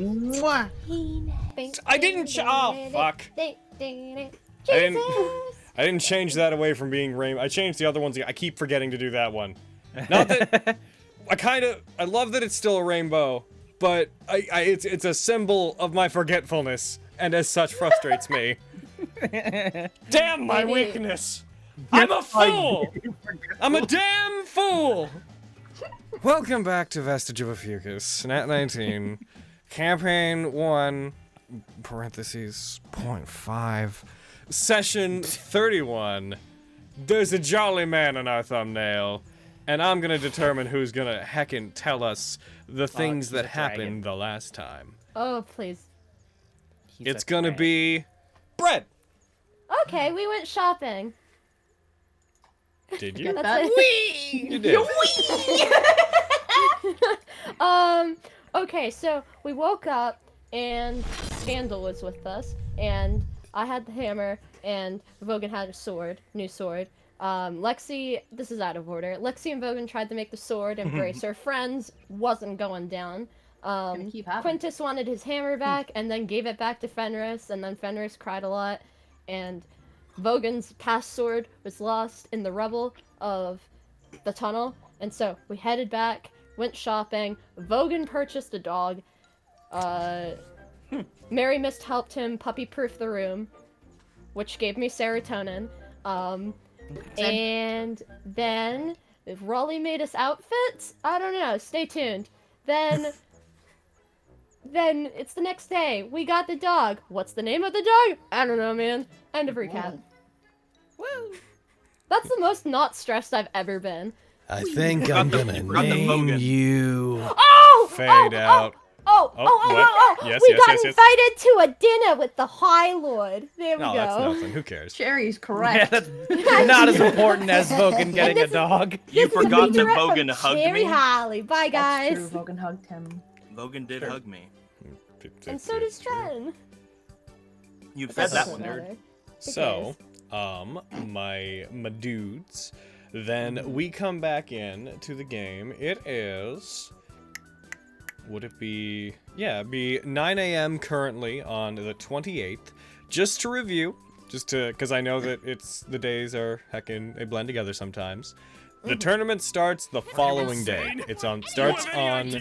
Mwah. I didn't. Oh fuck! I didn't change that away from being rainbow. I changed the other ones. I keep forgetting to do that one. Not that I love that it's still a rainbow, but it's a symbol of my forgetfulness, and as such frustrates me. Damn my weakness! I'm a fool! I'm a damn fool! Welcome back to Vestige of Ophiuchus, Nat19, Campaign 1, parentheses, 0.5, Session 31. There's a jolly man in our thumbnail, and I'm gonna determine who's gonna heckin' tell us the things that happened the last time. Oh, please. It's gonna be... Bread! Okay, we went shopping. Did you? You did. Okay, so we woke up and Scandal was with us, and I had the hammer, and Logan had a sword, new sword. Lexi, this is out of order. Lexi and Logan tried to make the sword embrace her friends, wasn't going down. Quintus wanted his hammer back, and then gave it back to Fenris, and then Fenris cried a lot, and Logan's past sword was lost in the rubble of the tunnel, and so we headed back, went shopping. Logan purchased a dog. Mary Mist helped him puppy-proof the room, which gave me serotonin. And then if Raleigh made us outfits, I don't know. Stay tuned. Then it's the next day. We got the dog. What's the name of the dog? I don't know, man. End of recap. Woo. That's the most not stressed I've ever been. I think I'm gonna name you. Oh! Fade out. Yes, We got invited to a dinner with the High Lord. There we No, go. that's nothing. Who cares? Cherry's correct. Yeah, that's not as important as Logan getting a dog. You This is a forgot that featurette Logan from hugged Cherry me? Holly. Bye, That's guys. true. Logan hugged him. Logan did hug me. And so does Jen. You said that one, Doesn't nerd. matter. So, my dudes, then we come back in to the game. It is, would it be, yeah, it'd be 9 a.m. currently on the 28th. Just to review, because I know that the days are heckin', they blend together sometimes. The tournament starts the following day. Starts on the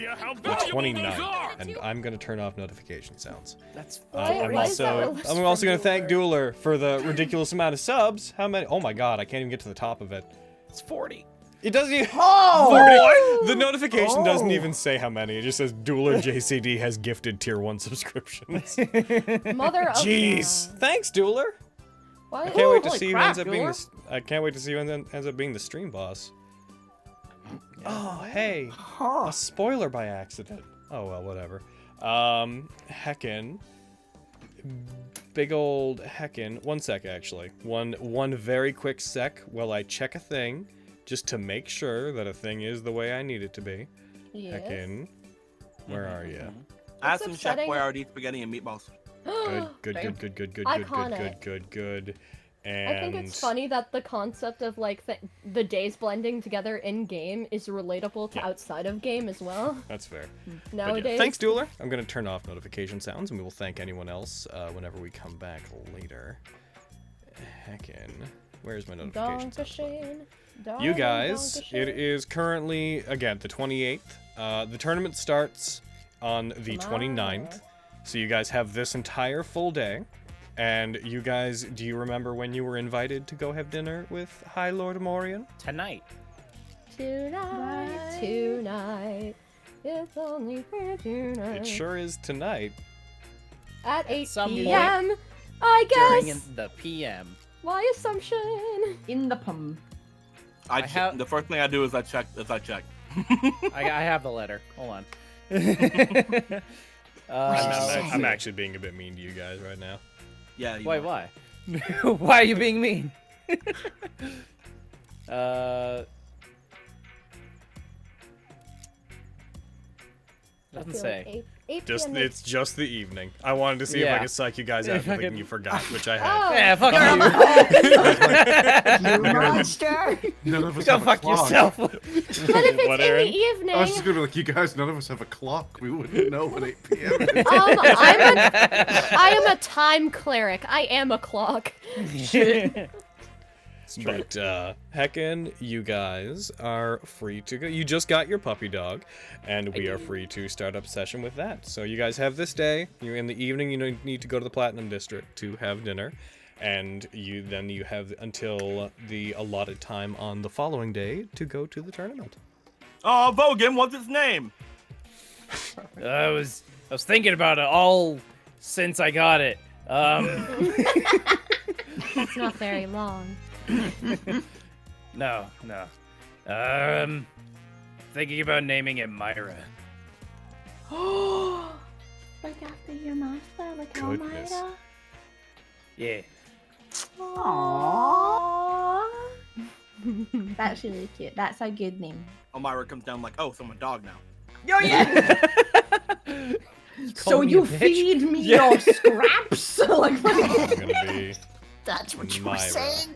29th, and I'm gonna turn off notification sounds. That's I'm Why is that a also list gonna from thank Dueler? Dueler for the ridiculous amount of subs. How many? Oh my god, I can't even get to the top of it. It's 40. It doesn't even. Oh! 40. The notification doesn't even say how many. It just says Dueler JCD has gifted tier 1 subscriptions. Mother of Jeez, thanks Dueler. What? I can't wait to holy see who crap, ends up being Dueler. I can't wait to see who ends up being the stream boss. Oh hey, a spoiler by accident. Oh well, whatever. Heckin'. Big old heckin'. One sec, actually. One very quick sec while I check a thing, just to make sure that a thing is the way I need it to be. Yes. Heckin'. Where are you? I asked him chef upsetting. where are these spaghetti and meatballs. Good. And I think it's funny that the concept of like the days blending together in game is relatable to outside of game as well. That's fair. But Nowadays. yeah, thanks, Dueler. I'm gonna turn off notification sounds, and we will thank anyone else whenever we come back later. Heckin'. Where's my notification sound? You guys, it is currently, again, the 28th. The tournament starts on the 29th. So you guys have this entire full day. And you guys, do you remember when you were invited to go have dinner with High Lord Amorian? Tonight. Tonight. It's only for tonight. It sure is tonight. At 8 some p.m. I guess. During the PM. Why assumption? In the pum. The first thing I do is I check. I have the letter. Hold on. I'm actually being a bit mean to you guys right now. Yeah. You Wait, know. why? Why are you being mean? Doesn't I feel say. like 8 Just PM it's just the evening. I wanted to see if I Yeah. could psych you guys out, If I thinking could- you forgot, which I Oh. had. Yeah, fuck you. You monster! None of us Go have a fuck clock. yourself. But if it's What, in Aaron? the evening, I was just gonna be like, you guys, none of us have a clock. We wouldn't know what 8 p.m. is. I am a time cleric. I am a clock. But heckin', you guys are free to go. You just got your puppy dog, and we are free to start up session with that. So you guys have this day. You're in the evening. You need to go to the Platinum District to have dinner, and you have until the allotted time on the following day to go to the tournament. Oh, Vogan, what's its name? I was thinking about it all since I got it. It's not very long. No. Thinking about naming it Myra. Like after your master, like Goodness. Myra. Yeah. Aww. That's really cute. That's a good name. Myra comes down like, oh, so I'm a dog now. Oh yeah. So Call me you a bitch? feed me your scraps? Like, It's gonna be That's what you were Myra. saying?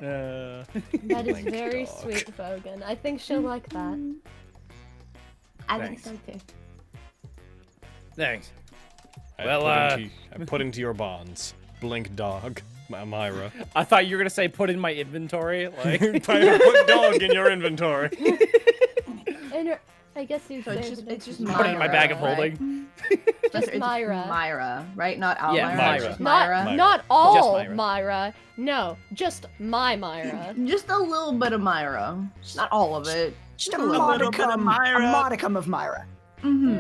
That is Link very dog. sweet, Vogan. I think she'll like that. I think Thanks. so too. Thanks. I Well, put into your bonds. Blink dog, Myra. I thought you were gonna say put in my inventory. Like, Put dog in your inventory. And I guess you So say it's just put it in my bag of Myra, holding. just It's Myra. Myra, right? Not Al Yeah, Myra. Myra. Just Not Myra. Myra. not all Just Myra. Myra. No, just my Myra. Just a little bit of Myra. Not all of it. Just a little bit of Myra. modicum of Myra. Mm-hmm.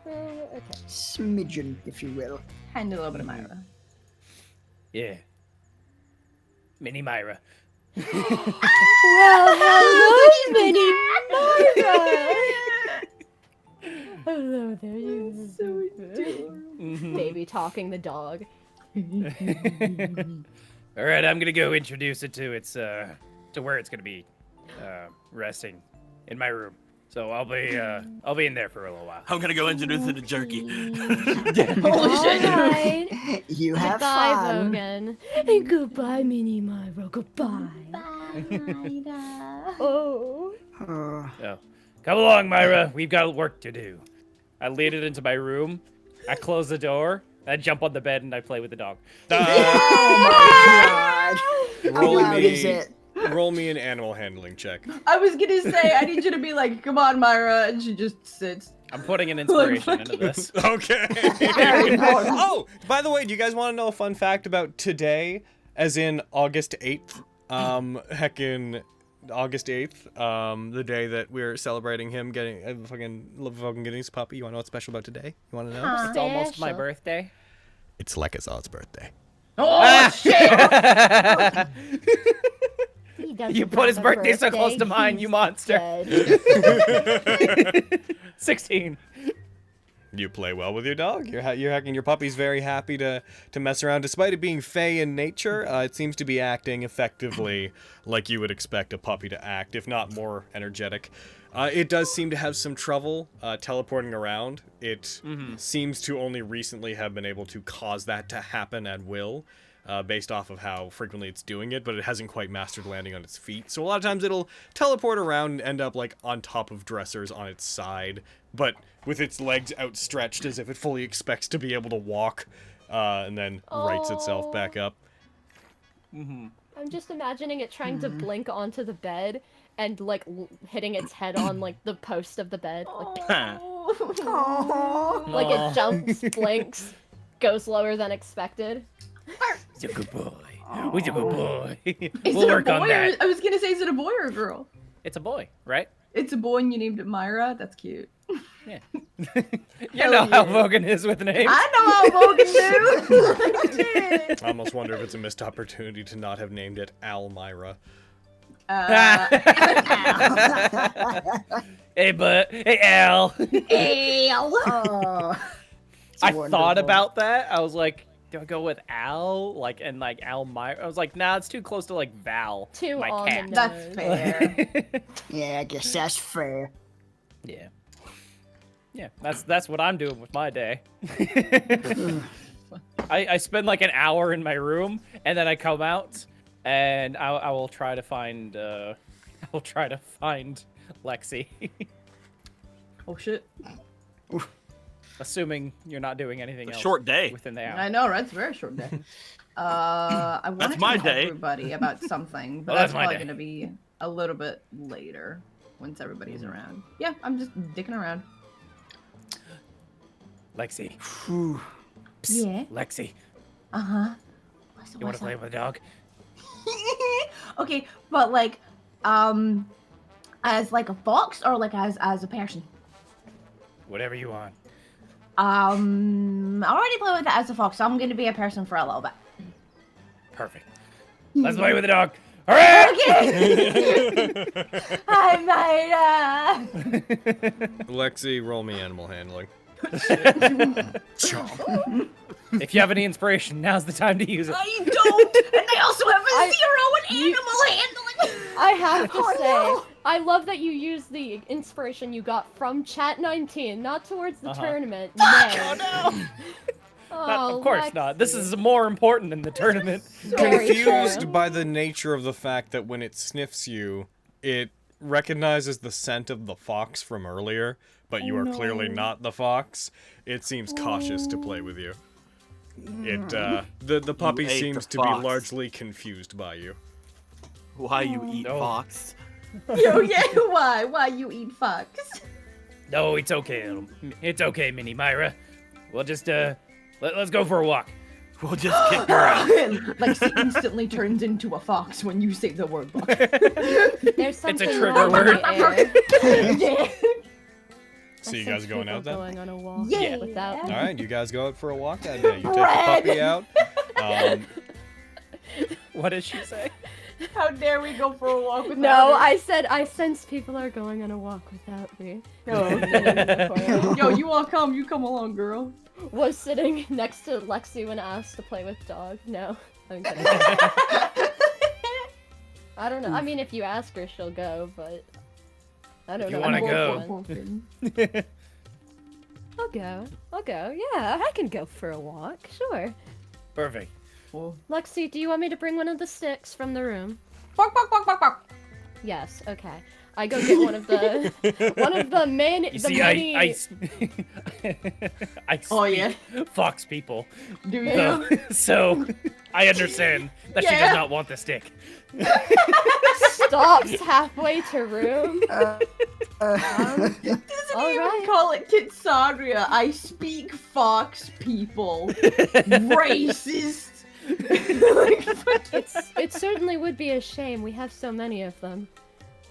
Okay. Smidgen, if you will. Kind of a little bit of Myra. Yeah. Mini Myra. Well, hello, Mini Myra. Hello there, you. Baby talking the dog. All right, I'm gonna go introduce it to its to where it's gonna be resting in my room. So I'll be in there for a little while. I'm gonna go introduce it to Jerky. Alright. You have Goodbye, fun. Logan. And goodbye, Mini Myra. Goodbye. Oh. So, come along, Myra. We've got work to do. I lead it into my room. I close the door. I jump on the bed and I play with the dog. Oh my god! How Roll loud is me, it? roll me an animal handling check. I was gonna say, I need you to be like, come on, Myra, and she just sits. I'm putting an inspiration into this. Okay. Very important. Oh, by the way, do you guys want to know a fun fact about today, as in August 8th? Heckin' August 8th, the day that we're celebrating him getting fucking getting his puppy. You want to know what's special about today? You want to know? Huh. It's almost my Special. birthday. It's Lekazad's birthday. Oh shit! He doesn't You put his have a birthday so close to mine, you he's monster. dead. 16. You play well with your dog. You're hacking. Your puppy's very happy to mess around, despite it being fey in nature. It seems to be acting effectively like you would expect a puppy to act, if not more energetic. It does seem to have some trouble teleporting around. It seems to only recently have been able to cause that to happen at will, based off of how frequently it's doing it, but it hasn't quite mastered landing on its feet. So a lot of times it'll teleport around and end up like on top of dressers on its side, but with its legs outstretched as if it fully expects to be able to walk, and then rights itself back up. I'm just imagining it trying to blink onto the bed and like hitting its head on like the post of the bed. Like it jumps, blinks, goes lower than expected. He's a good boy. He's a good boy. Is We'll it a work boy on that. or I was gonna say, is it a boy or a girl? It's a boy, right? It's a boy and you named it Myra. That's cute. Yeah. You know how Logan is with names. I know how Logan do. I almost wonder if it's a missed opportunity to not have named it Almyra. Hey, hey, Al. Oh, it's I thought wonderful. about that. I was like, do I go with Al? Like, and like Al Myra? I was like, nah, it's too close to like Val. Too my on cat. the That's fair. Yeah, I guess that's fair. Yeah. Yeah, that's what I'm doing with my day. I spend like an hour in my room, and then I come out, and I will try to find Lexi. Oh shit. Assuming you're not doing anything else. Short day. Within the hour. I know, right? It's a very short day. I want That's to my tell day. everybody about something, but Oh, that's that's my probably day. gonna be a little bit later once everybody's around. Yeah, I'm just dicking around. Lexi. Whew. Yeah. Lexi. Uh huh. You want to play with the dog? Okay, but like, as like a fox or like as a person? Whatever you want. I already played with it as a fox, so I'm gonna be a person for a little bit. Perfect. Let's play with the dog. All right. Okay. Hi, Myra. Lexi, roll me animal handling. If you have any inspiration, now's the time to use it. I don't, and I also have a 0 in animal handling. I have to Oh, say, no. I love that you used the inspiration you got from Chat19, not towards the tournament. No. Oh no. Oh, Of course not. This Lexi. is more important than the tournament. Very Confused true. by the nature of the fact that when it sniffs you, it recognizes the scent of the fox from earlier, but you are clearly not the fox. It seems cautious to play with you. It the puppy You ate seems the to be fox. largely confused by you. Why you eat No. fox? Yo, yeah, why? Why you eat fox? No, it's okay. It's okay, Mini Myra. We'll just let's go for a walk. We'll just kick your ass. Like, she instantly turns into a fox when you say the word fox. There's something trigger wrong word. in the air. Yeah. So I you guys sense going people out then? Going on a walk Yeah. without me. All right, you guys go out for a walk that day. You take the Bread. puppy out. What did she say? How dare we go for a walk without No, her? I said I sense people are going on a walk without me. Yo, you wanna come? You come along, girl. Was sitting next to Lexi when asked to play with dog. No, I'm kidding. I don't know. I mean, if you ask her, she'll go, but I don't If you know. wanna I'm go. open. I'll go. I'll go. Yeah, I can go for a walk. Sure. Perfect. Lexi, do you want me to bring one of the sticks from the room? Bark, bark, bark, bark, bark. Yes. Okay. I go get one of the You see, many. I Oh, speak yeah. fox people. Do you? So I understand that she Yeah. does not want the stick. Stops halfway to room. Doesn't All even right. call it Kitsaria. I speak fox people. Racist. It certainly would be a shame. We have so many of them.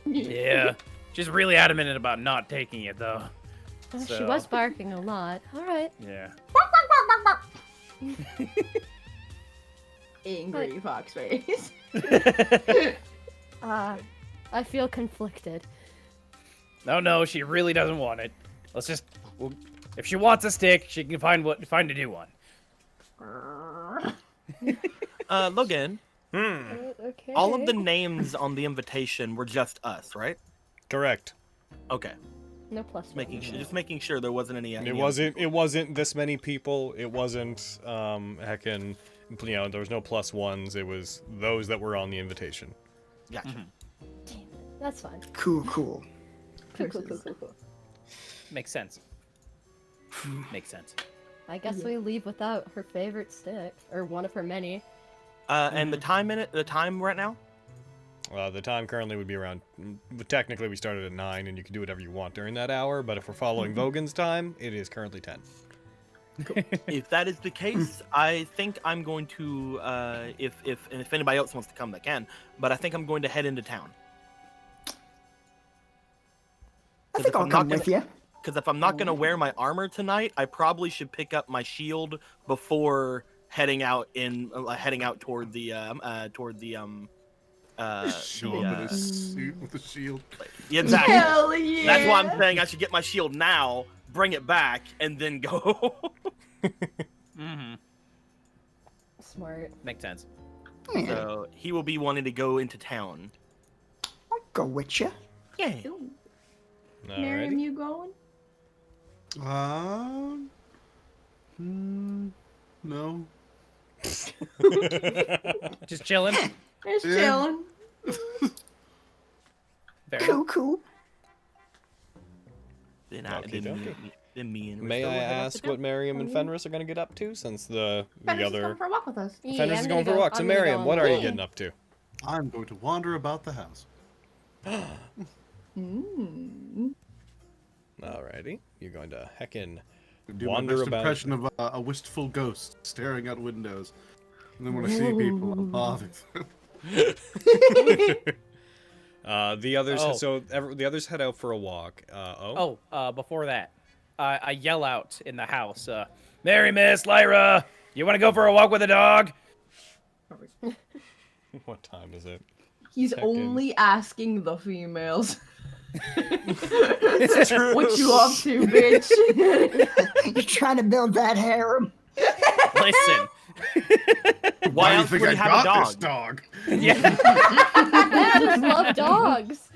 Yeah. She's really adamant about not taking it, though. She So- was barking a lot. All right. Yeah. Bark, bark, bark, bark, bark. Angry fox face. I feel conflicted. No, she really doesn't want it. Let's just. If she wants a stick, she can find a new one. Logan, Okay. all of the names on the invitation were just us, right? Correct. Okay. No plus one. Just making sure there wasn't any. It wasn't this many people. It wasn't heckin', there was no plus ones. It was those that were on the invitation. Gotcha. That's fine. Cool. Cool. Makes sense. Makes sense. I guess we leave without her favorite stick, or one of her many. And the time right now? The time currently would be around. Technically, we started at 9, and you can do whatever you want during that hour. But if we're following Vogan's time, it is currently 10. If that is the case, I think I'm going to, if anybody else wants to come, they can. But I think I'm going to head into town. I think I'll come with you. Because if I'm not going to wear my armor tonight, I probably should pick up my shield before heading out toward the Show him in his suit with a shield. Yeah, exactly. Hell yeah. That's why I'm saying I should get my shield now, bring it back, and then go. Mm-hmm. Smart. Makes sense. Yeah, So he will be wanting to go into town. I'll go with you. Yeah. Miriam, Alrighty. you going? No. Just chilling. Just Yeah. chilling. Fair Cool, enough. cool. Then, Okie dokie. then me and May Risto I will head off ask to what Miriam and Fenris are going to get up to, since the Fenris is other... going for a walk with us. Yeah, Fenris I'm is gonna going for a go- walk. So I'm gonna go Miriam, on what the are you walk. getting up to? I'm going to wander about the house. Alrighty. You're going to heckin' Do wander my best about. impression of a wistful ghost staring out windows. And then when I see people, I'll bother them. The others. Oh. So the others head out for a walk. Before that, I yell out in the house, Mary Miss, Lyra, you want to go for a walk with a dog? What time is it? He's Check in. only asking the females. It's true. What you up to, bitch? You're trying to build that harem. Listen. Why do you else think would I he have a got this dog? dog? Yeah. I just love dogs.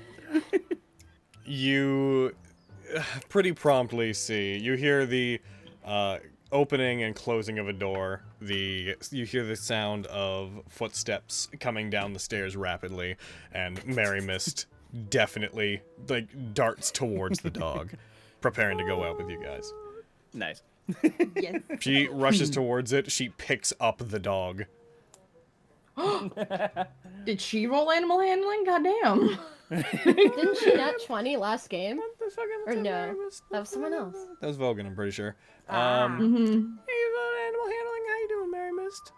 You pretty promptly see. You hear the opening and closing of a door. You hear the sound of footsteps coming down the stairs rapidly, and Mary Mist definitely darts towards the dog, preparing to go out with you guys. Nice. Yes. She rushes towards it. She picks up the dog. Did she roll animal handling? Goddamn. Didn't she nat 20 last game? Or no? That was someone else. That was Vogan, I'm pretty sure. Mm-hmm. Hey, animal handling, how you doing, Mary Mist?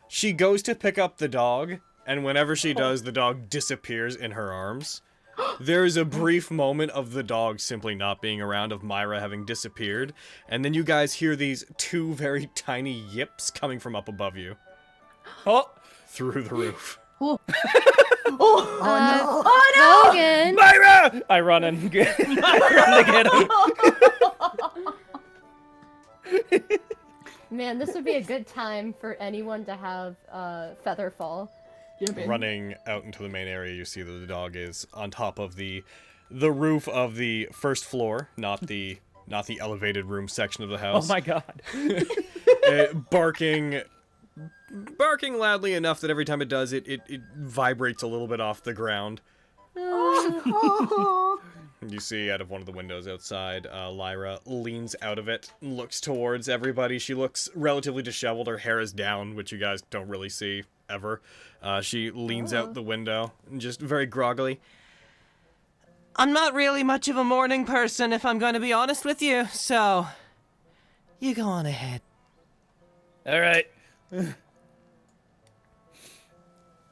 She goes to pick up the dog, and whenever she does, the dog disappears in her arms. There's a brief moment of the dog simply not being around, of Myra having disappeared, and then you guys hear these two very tiny yips coming from up above you. Oh, Through the roof. Oh. Oh, Oh no! Logan! Myra! I run and get, run to get him. Man, this would be a good time for anyone to have feather fall. Running out into the main area, you see that the dog is on top of the roof of the first floor, not the elevated room section of the Oh house. my god. Barking loudly enough that every time it does, it vibrates a little bit off the ground. You see out of one of the windows outside, Lyra leans out of it and looks towards everybody. She looks relatively disheveled. Her hair is down, which you guys don't really see ever. She leans out the window and just very groggily. I'm not really much of a morning person, if I'm going to be honest with you, so you go on ahead. All right.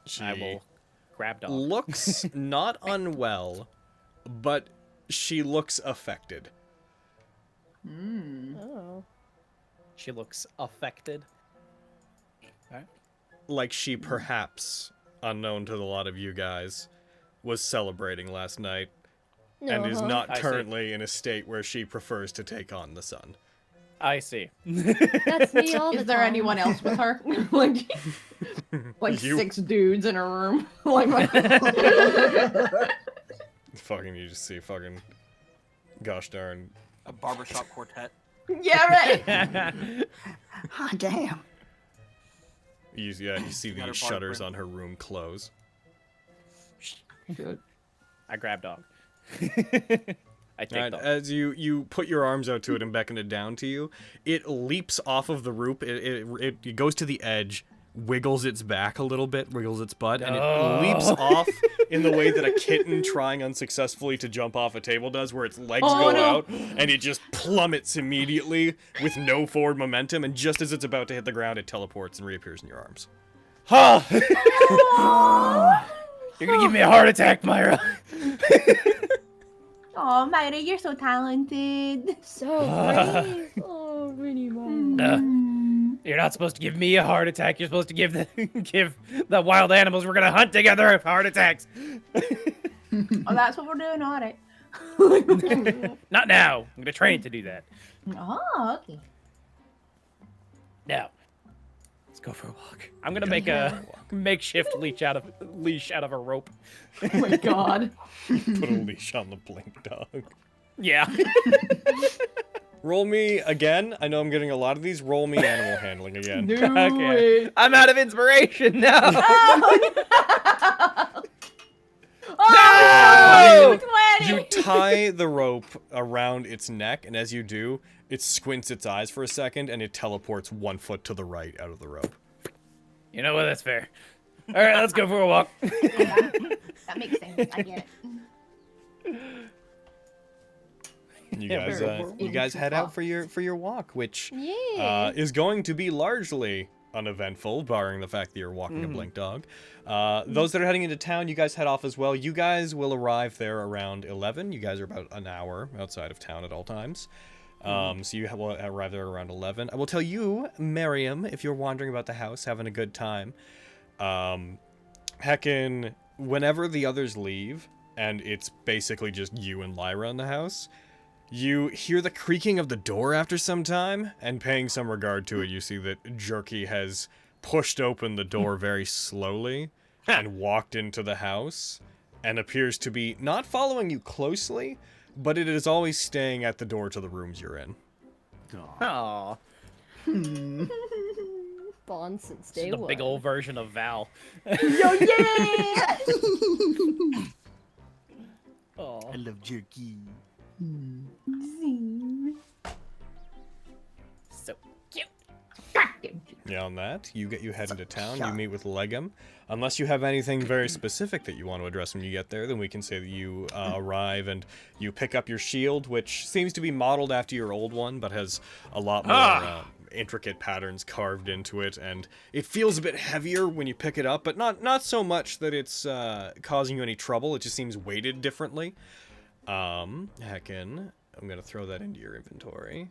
She I will grab dog. looks not unwell, but she looks affected. Oh. She looks affected. Like she perhaps, unknown to a lot of you guys, was celebrating last night and is not I see. currently in a state where she prefers to take on the sun. I see. That's me all the time. Is there anyone else with her? like You. 6 dudes in a room. like Fucking, you just see fucking, gosh darn. A barbershop quartet. Yeah, right. Ah, damn. You see Got the her shutters boyfriend. on her room close. I grab dog. I take Alright, dog. as you put your arms out to it and beckon it down to you, it leaps off of the roof. It goes to the edge, wiggles its back a little bit, wiggles its butt, and it leaps off in the way that a kitten trying unsuccessfully to jump off a table does, where its legs Oh, go no. out, and it just plummets immediately with no forward momentum, and just as it's about to hit the ground, it teleports and reappears in your arms. Huh! You're gonna give me a heart attack, Myra. Oh, Myra, you're so talented. So brave. Oh, really, Mom. You're not supposed to give me a heart attack. You're supposed to give the wild animals we're gonna hunt together heart attacks. Oh, that's what we're doing, alright. Not now. I'm gonna train it to do that. Oh, okay. Now, let's go for a walk. I'm gonna make a makeshift leash out of a rope. Oh my god. Put a leash on the blink dog. Yeah. Roll me again. I know I'm getting a lot of these. Roll me animal handling again. Okay. I'm out of inspiration now. Oh, No! You tie the rope around its neck, and as you do, it squints its eyes for a second, and it teleports 1 foot to the right out of the rope. You know what? That's fair. All right, let's go for a walk. That makes sense. I get it. You guys head out for your walk, which Yeah. is going to be largely uneventful, barring the fact that you're walking a blink dog. Those that are heading into town, you guys head off as well. You guys will arrive there around 11. You guys are about an hour outside of town at all times. So you will arrive there around 11. I will tell you, Miriam, if you're wandering about the house, having a good time, heckin', whenever the others leave, and it's basically just you and Lyra in the house, you hear the creaking of the door after some time, and paying some regard to it, you see that Jerky has pushed open the door very slowly and walked into the house, and appears to be not following you closely, but it is always staying at the door to the rooms you're in. Aw. Bond since This day is the one. big old version of Val. Yo, yeah! Aw. I love jerky. So cute. Yeah, on that, you head into town, you meet with Legum. Unless you have anything very specific that you want to address when you get there, then we can say that you arrive and you pick up your shield, which seems to be modeled after your old one, but has a lot more intricate patterns carved into it, and it feels a bit heavier when you pick it up, but not so much that it's causing you any trouble. It just seems weighted differently. Heckin', I'm gonna throw that into your inventory.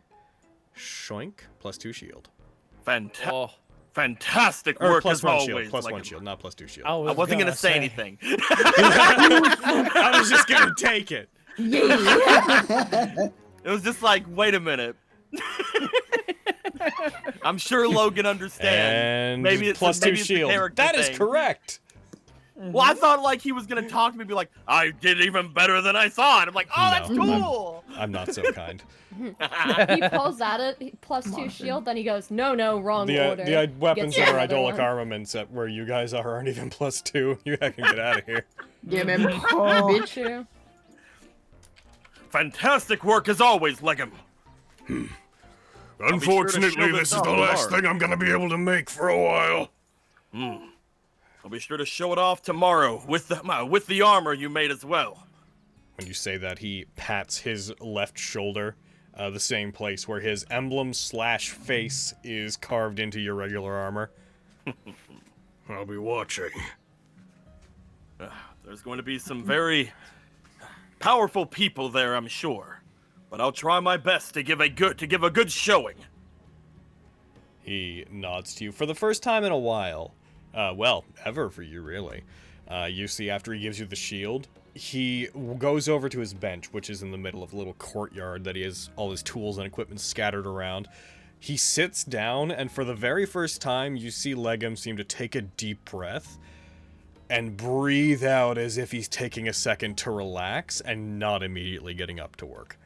Shoink, +2 shield. Fantastic Or work plus as one always. shield, plus like one a- shield, not +2 shield. I wasn't gonna say anything. I was just gonna take it. It was just like, wait a minute. I'm sure Logan understands. And maybe it's +2 maybe it's a shield. character That is thing. correct. Well, I thought like he was gonna talk to me, and be like, I did even better than I thought. I'm like, oh, that's No, cool. I'm not so kind. He pulls at it, +2 shield, then he goes, no, wrong order. The weapons Gets that are another idolic one. armaments at where you guys aren't even +2. You can get out of here. Give him Bitch, true. Fantastic work as always, Legum. Unfortunately, show this this is the off last tomorrow. thing I'm gonna be able to make for a while. I'll be sure to show it off tomorrow with the armor you made as well. When you say that, he pats his left shoulder, the same place where his emblem/face is carved into your regular armor. I'll be watching. There's going to be some very powerful people there, I'm sure. But I'll try my best to give a good showing. He nods to you for the first time in a while. Well, ever for you, really. You see, after he gives you the shield, he goes over to his bench, which is in the middle of a little courtyard that he has all his tools and equipment scattered around. He sits down, and for the very first time, you see Legum seem to take a deep breath and breathe out as if he's taking a second to relax and not immediately getting up to work.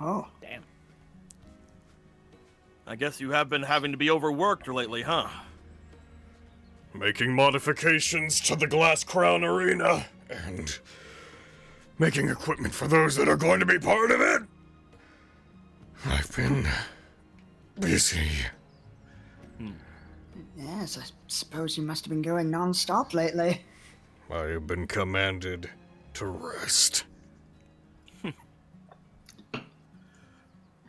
Oh, Damn. I guess you have been having to be overworked lately, huh? Making modifications to the Glass Crown Arena, and making equipment for those that are going to be part of it. I've been busy. yes, I suppose you must have been going non-stop lately. I have been commanded to rest.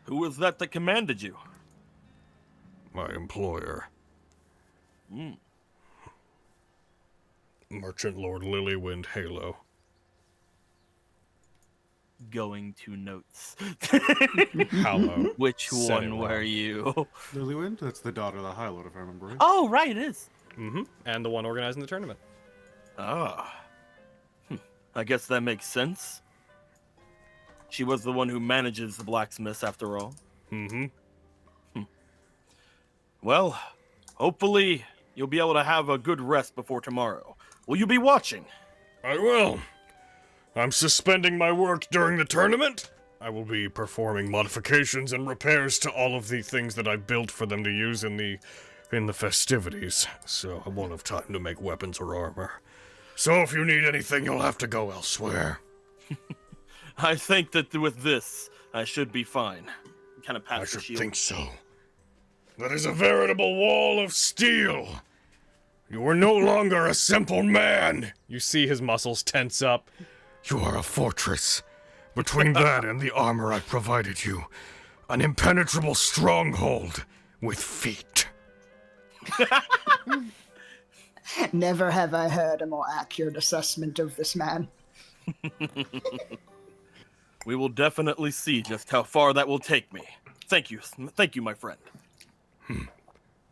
Who was that commanded you? My employer. Merchant Lord Lilywind Halo. Going to notes. Hallow. Which Said it one were wrong. you? Lilywind? That's the daughter of the High Lord, if I remember right. Oh, right, it is. And the one organizing the tournament. Ah. I guess that makes sense. She was the one who manages the blacksmiths, after all. Well, hopefully you'll be able to have a good rest before tomorrow. Will you be watching? I will. I'm suspending my work during the tournament. I will be performing modifications and repairs to all of the things that I built for them to use in the festivities, so I won't have time to make weapons or armor. So if you need anything, you'll have to go elsewhere. I think that with this, I should be fine. Kind of I pats the should shield. think so. That is a veritable wall of steel. You are no longer a simple man. You see his muscles tense up. You are a fortress. Between that and the armor I provided you, an impenetrable stronghold with feet. Never have I heard a more accurate assessment of this man. We will definitely see just how far that will take me. Thank you, my friend.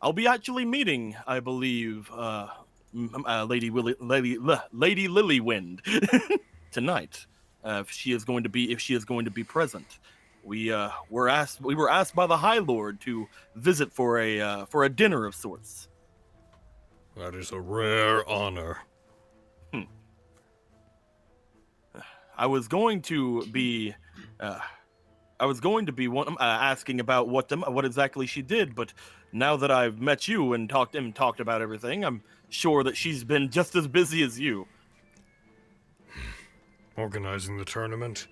I'll be actually meeting, I believe, Lady Lilywind tonight. If she is going to be present. We were asked by the High Lord to visit for a dinner of sorts. That is a rare honor. I was going to be asking about what exactly she did, but now that I've met you and talked about everything, I'm sure that she's been just as busy as you. Organizing the tournament.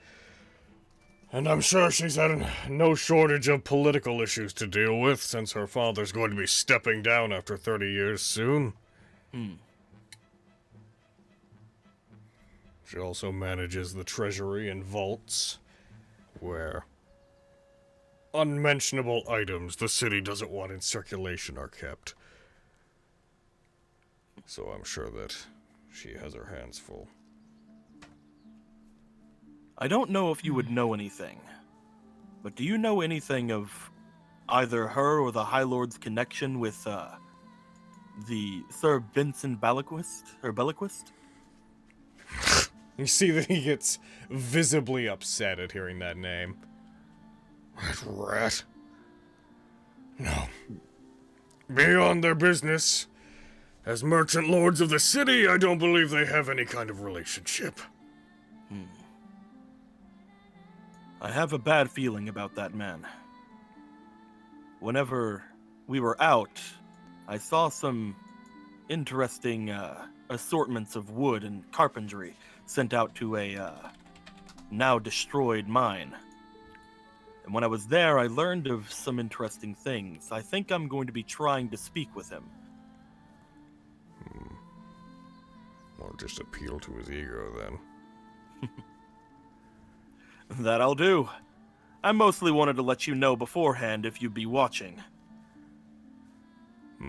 And I'm sure she's had no shortage of political issues to deal with, since her father's going to be stepping down after 30 years soon. She also manages the treasury and vaults, where unmentionable items the city doesn't want in circulation are kept. So I'm sure that she has her hands full. I don't know if you would know anything, but do you know anything of either her or the High Lord's connection with the Sir Benson Belliquist? You see that he gets visibly upset at hearing that name. That rat. No. Beyond their business, as merchant lords of the city, I don't believe they have any kind of relationship. I have a bad feeling about that man. Whenever we were out, I saw some interesting assortments of wood and carpentry sent out to a now destroyed mine. And when I was there, I learned of some interesting things. I think I'm going to be trying to speak with him. Or just appeal to his ego, then. That I'll do. I mostly wanted to let you know beforehand if you'd be watching.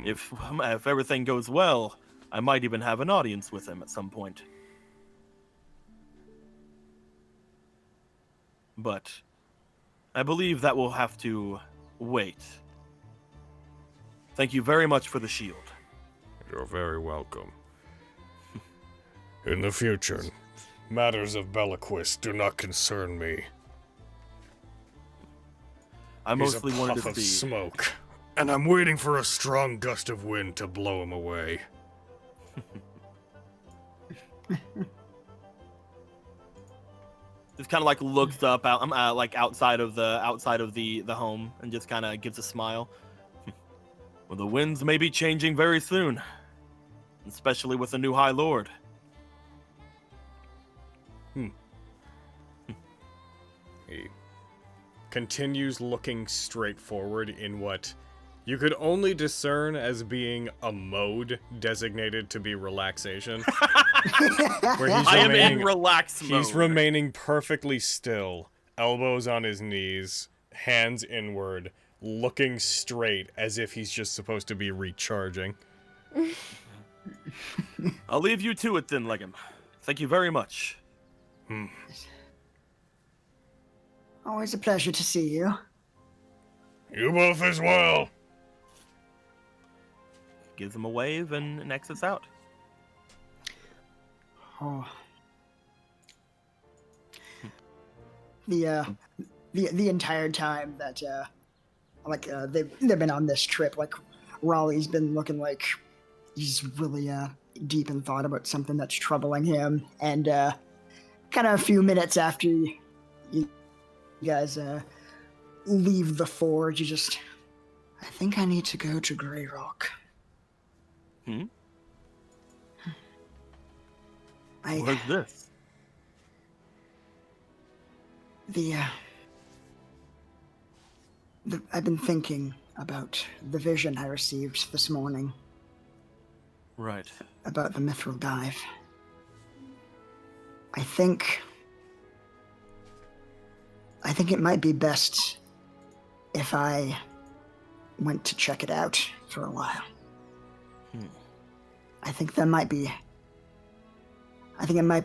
If everything goes well, I might even have an audience with him at some point. But I believe that will have to wait. Thank you very much for the shield. You're very welcome. In the future, matters of Belliquist do not concern me. I mostly He's a wanted puff to of see. smoke, and I'm waiting for a strong gust of wind to blow him away. Just kind of like looks up out, like outside of the home and just kind of gives a smile. Well, the winds may be changing very soon, especially with the new High Lord. He continues looking straight forward in what you could only discern as being a mode designated to be relaxation. Where he's I am in remaining, relax mode. he's remaining perfectly still, elbows on his knees, hands inward, looking straight as if he's just supposed to be recharging. I'll leave you to it then, Legum. Thank you very much. Always a pleasure to see you. You both as well. Gives him a wave and exits out. Oh. The entire time that they've been on this trip, like Raleigh's been looking like he's really deep in thought about something that's troubling him, and kind of a few minutes after guys leave the forge, you just... I think I need to go to Grey Rock. Hmm? I... Where's this? I've been thinking about the vision I received this morning Right. about the mithril dive. I think it might be best if I went to check it out for a while. I think it might be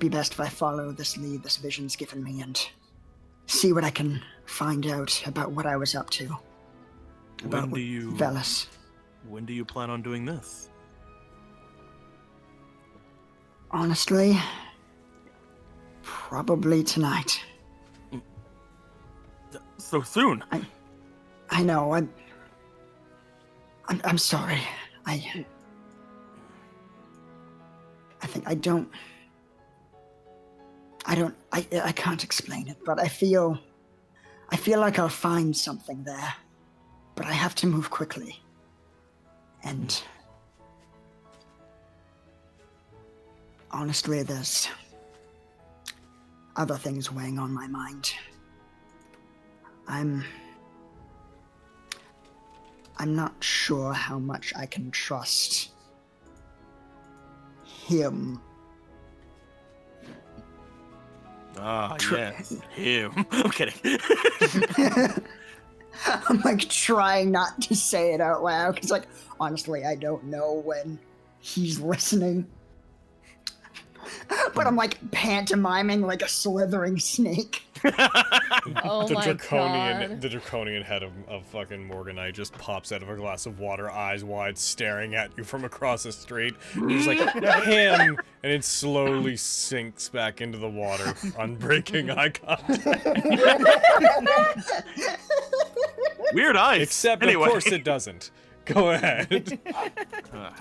best if I follow this lead this vision's given me and see what I can find out about what I was up to. About Velas. When do you plan on doing this? Honestly, probably tonight. So soon? I know, I'm sorry. I think I can't explain it, but I feel like I'll find something there. But I have to move quickly. And honestly, there's other things weighing on my mind. I'm not sure how much I can trust him. Ah, yes, him. I'm kidding. I'm like trying not to say it out loud because, like, honestly, I don't know when he's listening. But I'm like pantomiming like a slithering snake. Oh my god. The draconian head of fucking Morganite just pops out of a glass of water, eyes wide, staring at you from across the street. And he's like, him! And it slowly sinks back into the water, unbreaking eye contact. Weird eyes. Except, anyway. Of course, it doesn't. Go ahead.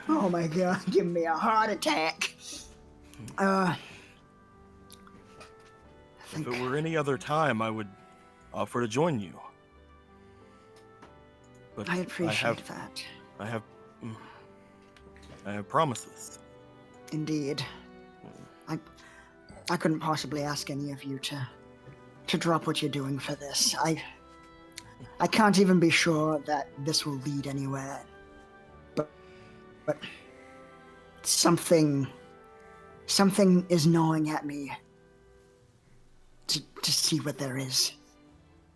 Oh my god, give me a heart attack. If it were any other time, I would offer to join you. But I appreciate that. I have promises. Indeed. I couldn't possibly ask any of you to drop what you're doing for this. I can't even be sure that this will lead anywhere. But something is gnawing at me to see what there is.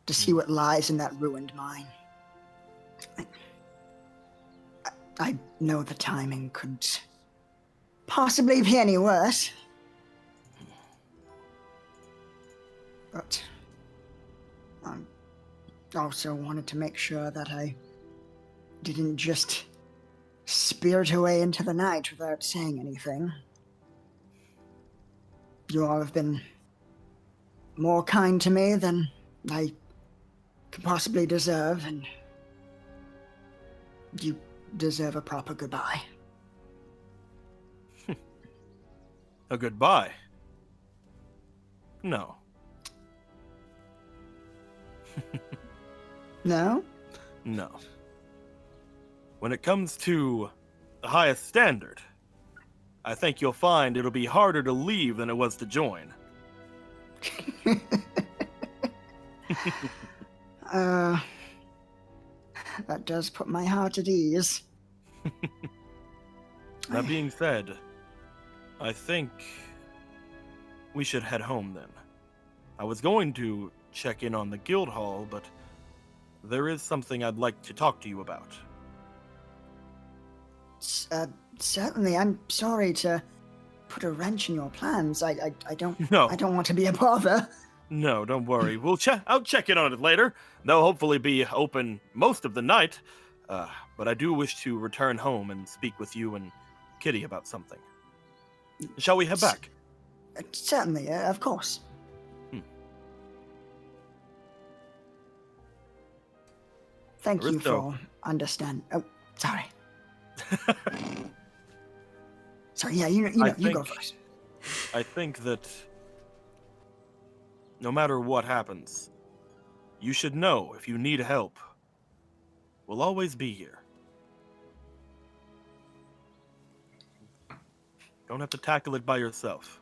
To see what lies in that ruined mine. I know the timing couldn't possibly be any worse. But I also wanted to make sure that I didn't just spirit away into the night without saying anything. You all have been more kind to me than I could possibly deserve, and you deserve a proper goodbye. A goodbye? No. No? No. When it comes to the highest standard, I think you'll find it'll be harder to leave than it was to join. That does put my heart at ease. That being said, I think we should head home then. I was going to check in on the guild hall, but there is something I'd like to talk to you about. Certainly. I'm sorry to put a wrench in your plans. I don't No. I don't want to be a bother. No, don't worry. I'll check in on it later. They'll hopefully be open most of the night. But I do wish to return home and speak with you and Kitty about something. Shall we head back? Certainly, of course. Thank you Aristo. for understand. Oh, sorry. Sorry. Yeah, you go first. I think that no matter what happens, you should know if you need help, we'll always be here. Don't have to tackle it by yourself.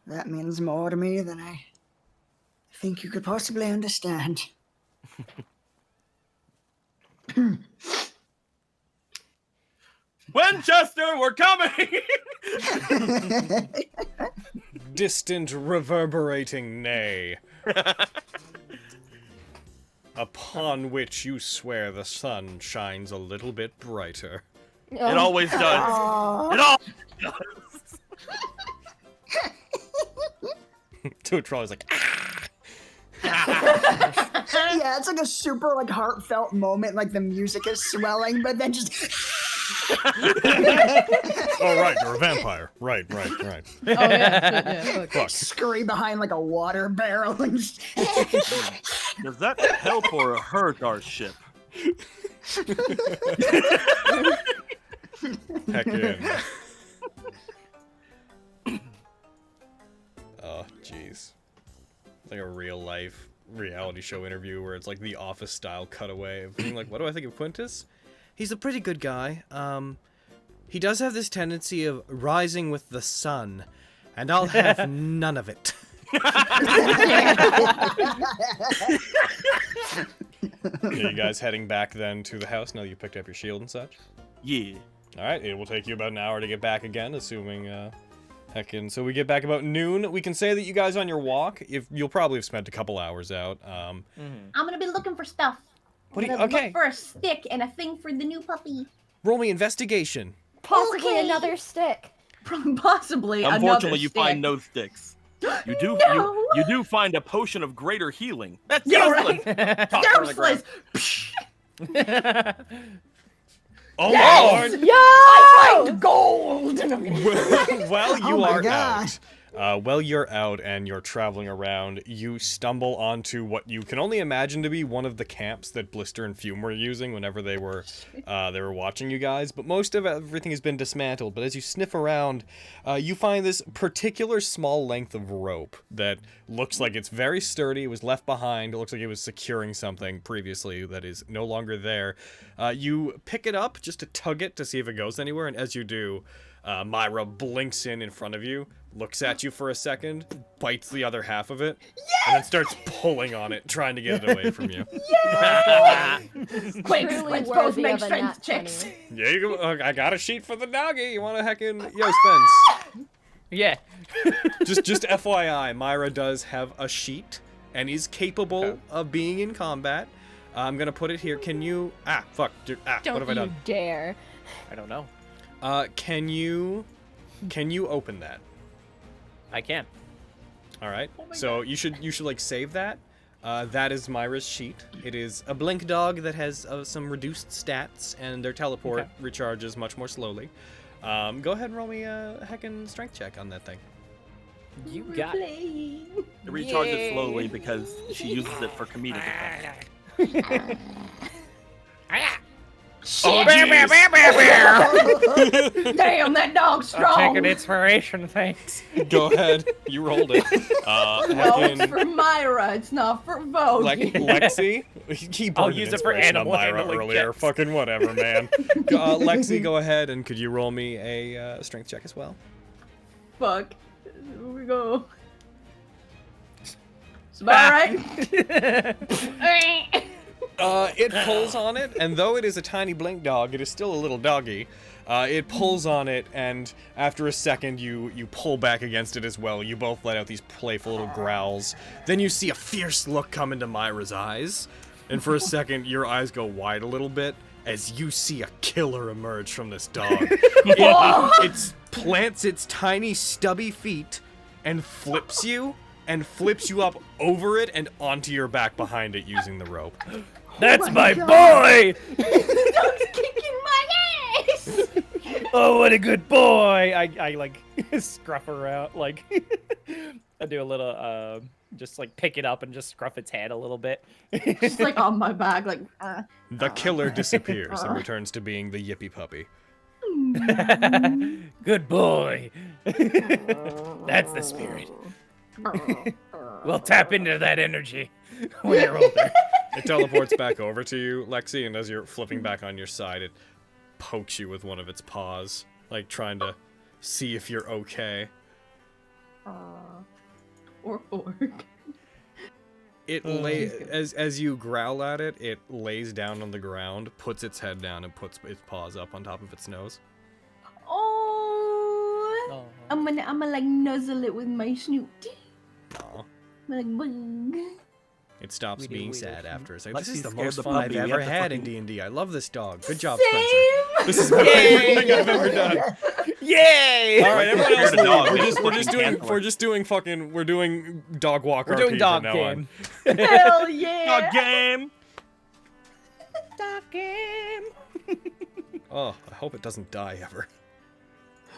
That means more to me than I think you could possibly understand. Winchester, we're coming! Distant reverberating neigh. Upon which you swear the sun shines a little bit brighter. It always does. It always does. To a troll is like, Yeah, it's like a super like heartfelt moment, like the music is swelling, but then just oh right, you're a vampire. Right. Oh yeah, fuck. Fuck. scurry behind like a water barrel and Does that help or hurt our ship? Heck in. Oh, jeez. Like a real life reality show interview where it's like the Office style cutaway of being like, what do I think of Quintus? He's a pretty good guy. He does have this tendency of rising with the sun, and I'll have none of it. Are you guys heading back then to the house now that you picked up your shield and such? Yeah. Alright, it will take you about an hour to get back again, assuming, so we get back about noon. We can say that you guys on your walk, you'll probably have spent a couple hours out. I'm gonna be looking for stuff. What do you, I'm gonna okay. look for a stick and a thing for the new puppy. Roll me investigation. Possibly Okay. another stick. Possibly another Unfortunately, you stick. find no sticks. You do. No. You do find a potion of greater healing. That's Yeah, useless. right. Toss her on the ground. Useless. Oh, Yes! Lord. Yo! I find gold. And I'm gonna... Well, you Oh my are God. out. While you're out and you're traveling around, you stumble onto what you can only imagine to be one of the camps that Blister and Fume were using whenever they were watching you guys. But most of everything has been dismantled. But as you sniff around, you find this particular small length of rope that looks like it's very sturdy. It was left behind. It looks like it was securing something previously that is no longer there. You pick it up just to tug it to see if it goes anywhere. And as you do, Myra blinks in front of you, looks at you for a second, bites the other half of it, and then starts pulling on it, trying to get it away from you. Quick, Truly let's both worthy make of a strength nat checks. 20. Yeah, you go, I got a sheet for the doggy. You want to heckin' yo, Spence? Yeah. just FYI, Myra does have a sheet and is capable of being in combat. I'm gonna put it here. Can you? Fuck. What Don't have I you done? dare. I don't know. Can you open that? I can. All right. So you should like save that. That is Myra's sheet. It is a blink dog that has some reduced stats, and their teleport recharges much more slowly. Go ahead and roll me a heckin' strength check on that thing. You got it. It recharges slowly because she uses it for comedic effect. Oh, Damn, that dog's strong. Taking inspiration, thanks. Go ahead. You rolled it. No, it's Heckin', for Myra. It's not for Vogue. Lexi. He burned I'll an use it for inspiration on animal Myra handling earlier. checks. Fucking whatever, man. Lexi, go ahead and could you roll me a strength check as well? Fuck. Here we go. It's about right. It pulls on it, and though it is a tiny blink dog, it is still a little doggy. It pulls on it, and after a second, you pull back against it as well. You both let out these playful little growls. Then you see a fierce look come into Myra's eyes, and for a second, your eyes go wide a little bit as you see a killer emerge from this dog. It plants its tiny stubby feet and flips you up over it and onto your back behind it using the rope. That's my God. boy! Dog's kicking my ass. Oh, what a good boy! I like scruff her out, like I do a little just like pick it up and just scruff its head a little bit. Just like on my back, like. The killer disappears and returns to being the yippy puppy. Good boy. That's the spirit. We'll tap into that energy when you're older. It teleports back over to you, Lexi, and as you're flipping back on your side, it pokes you with one of its paws, like trying to see if you're okay. Or orc. It as you growl at it, it lays down on the ground, puts its head down, and puts its paws up on top of its nose. Oh, I'm gonna like nuzzle it with my snoot. Aw. Like bug. It stops being sad after. It's like, this Lexi's is the scared most the fun I've puppy. We ever have to had in fucking- D&D. I love this dog. Good job, Same. Spencer. This is my favorite thing I've ever done. Yay! All right, everyone else, Scared a dog. leave. We're doing dog walk We're RP doing dog from now game. Hell yeah. Dog game. Dog game. on. Oh, I hope it doesn't die ever.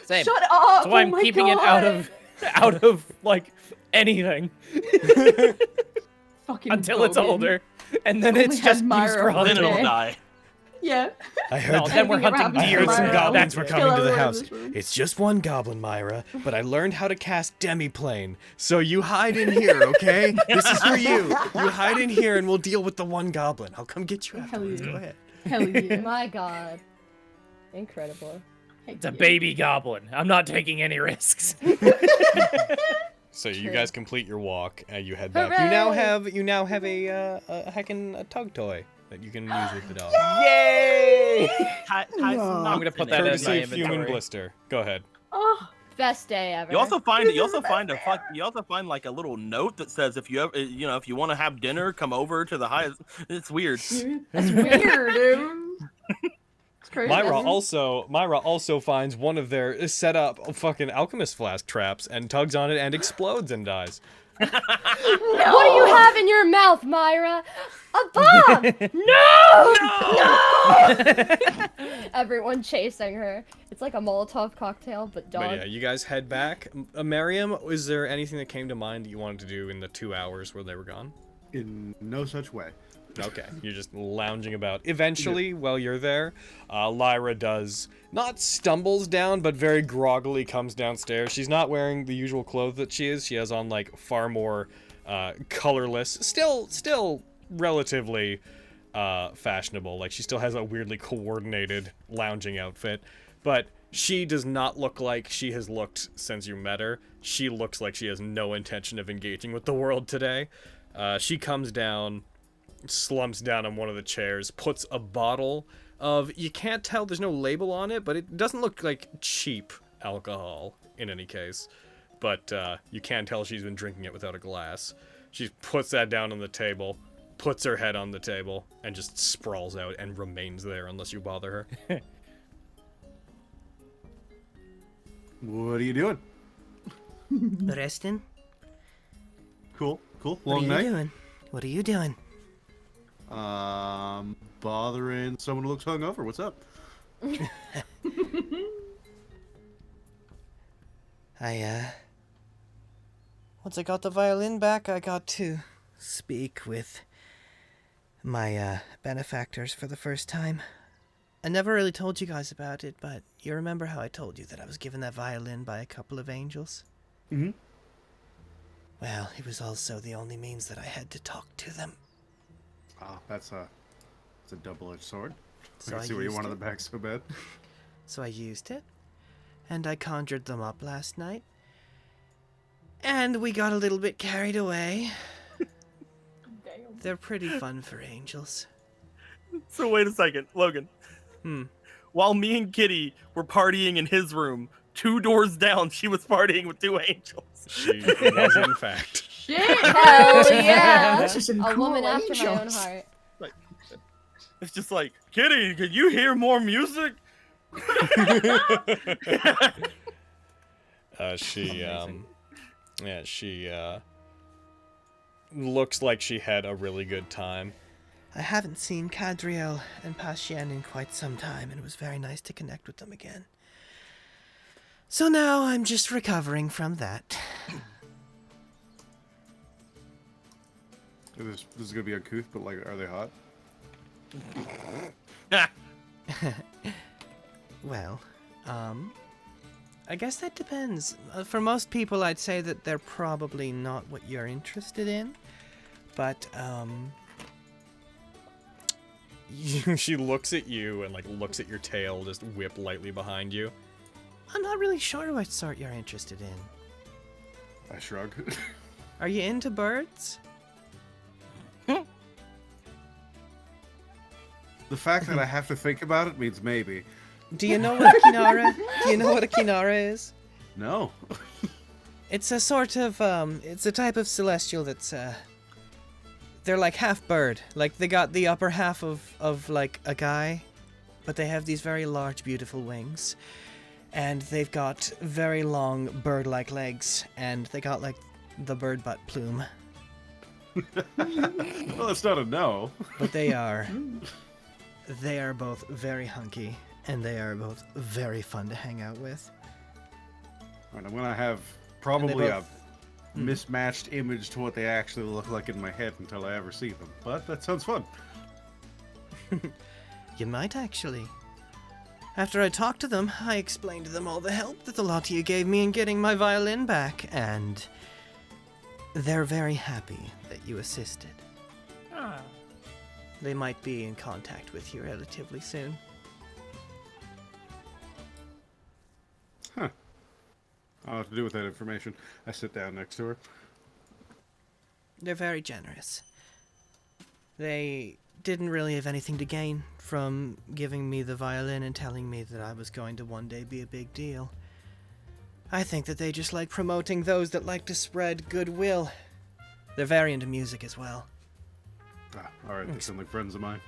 Same. Shut up. That's why oh I'm my keeping it God. out of like anything Fucking until it's Logan. older, and then Only it's had just keeps Myra growing. Then it'll Okay. die. Yeah. I heard No, then we're Everything hunting around I deer. heard some Myra. goblins were Kill coming to the everyone in house. this room. It's just one goblin, Myra, but I learned how to cast demiplane. So you hide in here, okay? This is for you. You hide in here and we'll deal with the one goblin. I'll come get you afterwards. yeah. Go ahead. Hell yeah. My God. Incredible. Heck It's a yeah. baby goblin. I'm not taking any risks. So you True. guys complete your walk and you head back. Hooray! You now have a heckin' tug toy that you can use with the dog. Yay! I'm I'm gonna put that in Courtesy my of Human inventory. Blister. Go ahead. Oh, Best day ever. You also find like a little note that says if you ever, if you want to have dinner, come over to the highest. It's weird. that's weird, dude. It's crazy. Myra also finds one of their set up fucking alchemist flask traps and tugs on it and explodes and dies. What do you have in your mouth, Myra? A bomb! No! Everyone chasing her. It's like a Molotov cocktail, but dog. But yeah, you guys head back. Miriam, is there anything that came to mind that you wanted to do in the 2 hours where they were gone? In no such way. Okay, you're just lounging about. Eventually, while you're there, Lyra does, not stumbles down, but very groggily comes downstairs. She's not wearing the usual clothes that she is. She has on, like, far more colorless, still relatively fashionable. Like, she still has a weirdly coordinated lounging outfit. But she does not look like she has looked since you met her. She looks like she has no intention of engaging with the world today. She comes down, slumps down on one of the chairs, puts a bottle of, you can't tell, there's no label on it, but it doesn't look like cheap alcohol in any case. But you can tell she's been drinking it without a glass. She puts that down on the table, puts her head on the table, and just sprawls out and remains there unless you bother her. What are you doing? Resting? Cool. What Long are night. you doing? What are you doing? Bothering someone who looks hungover. What's up? Once I got the violin back, I got to speak with my benefactors for the first time. I never really told you guys about it, but you remember how I told you that I was given that violin by a couple of angels? Mm-hmm. Well, it was also the only means that I had to talk to them. Ah, it's a double-edged sword. So I can see what you wanted the back so bad. So I used it, and I conjured them up last night. And we got a little bit carried away. They're pretty fun for angels. So wait a second, Logan. While me and Kitty were partying in his room, 2 doors down, she was partying with 2 angels. She was, in fact. Shit. Hell yeah! This is some A cool woman after my own angels. heart. It's just like, Kitty, can you hear more music? She looks like she had a really good time. I haven't seen Cadriel and Pashian in quite some time, and it was very nice to connect with them again. So now I'm just recovering from that. This is gonna be uncouth, but like, are they hot? Well, I guess that depends. For most people, I'd say that they're probably not what you're interested in. But, She looks at you and, like, looks at your tail just whip lightly behind you. I'm not really sure what sort you're interested in. I shrug. Are you into birds? The fact that I have to think about it means maybe. Do you know what a kinara? Do you know what a kinara is? No. It's a sort of, it's a type of celestial that's, they're like half bird. Like, they got the upper half of like, a guy, but they have these very large, beautiful wings. And they've got very long, bird-like legs, and they got, like, the bird butt plume. Well, that's not a no. But they are both very hunky, and they are both very fun to hang out with. Alright, I'm gonna have probably a both- mismatched image to what they actually look like in my head until I ever see them. But that sounds fun. You might, actually. After I talked to them, I explained to them all the help that the lot of you gave me in getting my violin back, and they're very happy that you assisted. They might be in contact with you relatively soon. Huh. I'll have to do with that information. I sit down next to her. They're very generous. They didn't really have anything to gain from giving me the violin and telling me that I was going to one day be a big deal. I think that they just like promoting those that like to spread goodwill. They're very into music as well. Ah, alright, they sound like friends of mine.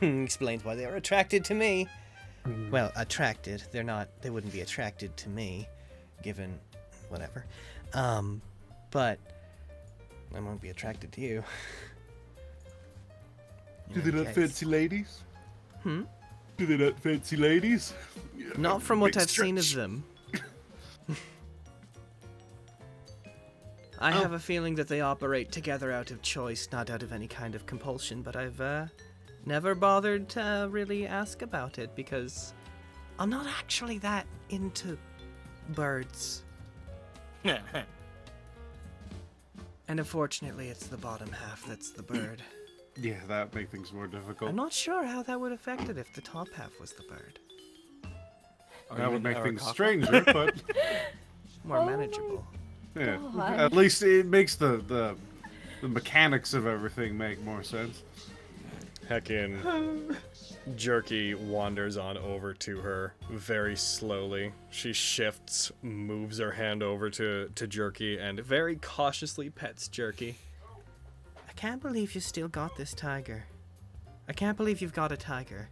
Explains why they are attracted to me. Well, attracted. They wouldn't be attracted to me, given whatever. But I won't be attracted to you. Do they not fancy ladies? Hmm? Do they not fancy ladies? Not from what Big I've seen of stretch. them. I have a feeling that they operate together out of choice, not out of any kind of compulsion, but I've never bothered to really ask about it because I'm not actually that into birds. And unfortunately, it's the bottom half that's the bird. Yeah, that would make things more difficult. I'm not sure how that would affect it if the top half was the bird. That would make things stranger, but More manageable. yeah. God. At least it makes the mechanics of everything make more sense. Heckin' Jerky wanders on over to her very slowly. She shifts, moves her hand over to Jerky, and very cautiously pets Jerky. I can't believe you still got this tiger. I can't believe you've got a tiger.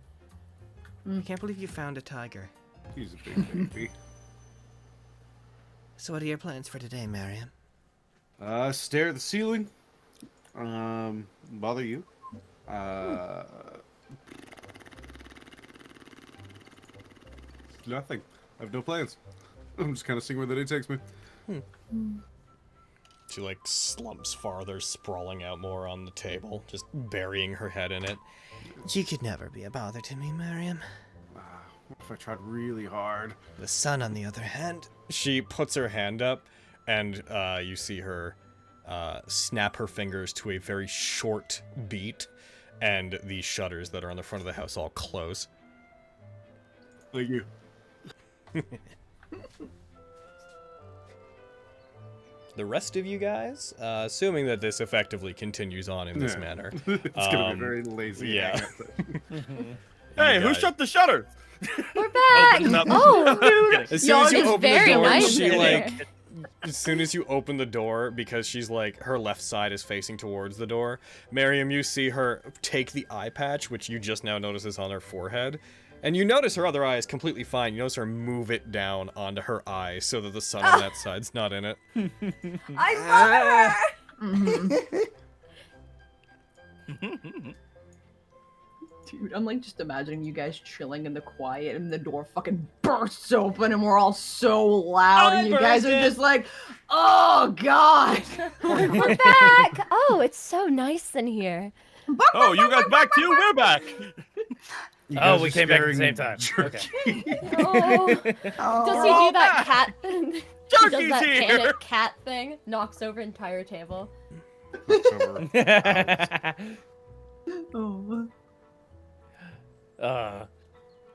I can't believe you found a tiger. He's a big baby. So what are your plans for today, Mariam? Stare at the ceiling. Bother you. Nothing. I have no plans. I'm just kind of seeing where the day takes me. She, like, slumps farther, sprawling out more on the table, just burying her head in it. You could never be a bother to me, Mariam. What if I tried really hard? The sun, on the other hand. She puts her hand up, and you see her snap her fingers to a very short beat, and the shutters that are on the front of the house all close. Thank you. The rest of you guys, assuming that this effectively continues on in this Yeah. manner. It's gonna be very lazy. yeah. Hey, who guys- shut the shutter? We're back! Open up. Oh! As soon Y'all as you just open the very door, nice she in like there. as soon as you open the door, because she's like her left side is facing towards the door, Miriam, you see her take the eye patch, which you just now notice is on her forehead, and you notice her other eye is completely fine. You notice her move it down onto her eye so that the sun on that side's not in it. I love her! Dude, I'm like just imagining you guys chilling in the quiet and the door fucking bursts open and we're all so loud and you guys are just like, oh god! We're back! Oh, it's so nice in here. Oh, you guys back too? We're back. You Oh, guys we are came back at the same staring time. jerky. Oh. Does he do that cat thing? He does Jerky's that here! panic cat thing, knocks over entire table. Oh.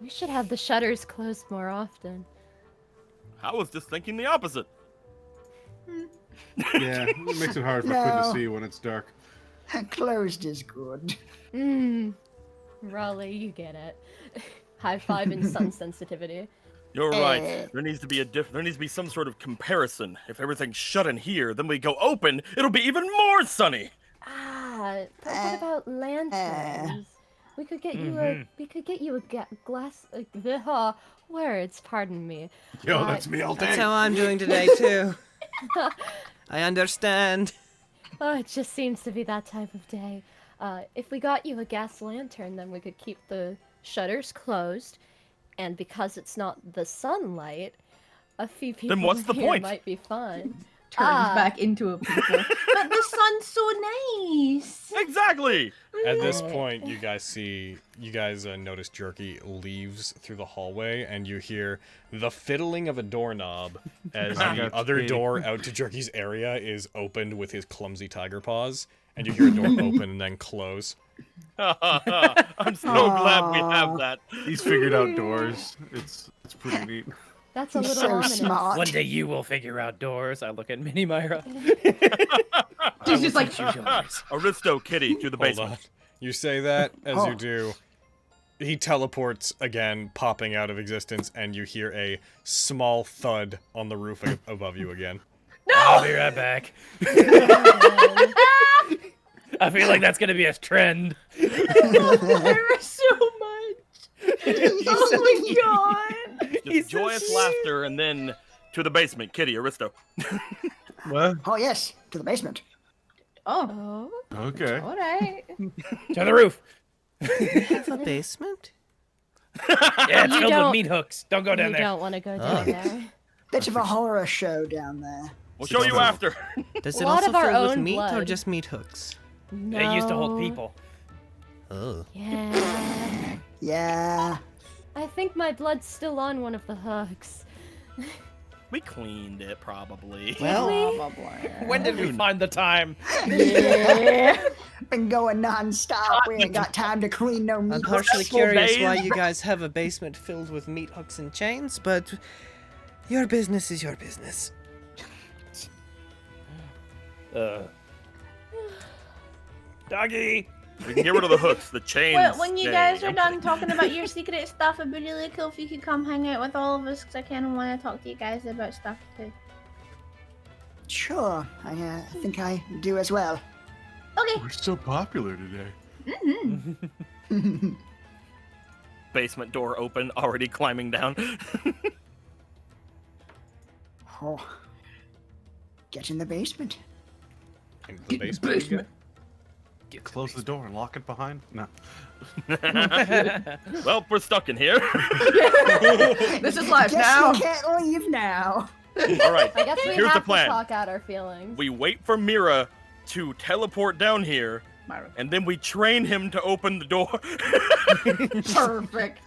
We should have the shutters closed more often. I was just thinking the opposite. Yeah, it makes it hard for Quinn to see when it's dark. Closed is good. Raleigh, you get it. High five and sun sensitivity. You're right. There needs to be there needs to be some sort of comparison. If everything's shut in here, then we go open, it'll be even more sunny. But what about lanterns? We could get you a glass words, pardon me. Yo, that's me all day. That's how I'm doing today, too. I understand. Oh, it just seems to be that type of day. If we got you a gas lantern, then we could keep the shutters closed, and because it's not the sunlight, a few people what's the here point? might be fun. Turns back into a people. But the sun's so nice. Exactly. At this point, you guys notice Jerky leaves through the hallway, and you hear the fiddling of a doorknob as the other door out to Jerky's area is opened with his clumsy tiger paws, and you hear a door open and then close. I'm so glad we have that. He's figured out doors. It's pretty neat. That's a He's little so ominous. smart. One day you will figure out doors. I look at Mini Myra. She's just like, Aristo Kitty to the Hold basement. on. You say that, as you do, he teleports again, popping out of existence, and you hear a small thud on the roof above you again. I'll be right back. I feel like that's gonna be a trend. Myra so much. Oh my god. Just joyous laughter, and then to the basement. Kitty, Aristo. What? Oh, yes, to the basement. Oh, Okay. all right. To the roof. The basement? Yeah, it's You filled with don't- meat hooks. Don't go down You there. don't want to go down there. Bit of a horror show down there. We'll show you after. Does A it lot also of our fill with own meat or blood. just meat hooks? No. It used to hold people. Oh. Yeah. Yeah. I think my blood's still on one of the hooks. We cleaned it, probably. Well, When did we find the time? Been going non-stop. We ain't got time to clean no meat. I'm partially Full curious days. why you guys have a basement filled with meat hooks and chains, but your business is your business. Doggy. We can get rid of the hooks, the chains. Well, when you stay. guys are done talking about your secret stuff, it'd be really cool if you could come hang out with all of us, because I kind of want to talk to you guys about stuff too. Sure, I think I do as well. Okay. We're so popular today. Basement door open, already climbing down. Oh. Get in the basement. Into the basement. you go. Close the door and lock it behind. No. Well, we're stuck in here. This is life Guess now. we can't leave now. All right. I guess we Here's have the plan. to talk out our feelings. We wait for Myra to teleport down here, Myra. and then we train him to open the door. Perfect.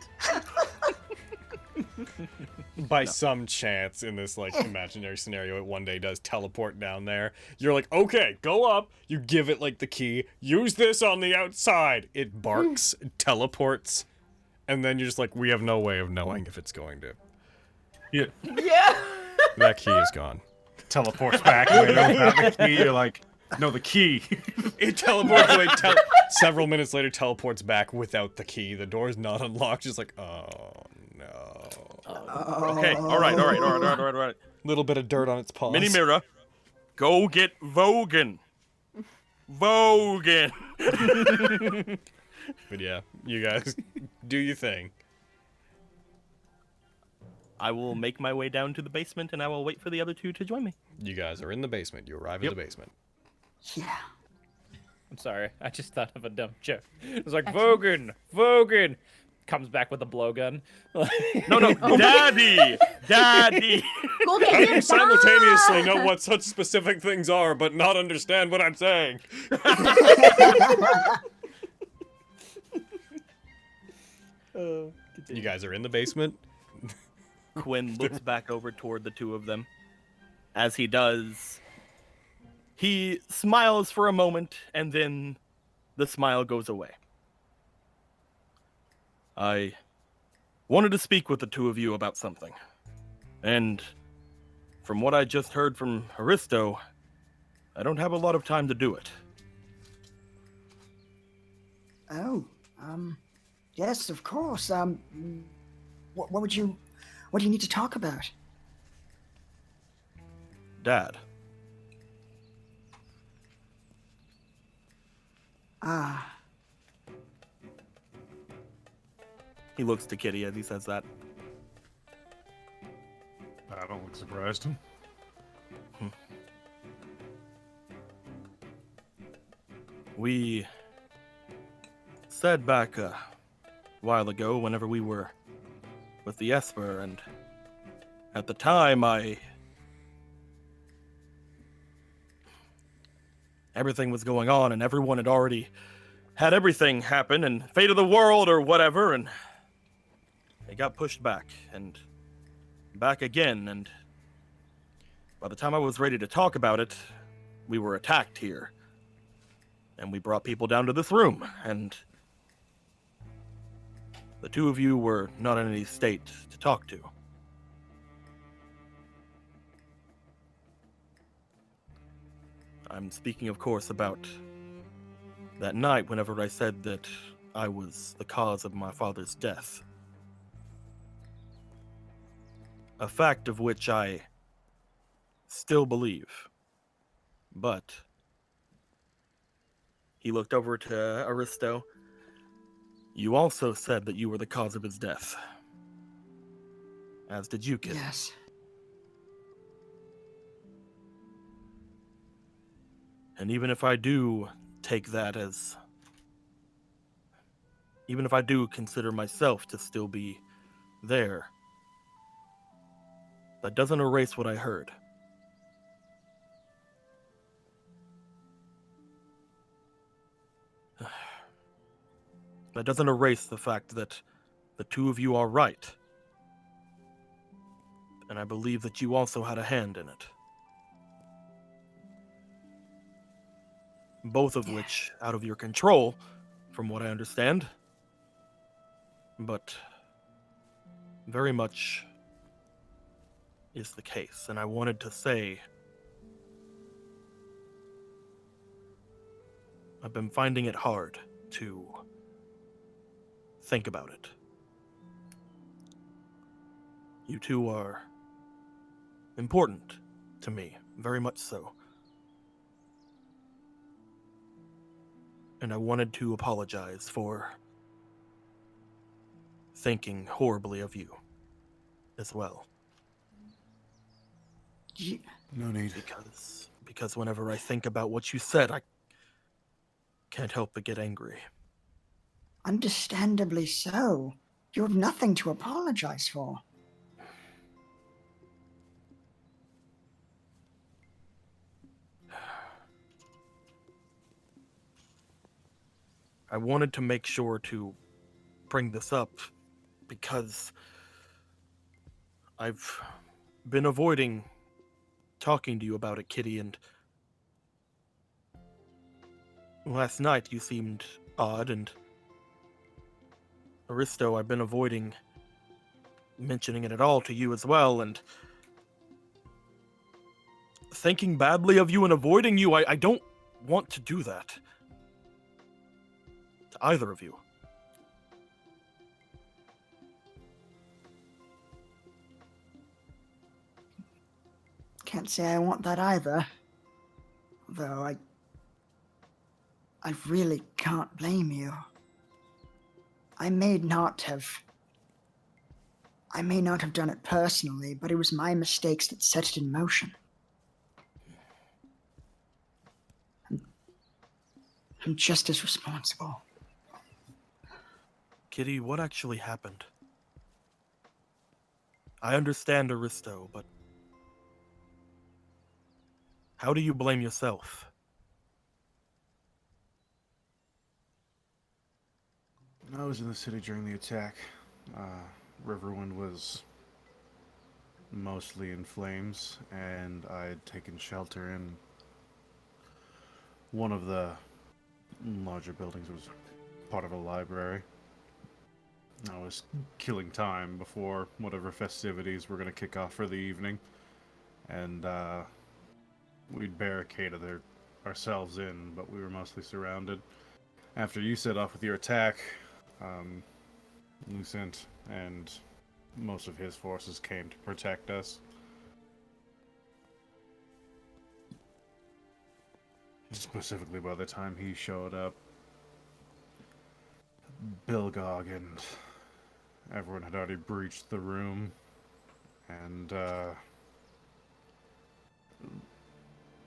By some chance, in this like imaginary scenario, it one day does teleport down there. You're like, okay, go up. You give it like the key. Use this on the outside. It barks, teleports, and then you're just like, we have no way of knowing if it's going to. Yeah. Yeah. That key is gone. Teleports back. When you don't have the key, you're like, no, the key. It teleports away. Several minutes later, teleports back without the key. The door's not unlocked. Just like, oh no. Okay, all right. Little bit of dirt on its paws. Mini Myra, go get Vogan. Vogan. But yeah, you guys do your thing. I will make my way down to the basement, and I will wait for the other two to join me. You guys are in the basement. You arrive at the basement. Yeah. I'm sorry. I just thought of a dumb joke. It's like, Vogan. Comes back with a blowgun. No, Daddy! Daddy! Go get your Simultaneously know what such specific things are, but not understand what I'm saying. You guys are in the basement? Quinn looks back over toward the two of them. As he does, he smiles for a moment, and then the smile goes away. I wanted to speak with the two of you about something. And from what I just heard from Aristo, I don't have a lot of time to do it. Oh, yes, of course. What do you need to talk about? Dad. Ah. He looks to Kitty as he says that. I don't look surprised. We said back a while ago, whenever we were with the Esper, and at the time everything was going on, and everyone had already had everything happen, and fate of the world or whatever, and it got pushed back, and back again, and by the time I was ready to talk about it, we were attacked here. And we brought people down to this room, and the two of you were not in any state to talk to. I'm speaking, of course, about that night whenever I said that I was the cause of my father's death. A fact of which I still believe. But he looked over to Aristo. You also said that you were the cause of his death. As did you, kid. Yes. And even if I do take that as... Even if I do consider myself to still be there, that doesn't erase what I heard. That doesn't erase the fact that the two of you are right. And I believe that you also had a hand in it. Both of which out of your control, from what I understand. But very much is the case. And I wanted to say, I've been finding it hard to think about it. You two are important to me, very much so. And I wanted to apologize for thinking horribly of you as well. No need. Because whenever I think about what you said, I can't help but get angry. Understandably so. You have nothing to apologize for. I wanted to make sure to bring this up because I've been avoiding talking to you about it, Kitty, and last night you seemed odd, and Aristo, I've been avoiding mentioning it at all to you as well, and thinking badly of you and avoiding you, I don't want to do that to either of you. Can't say I want that either. Though I really can't blame you. I may not have done it personally, but it was my mistakes that set it in motion. I'm just as responsible. Kitty, what actually happened? I understand Aristo, but how do you blame yourself? I was in the city during the attack. Riverwind was mostly in flames, and I had taken shelter in one of the larger buildings. It was part of a library. I was killing time before whatever festivities were going to kick off for the evening, and we'd barricaded ourselves in, but we were mostly surrounded. After you set off with your attack, Lucent and most of his forces came to protect us. Specifically, by the time he showed up, Bilgog and everyone had already breached the room, and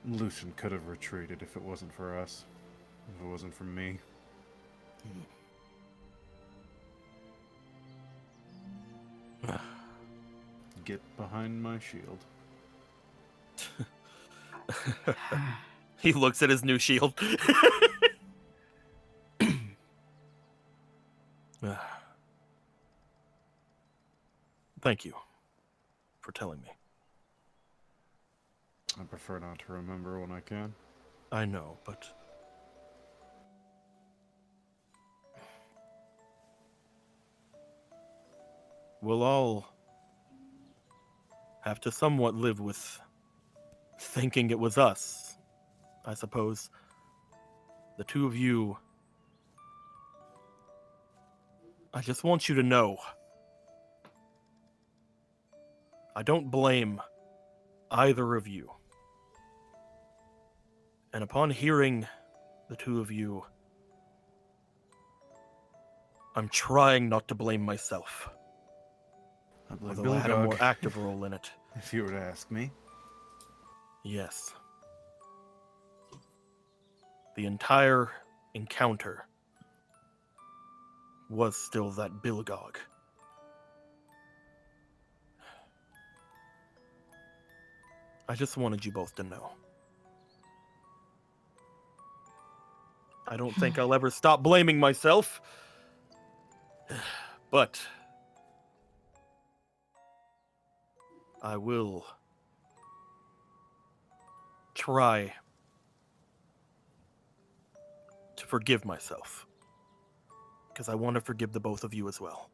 Lucent could have retreated if it wasn't for us, if it wasn't for me. Get behind my shield. He looks at his new shield. Thank you for telling me. I prefer not to remember when I can. I know, but we'll all have to somewhat live with thinking it was us, I suppose. The two of you, I just want you to know, I don't blame either of you. And upon hearing the two of you, I'm trying not to blame myself. Although I had a more active role in it. If you were to ask me. Yes. The entire encounter was still that Bilgog. I just wanted you both to know. I don't think I'll ever stop blaming myself. But I will try to forgive myself. Because I want to forgive the both of you as well.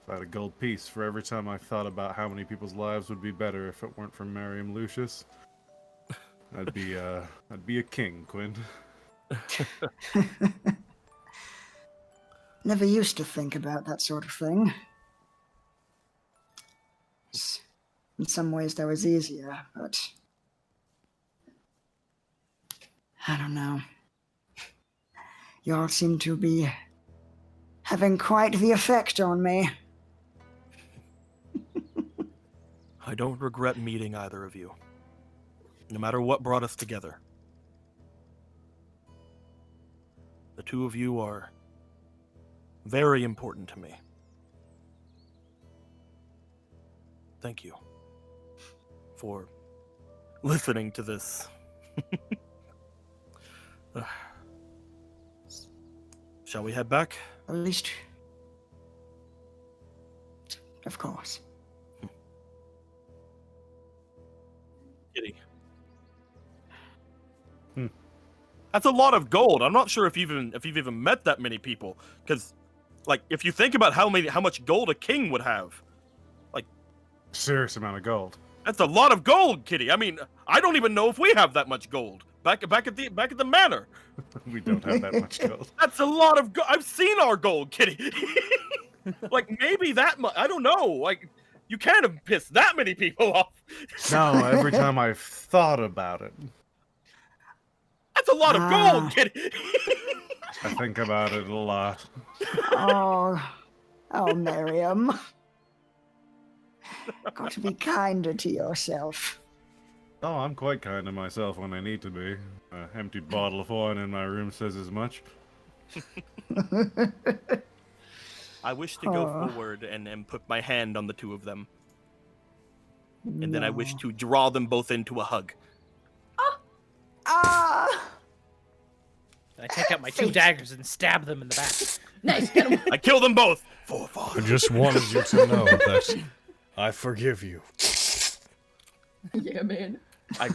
If I had a gold piece for every time I thought about how many people's lives would be better if it weren't for Mariam Lucius, I'd be a king, Quinn. Never used to think about that sort of thing. In some ways that was easier, but I don't know. Y'all seem to be having quite the effect on me. I don't regret meeting either of you, no matter what brought us together. The two of you are very important to me. Thank you for listening to this. Shall we head back? At least, of course. Kitty. That's a lot of gold. I'm not sure if you've even met that many people, because, like, if you think about how much gold a king would have, like, serious amount of gold. That's a lot of gold, Kitty. I mean, I don't even know if we have that much gold back at the manor. We don't have that much gold. That's a lot of gold. I've seen our gold, Kitty. Like, maybe that much. I don't know. Like, you can't have pissed that many people off. No, every time I've thought about it. That's a lot of gold, Kitty. I think about it a lot. Oh, Miriam. Got to be kinder to yourself. Oh, I'm quite kind to myself when I need to be. An empty bottle of wine in my room says as much. I wish to go forward and put my hand on the two of them. And then I wish to draw them both into a hug. Ah! Nice. take out my 2 daggers and stab them in the back. Nice, get him. I killed them both. I just wanted you to know that I forgive you. Yeah, man. I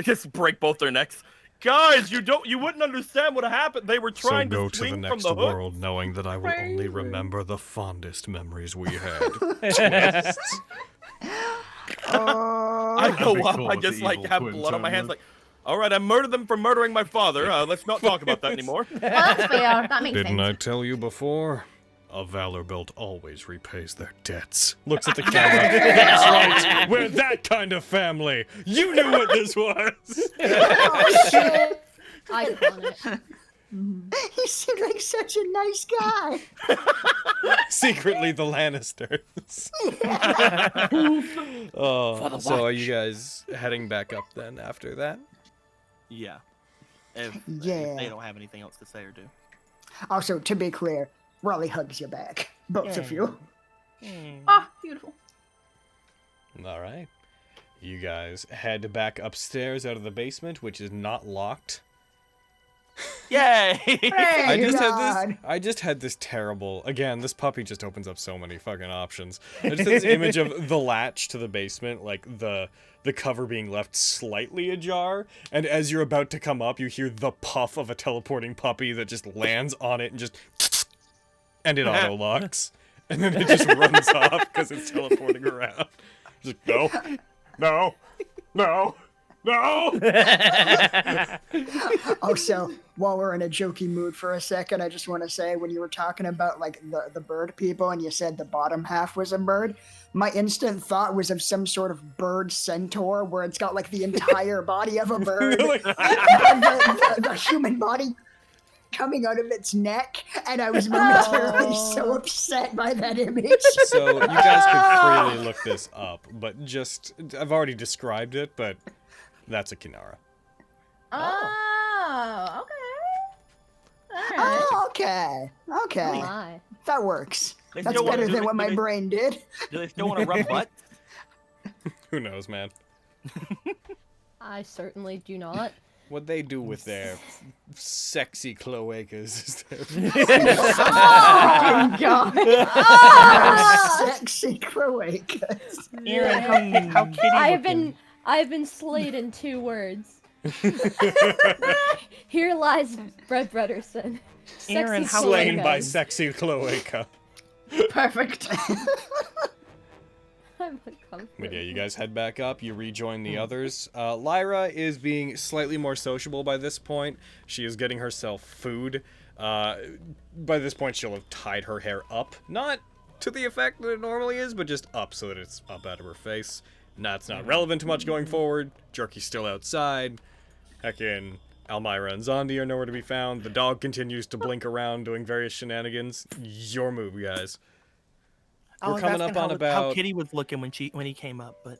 just break both their necks. Guys, you wouldn't understand what happened. They were trying so go to to the swing next from the hook. world knowing that I will only remember the fondest memories we had. I go be up, cool I with just the like evil have twin blood on my hands, timeline. like, all right, I murdered them for murdering my father. Let's not talk about that anymore. Well, that's fair. That makes Didn't I sense. tell you before? A valor belt always repays their debts. Looks at the camera. That's right. We're that kind of family. You knew what this was. Iconic. He seemed like such a nice guy. Secretly the Lannisters. Oh, so are you guys heading back up then after that? Yeah. If Yeah. they don't have anything else to say or do. Also, to be clear, Raleigh hugs you back. Both of you. Ah, beautiful. All right. You guys head back upstairs out of the basement, which is not locked. Yay! I just had this terrible. Again, this puppy just opens up so many fucking options. I just had this image of the latch to the basement, like the cover being left slightly ajar, and as you're about to come up, you hear the puff of a teleporting puppy that just lands on it and just, and it auto locks, and then it just runs off because it's teleporting around. Just no. Also, while we're in a jokey mood for a second, I just want to say, when you were talking about like the bird people and you said the bottom half was a bird, my instant thought was of some sort of bird centaur where it's got like the entire body of a bird, the human body coming out of its neck, and I was momentarily so upset by that image. So you guys can freely look this up, but just I've already described it, but that's a Kinara. Oh, okay. Oh, okay. Oh Okay. my. That works. They That's still wanna better do than it- what do my they- brain did. Do they still want to rub butt? Who knows, man? I certainly do not. What they do with their sexy cloacas is their... Oh, God. Sexy cloacas. Aaron, how kitty I've been slayed in 2 words. Here lies Brett Brederson. Aaron, Sexy how slain cloaca. by sexy cloaca. Perfect. I'm uncomfortable. But yeah, you guys head back up. You rejoin the others. Lyra is being slightly more sociable by this point. She is getting herself food. By this point, she'll have tied her hair up. Not to the effect that it normally is, but just up so that it's up out of her face. That's not relevant to much going forward. Jerky's still outside. Heckin' Almyra and Zondi are nowhere to be found. The dog continues to blink around doing various shenanigans. Your move, guys. We're coming up on about... how Kitty was looking when he came up, but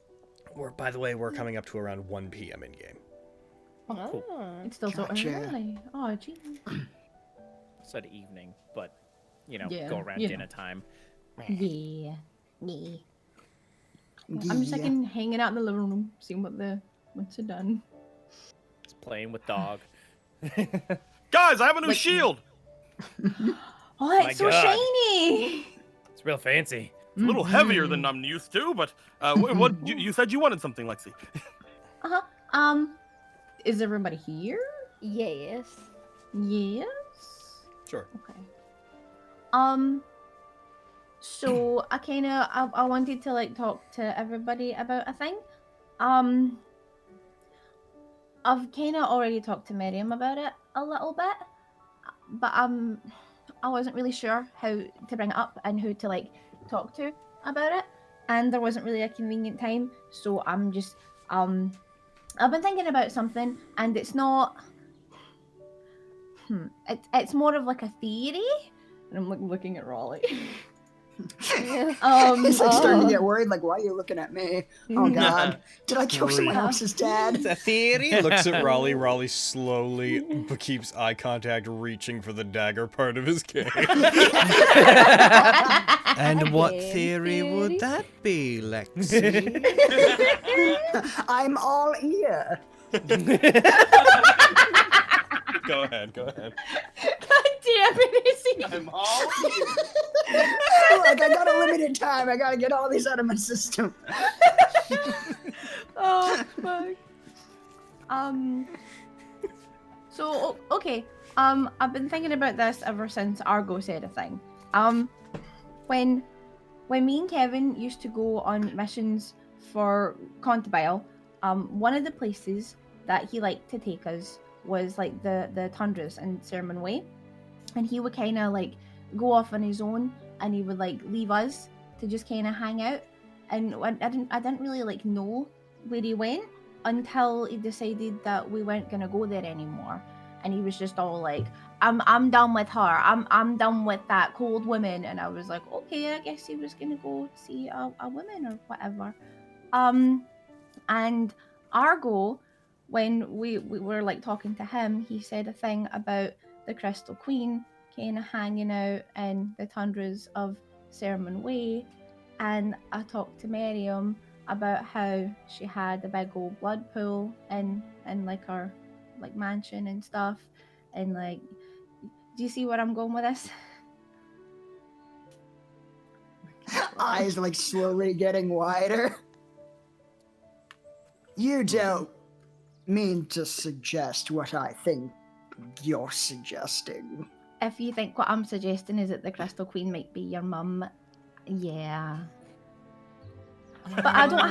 By the way, we're coming up to around 1 p.m. in game. Oh. It's still so Gotcha. early. Oh, gee. Said evening, but Yeah, go around you dinner know. time. Yeah. Yeah. I'm just Yeah. like hanging out in the living room, seeing what's it done. Just playing with dog. guys, I have a new shield. Oh, it's My so God. shiny. It's real fancy. It's a little heavier than I'm used to, but what you said you wanted something, Lexi. Is everybody here? Yes. Yes. Sure. Okay. So I wanted to like talk to everybody about a thing. I've kind of already talked to Miriam about it a little bit, but I wasn't really sure how to bring it up and who to like talk to about it, and there wasn't really a convenient time. So I'm just I've been thinking about something, and it's not. It's more of like a theory. And I'm like looking at Raleigh. It's like starting to get worried, like, why are you looking at me? Oh god. Did I kill someone Breathe. else's dad? A theory? Looks at Raleigh. Raleigh slowly keeps eye contact, reaching for the dagger part of his cane. And what Again, theory would theory? that be, Lexi? I'm all ear. Go ahead. God damn it, I'm all Look, I got a limited time. I gotta get all these out of my system. Oh fuck. So okay. I've been thinking about this ever since Argo said a thing. When me and Kevin used to go on missions for Contabile, one of the places that he liked to take us was like the tundras and Sermon Way, and he would kind of like go off on his own, and he would like leave us to just kind of hang out, and I didn't really like know where he went until he decided that we weren't gonna go there anymore, and he was just all like, I'm done with her. I'm done with that cold woman. And I was like, okay, I guess he was gonna go see a woman or whatever. And Argo, when we were like talking to him, he said a thing about the Crystal Queen kind of hanging out in the tundras of Sermon Way, and I talked to Miriam about how she had a big old blood pool in like her like mansion and stuff, and like, do you see where I'm going with this? Eyes like slowly getting wider. You don't mean to suggest what I think you're suggesting. If you think what I'm suggesting is that the Crystal Queen might be your mum, yeah. But I don't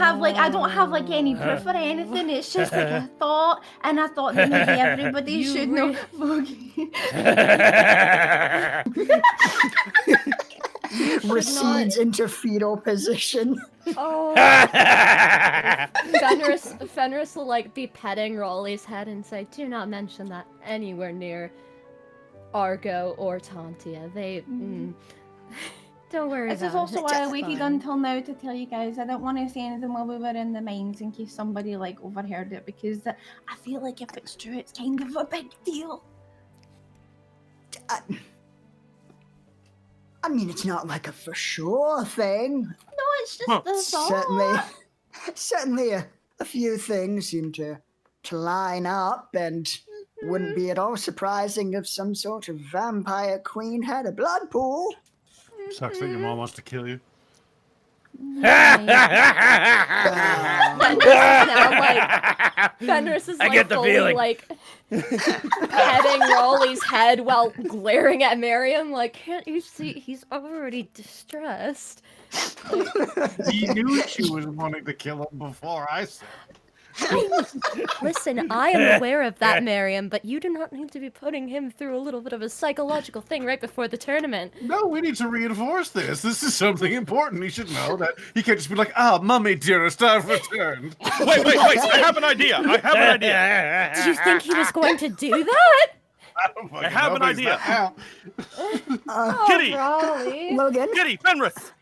have like any proof or anything. It's just like a thought, and I thought that maybe everybody should know. Recedes into fetal position. Oh. Fenris will like be petting Raleigh's head and say, "Do not mention that anywhere near Argo or Tantia. They don't worry This about is also it. why I It's waited fine." until now to tell you guys. I don't want to say anything while we were in the mines in case somebody like overheard it, because I feel like if it's true, it's kind of a big deal. I mean, it's not like a for sure thing. No, it's just the thought. Certainly a few things seem to line up, and wouldn't be at all surprising if some sort of vampire queen had a blood pool. Sucks that your mom wants to kill you. Fenris is I like get the fully feeling. like petting Raleigh's head while glaring at Miriam like, can't you see he's already distressed? He knew she was wanting to kill him before I said. Listen, I am aware of that, Miriam, but you do not need to be putting him through a little bit of a psychological thing right before the tournament. No, we need to reinforce this. This is something important. He should know that he can't just be like, "Ah, mummy dearest, I've returned." Wait! I have an idea. Did you think he was going to do that? I have an idea. Kitty! Raleigh. Logan? Kitty, Fenris!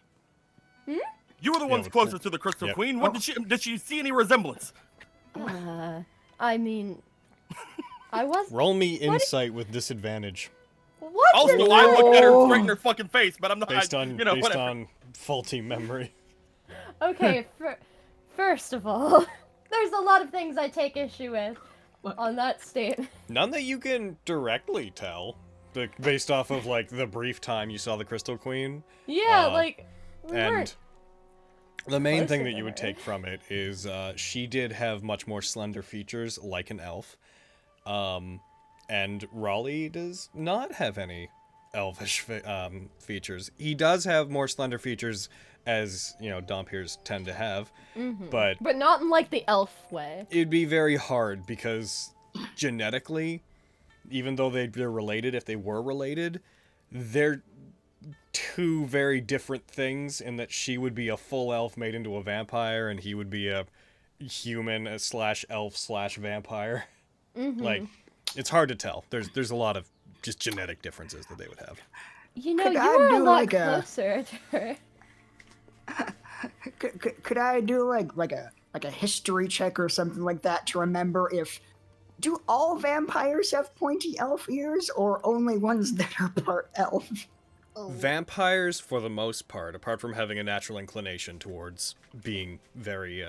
You were the ones closest to the Crystal Queen. What did she see any resemblance? I mean, I was. Roll me insight with disadvantage. What? Also, I looked at her straight in her fucking face, but I'm not. Based on on faulty memory. Okay, first of all, there's a lot of things I take issue with on that statement. None that you can directly tell, based off of like the brief time you saw the Crystal Queen. Yeah, like we and weren't. the main thing closer that you would to her. take from it is she did have much more slender features like an elf. And Raleigh does not have any elvish features. He does have more slender features, as, you know, Dompiers tend to have. But not in like the elf way. it'd be very hard because genetically, even though they're related, if they were related, they're two very different things in that she would be a full elf made into a vampire and he would be a human /elf/vampire. Like, it's hard to tell. There's a lot of just genetic differences that they would have. You know, Could you I were a do, lot like, closer to her. Could I do like a history check or something like that to remember if do all vampires have pointy elf ears or only ones that are part elf? Vampires, for the most part, apart from having a natural inclination towards being very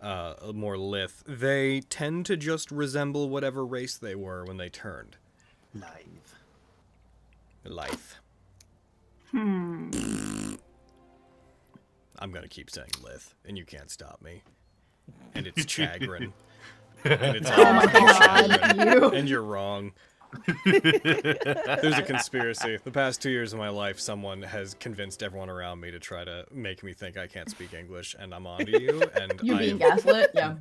more lithe, they tend to just resemble whatever race they were when they turned. Lithe. I'm gonna keep saying lithe, and you can't stop me. And it's chagrin. And it's Oh my God, and you're wrong. There's a conspiracy. The past 2 years of my life, someone has convinced everyone around me to try to make me think I can't speak English, and I'm on to you. And You being gaslit? Yeah.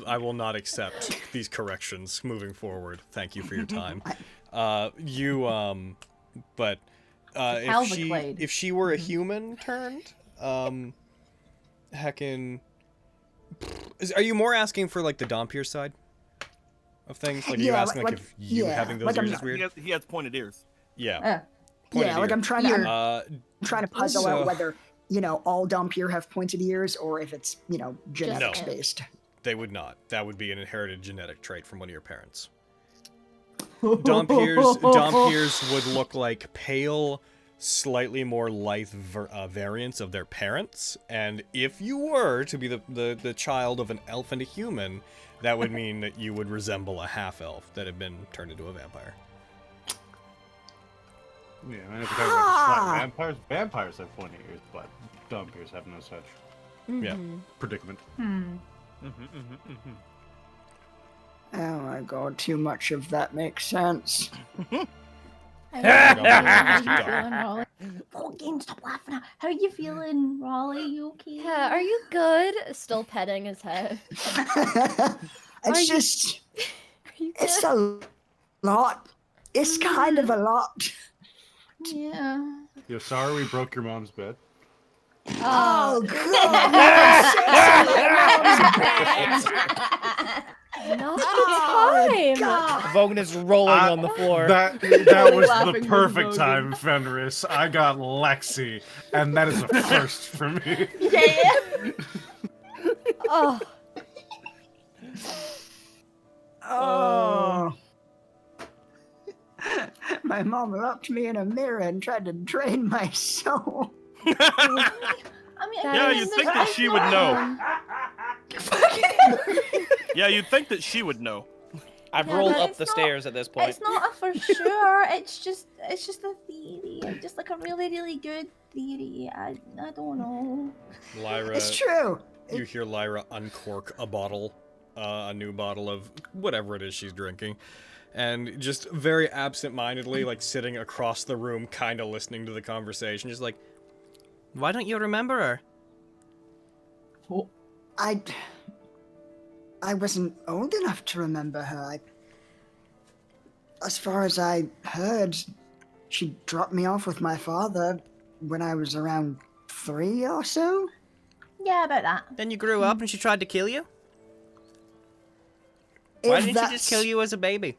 I will not accept these corrections moving forward. Thank you for your time. If she were a human turned, heckin'. Are you more asking for like the Dompier side of things? Like, are you asking like if you having those ears is weird? He has pointed ears. Yeah. Like I'm trying to puzzle out so- whether all Dompier have pointed ears or if it's genetics based. They would not. That would be an inherited genetic trait from one of your parents. Dompiers would look like pale, slightly more lithe variants of their parents, and if you were to be the child of an elf and a human, that would mean that you would resemble a half-elf that had been turned into a vampire. Yeah, and if you're talking about just like vampires have pointy ears, but Dompiers have no such predicament. Oh my god, too much of that makes sense. Logan, stop laughing. How are you feeling, Raleigh? You okay? Yeah, are you good? Still petting his head. It's a lot. It's kind of a lot. Yeah. You're sorry we broke your mom's bed? Oh god! Not the time. Vogan is rolling on the floor. That was the perfect time, Fenris. I got Lexi, and that is a first for me. Yeah. Oh. Oh. My mom locked me in a mirror and tried to drain my soul. I mean, Yeah, you'd think that she would know. Yeah, you'd think that she would know. I've Yeah, rolled but up it's the not- stairs at this point. It's not a for sure. It's just a theory. Just like a really good theory. I don't know. Lyra, It's true. you hear Lyra uncork a bottle, a new bottle of whatever it is she's drinking, and just very absent-mindedly, like sitting across the room, kind of listening to the conversation, just like, Why don't you remember her? I wasn't old enough to remember her. As far as I heard, she dropped me off with my father when I was around 3 or so. Yeah, about that. Then you grew up and she tried to kill you? Why didn't she just kill you as a baby?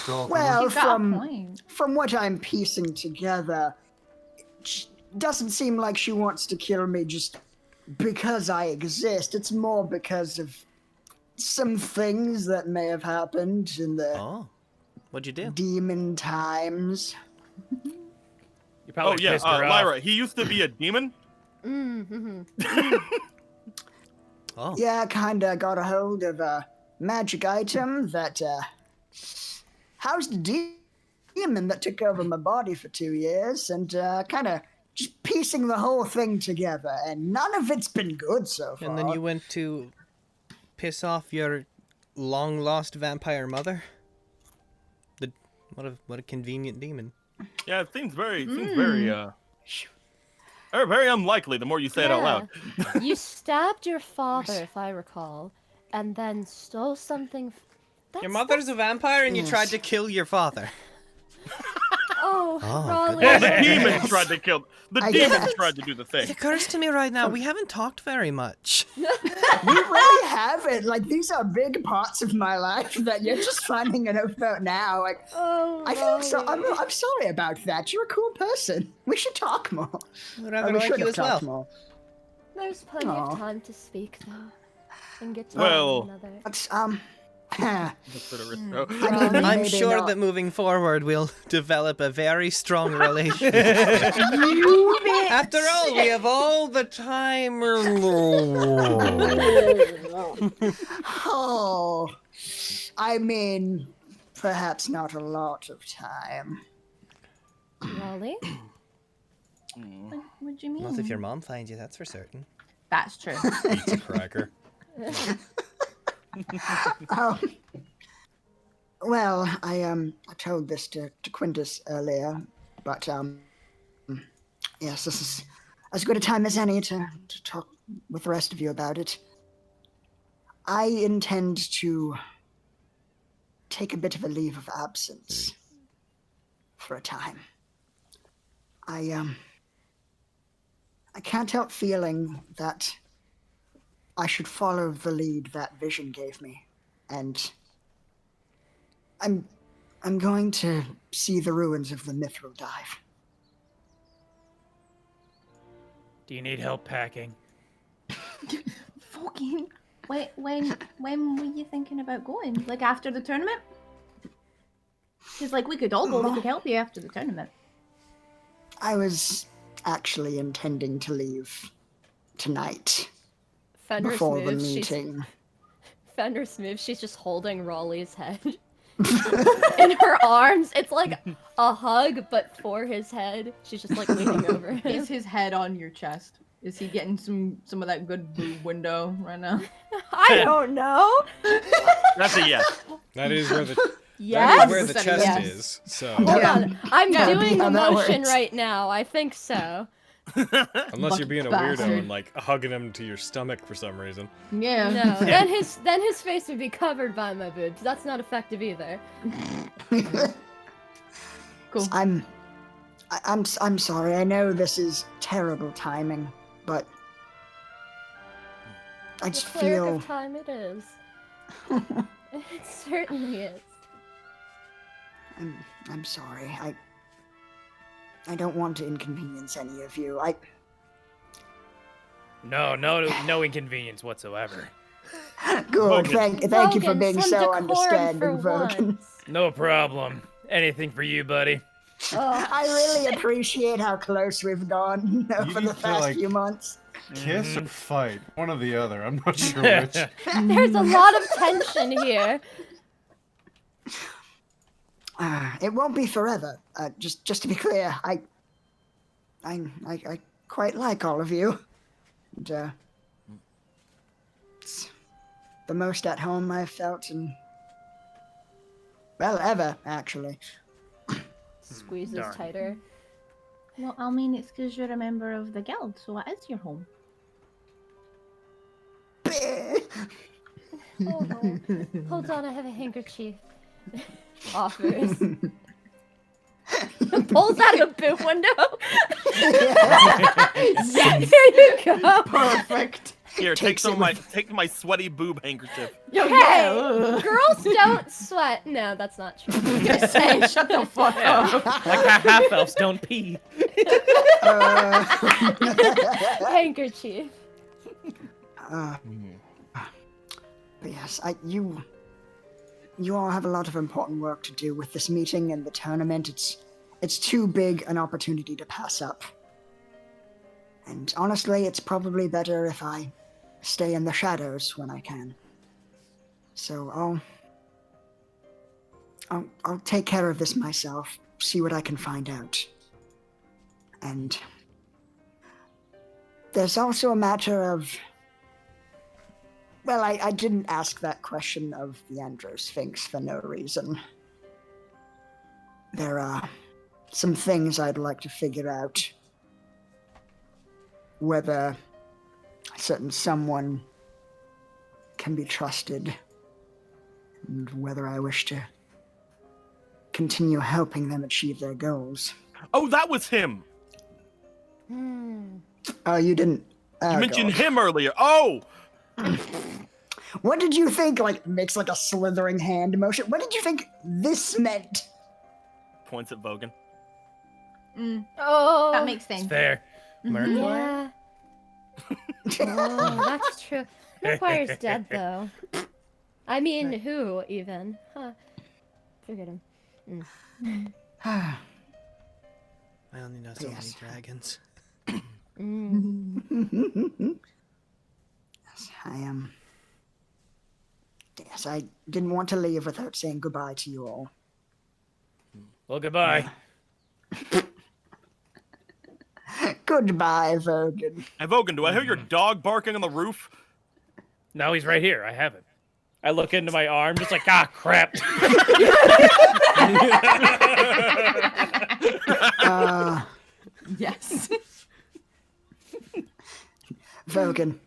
Well, She's got a point. from what I'm piecing together, it doesn't seem like she wants to kill me just because I exist. It's more because of some things that may have happened in the what'd you do? demon times. You probably pissed her off. Lyra, he used to be a demon? Yeah, kinda got a hold of a magic item that housed a demon that took over my body for 2 years, and kinda just piecing the whole thing together, and none of it's been good so far. And then you went to piss off your long-lost vampire mother? What a convenient demon. Yeah, it seems very very unlikely the more you say it out loud. You stabbed your father, if I recall, and then stole something. Your mother's a vampire and you tried to kill your father. Oh, Raleigh. Well, the demons tried to kill. The demons tried to do the It thing. occurs to me right now, we haven't talked very much. We really haven't. Like, these are big parts of my life that you're just finding out about now. Like, I feel so. I'm sorry about that. You're a cool person. We should talk more. Would rather we like should you have as well. talked more. There's plenty Aw. of time to speak, though, and get to Well- know one another. But, I'm sure that moving forward we'll develop a very strong relationship. After all, we have all the time. Oh, I mean, perhaps not a lot of time. Raleigh? What do you mean? Not if your mom finds you, that's for certain. That's true. Pizza cracker. Well, I told this to Quintus earlier, but yes, this is as good a time as any to talk with the rest of you about it. I intend to take a bit of a leave of absence for a time. I can't help feeling that I should follow the lead that vision gave me, and I'm going to see the ruins of the Mithril Dive. Do you need help packing? Fucking. Wait, when were you thinking about going? Like after the tournament? Because like we could all go. We could help you after the tournament. I was actually intending to leave tonight Fenris before the moves. meeting. Fenris moves. She's just holding Raleigh's head in her arms. It's like a hug, but for his head. She's just like leaning over him. Is his head on your chest? Is he getting some of that good boob window right now? I don't know. That's a yes. That is where the Yes. that is where the chest Yes. is. So Hold on. I'm Yeah, doing how the that motion works. right now. I think so. unless you're being a Bastard. weirdo and like hugging him to your stomach for some reason. Yeah. No. Then his face would be covered by my boobs. That's not effective either. Cool. I'm sorry. I know this is terrible timing, but I The just cleric feel of time it is. It certainly is. I'm sorry. I don't want to inconvenience any of you. No inconvenience whatsoever. Good. Logan. Thank you for Logan, being some so decorum understanding, for Logan. once. No problem. Anything for you, buddy. Oh, I really appreciate how close we've gone You over need the to, past like, few months. Kiss or fight? One or the other. I'm not sure which. there's a lot of tension here. It won't be forever. Just to be clear, I quite like all of you. And, it's the most at home I've felt in, well, ever, actually. Squeezes Darn. tighter. Well, I mean, it's because you're a member of the guild, so it is your home. Oh, hold on, I have a handkerchief. Offers. Pulls out a boot window. Yes, here you go. Perfect. Here, Takes take it my sweaty boob handkerchief. Yo, Hey, yeah. girls don't sweat. No, that's not true. I was gonna say, shut the fuck up. Like how half elves don't pee. Handkerchief. But yes, you all have a lot of important work to do with this meeting and the tournament. It's too big an opportunity to pass up. And honestly, it's probably better if I stay in the shadows when I can. So I'll take care of this myself, see what I can find out. And there's also a matter of, well, I didn't ask that question of the Androsphinx for no reason. There are some things I'd like to figure out. Whether a certain someone can be trusted, and whether I wish to continue helping them achieve their goals. Oh, that was him. Oh, you didn't. You Oh, mentioned God. him earlier. Oh, What did you think? Like, makes like a slithering hand motion. What did you think this meant? points at Vogan. Oh, That makes It's sense. fair. I mean, who, even? Huh. Forget him. I only know so many Yes. dragons. Yes, I am. Yes, I didn't want to leave without saying goodbye to you all. Well, goodbye. Goodbye, Logan. Hey, Logan, do I hear your dog barking on the roof? No, he's right here. I have it. I look into my arm, just like, ah, crap. Yes. Logan,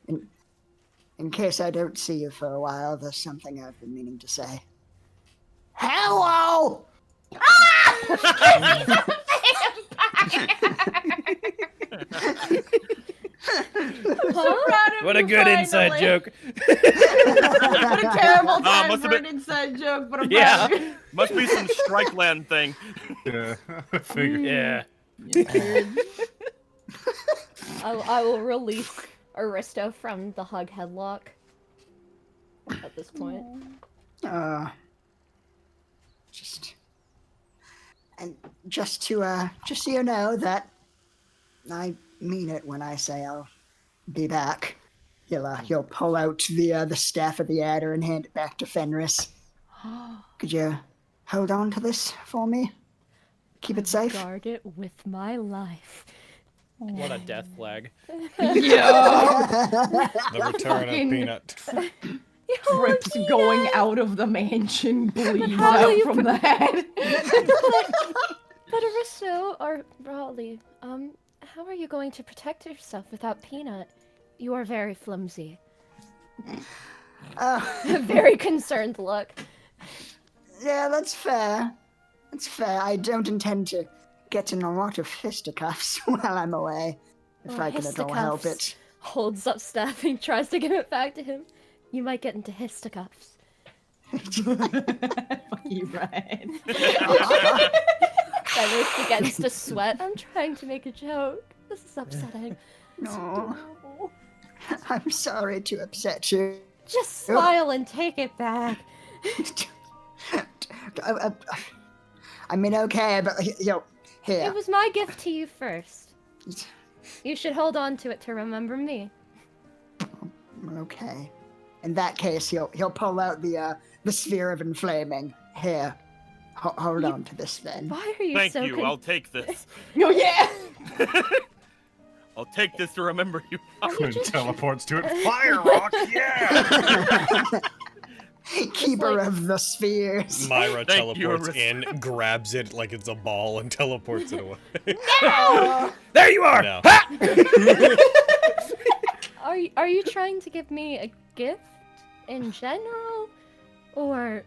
in case I don't see you for a while, there's something I've been meaning to say. Hello! What a good inside joke. What a terrible time must for have an been- inside joke, but I'm Yeah. proud. Must be some strike land thing. Yeah, I figured. Yeah. I will release Aristo from the hug headlock at this point. Just so you know that I mean it when I say I'll be back. He'll pull out the staff of the adder and hand it back to Fenris. Could you hold on to this for me? Keep it safe. Guard it with my life. What a death flag. Yeah. The return of fucking- Peanut. Drips going out of the mansion, bleeds how will out you from the head. But Aristo, or Raleigh, how are you going to protect yourself without Peanut? You are very flimsy. A very concerned look. Yeah, that's fair. That's fair. I don't intend to get in a lot of fisticuffs while I'm away, if I can at all help Fisticuffs. it. Holds up staff and tries to give it back to him. You might get into fisticuffs. Fuck you, Ryan. Fenris begins to sweat. I'm trying to make a joke. This is upsetting. No. I'm sorry to upset you. Just smile and take it back. I mean, okay, but here. It was my gift to you first. You should hold on to it to remember me. Okay. In that case, he'll pull out the sphere of inflaming. Here, hold on to this then. Why are you Thank so you. I'll take this. Oh yeah. I'll take this to remember you. Quinn teleports to it. Fire rock, yeah! Keeper of the spheres. Myra Thank you, teleports Aristo. in, grabs it like it's a ball, and teleports it away. There you are! No. Are you trying to give me a gift in general, or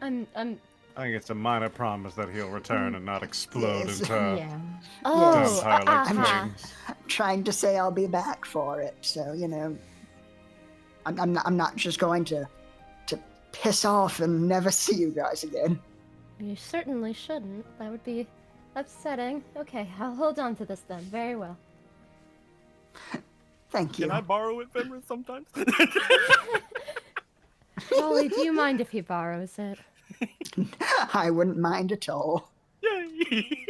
I'm I think it's a minor promise that he'll return and not explode Yes. into Yeah. oh vampire-like uh-huh. things. I'm trying to say I'll be back for it, so I'm not just going to piss off and never see you guys again. You certainly shouldn't. That would be upsetting. Okay, I'll hold on to this then. Very well. Thank you. Can I borrow it, Fenris, sometimes? Ollie, do you mind if he borrows it? I wouldn't mind at all. Yay.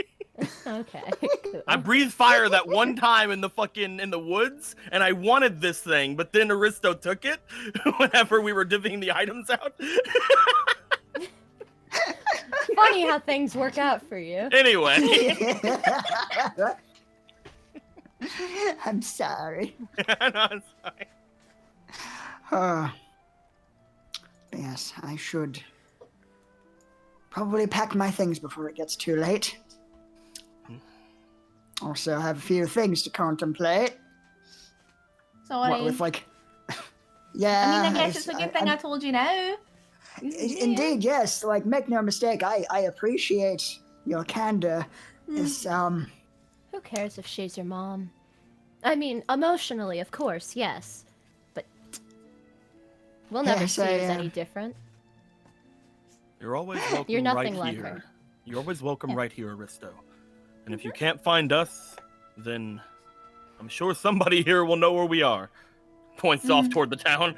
Okay. Cool. I breathed fire that one time in the woods, and I wanted this thing, but then Aristo took it whenever we were divvying the items out. Funny how things work out for you. Anyway. I'm sorry. No, it's fine. Yes, I should probably pack my things before it gets too late. Also have a few things to contemplate. Sorry. What with yeah. I mean, I guess it's a good thing I told you now. Indeed, yes. Like, make no mistake, I appreciate your candor. It's Who cares if she's your mom? I mean, emotionally, of course, yes. But we'll never Yes, see I, you as any different. You're always welcome You're nothing right like here. her. You're always welcome right here, Aristo. And if you can't find us, then I'm sure somebody here will know where we are. Points off toward the town.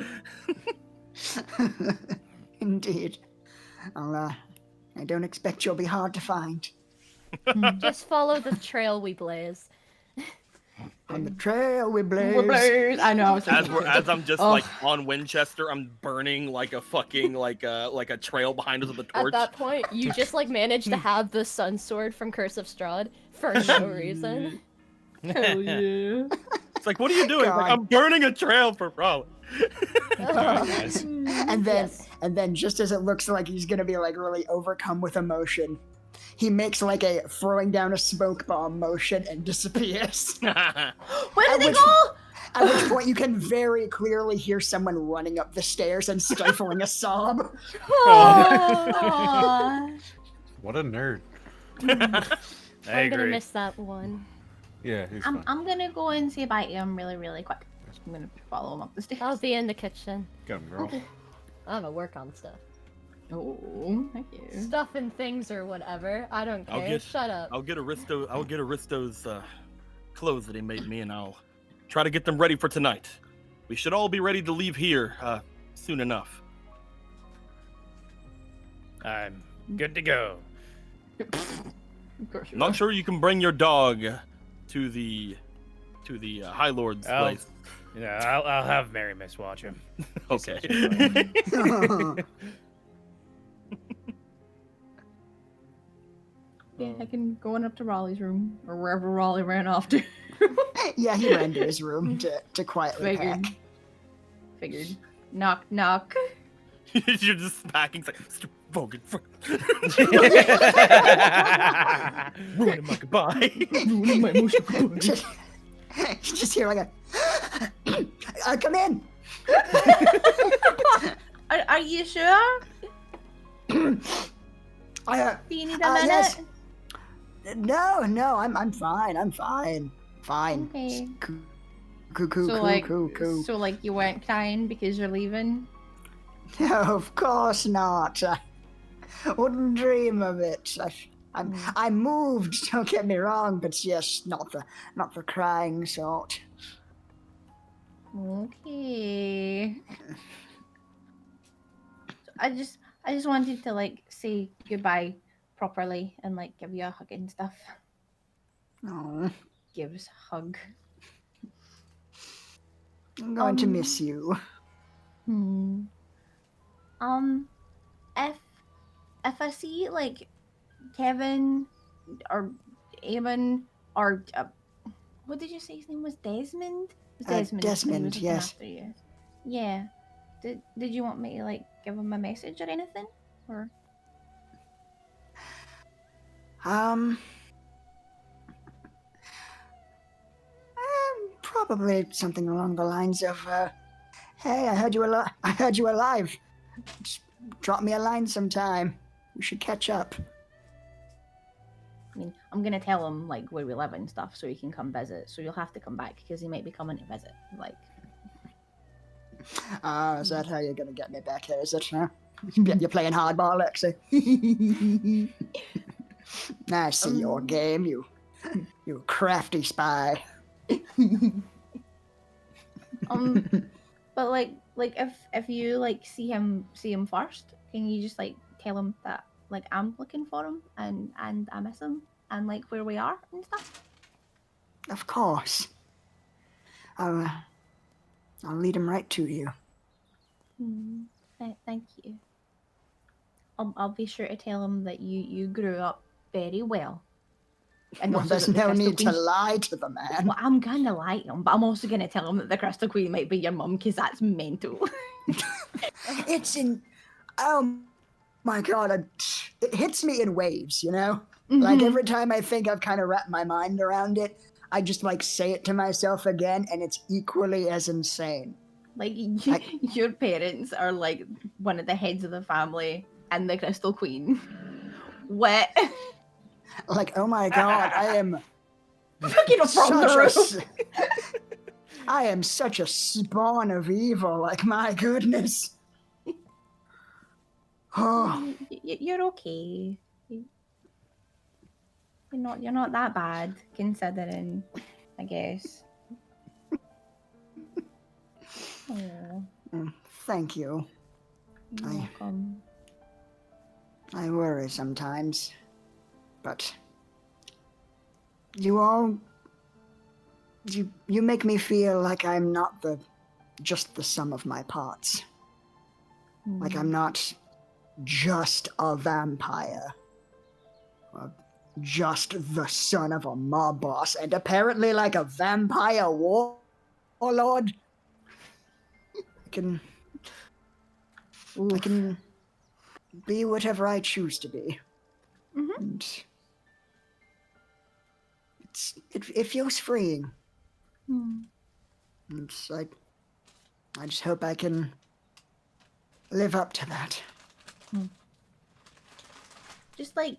Indeed. I don't expect you'll be hard to find. Just follow the trail we blaze. On the trail we blaze. We're blaze. I know. I was As I'm just like on Winchester, I'm burning like a fucking like a trail behind us with a torch. At that point, you just like manage to have the sun sword from Curse of Strahd for no reason. Hell yeah. It's like, what are you doing? Like, I'm burning a trail for Raleigh. And then just as it looks like he's gonna be like really overcome with emotion, he makes like a throwing down a smoke bomb motion and disappears. Where did they go? At which point you can very clearly hear someone running up the stairs and stifling a sob. Aww. What a nerd. I'm gonna miss that one. Yeah, he's fine. I'm gonna go and say bye to him really, really quick. I'm gonna follow him up the stairs. I'll be in the kitchen. Got him, girl. I'm gonna work on stuff. Oh, thank you. Stuff and things or whatever. I don't care. Shut up. I'll get Aristo's clothes that he made me, and I'll try to get them ready for tonight. We should all be ready to leave here soon enough. I'm good to go. Not sure you can bring your dog to the High Lord's place. Yeah, I'll have Mary Miss watch him. Okay. Yeah, I can go on up to Raleigh's room or wherever Raleigh ran off to. Yeah, he ran to his room to quietly pack. Figured. Knock, knock. You're just packing. Like, Logan. Ruining my goodbye. Ruining my emotional goodbye. Just hear like a come in. Are you sure? Do you need a minute? Yes. No, I'm fine. Fine. Okay. So like you weren't crying because you're leaving? No, of course not. I wouldn't dream of it. I'm moved. Don't get me wrong, but yes, not the crying sort. Okay. I just wanted to like say goodbye properly and like give you a hug and stuff. Oh, Gives a hug. I'm going to miss you. If I see like Kevin or Eamon or what did you say his name was? Desmond? It was Desmond. Desmond, yes. After you. Yeah. Did you want me to like give him a message or anything? Or probably something along the lines of, "Hey, I heard you alive. Just drop me a line sometime. We should catch up." I mean, I'm gonna tell him like where we live and stuff, so he can come visit. So you'll have to come back because he might be coming to visit. Like, is that how you're gonna get me back here? Is it? Huh? You're playing hardball, Lexi. I see your game, you crafty spy. but like if you like see him first, can you just like tell him that like I'm looking for him and I miss him and like where we are and stuff? Of course. I'll lead him right to you. Thank you. I'll be sure to tell him that you grew up very well. And Well, there's no need to lie to the man. Well, I'm gonna lie to him, but I'm also gonna tell him that the Crystal Queen might be your mum, because that's mental. It's in... Oh my god, it hits me in waves, you know? Mm-hmm. Like, every time I think I've kind of wrapped my mind around it, I just, like, say it to myself again, and it's equally as insane. Like, your parents are, like, one of the heads of the family and the Crystal Queen. What? Like, oh my god, I am... Fucking from the roof! I am such a spawn of evil, like, my goodness. Oh. You're okay. You're not that bad, considering, I guess. Thank you. I worry sometimes, but you all, you make me feel like I'm not just the sum of my parts. Like I'm not just a vampire, or just the son of a mob boss, and apparently like a vampire warlord. I can be whatever I choose to be. And it feels freeing. And I just hope I can live up to that. Just like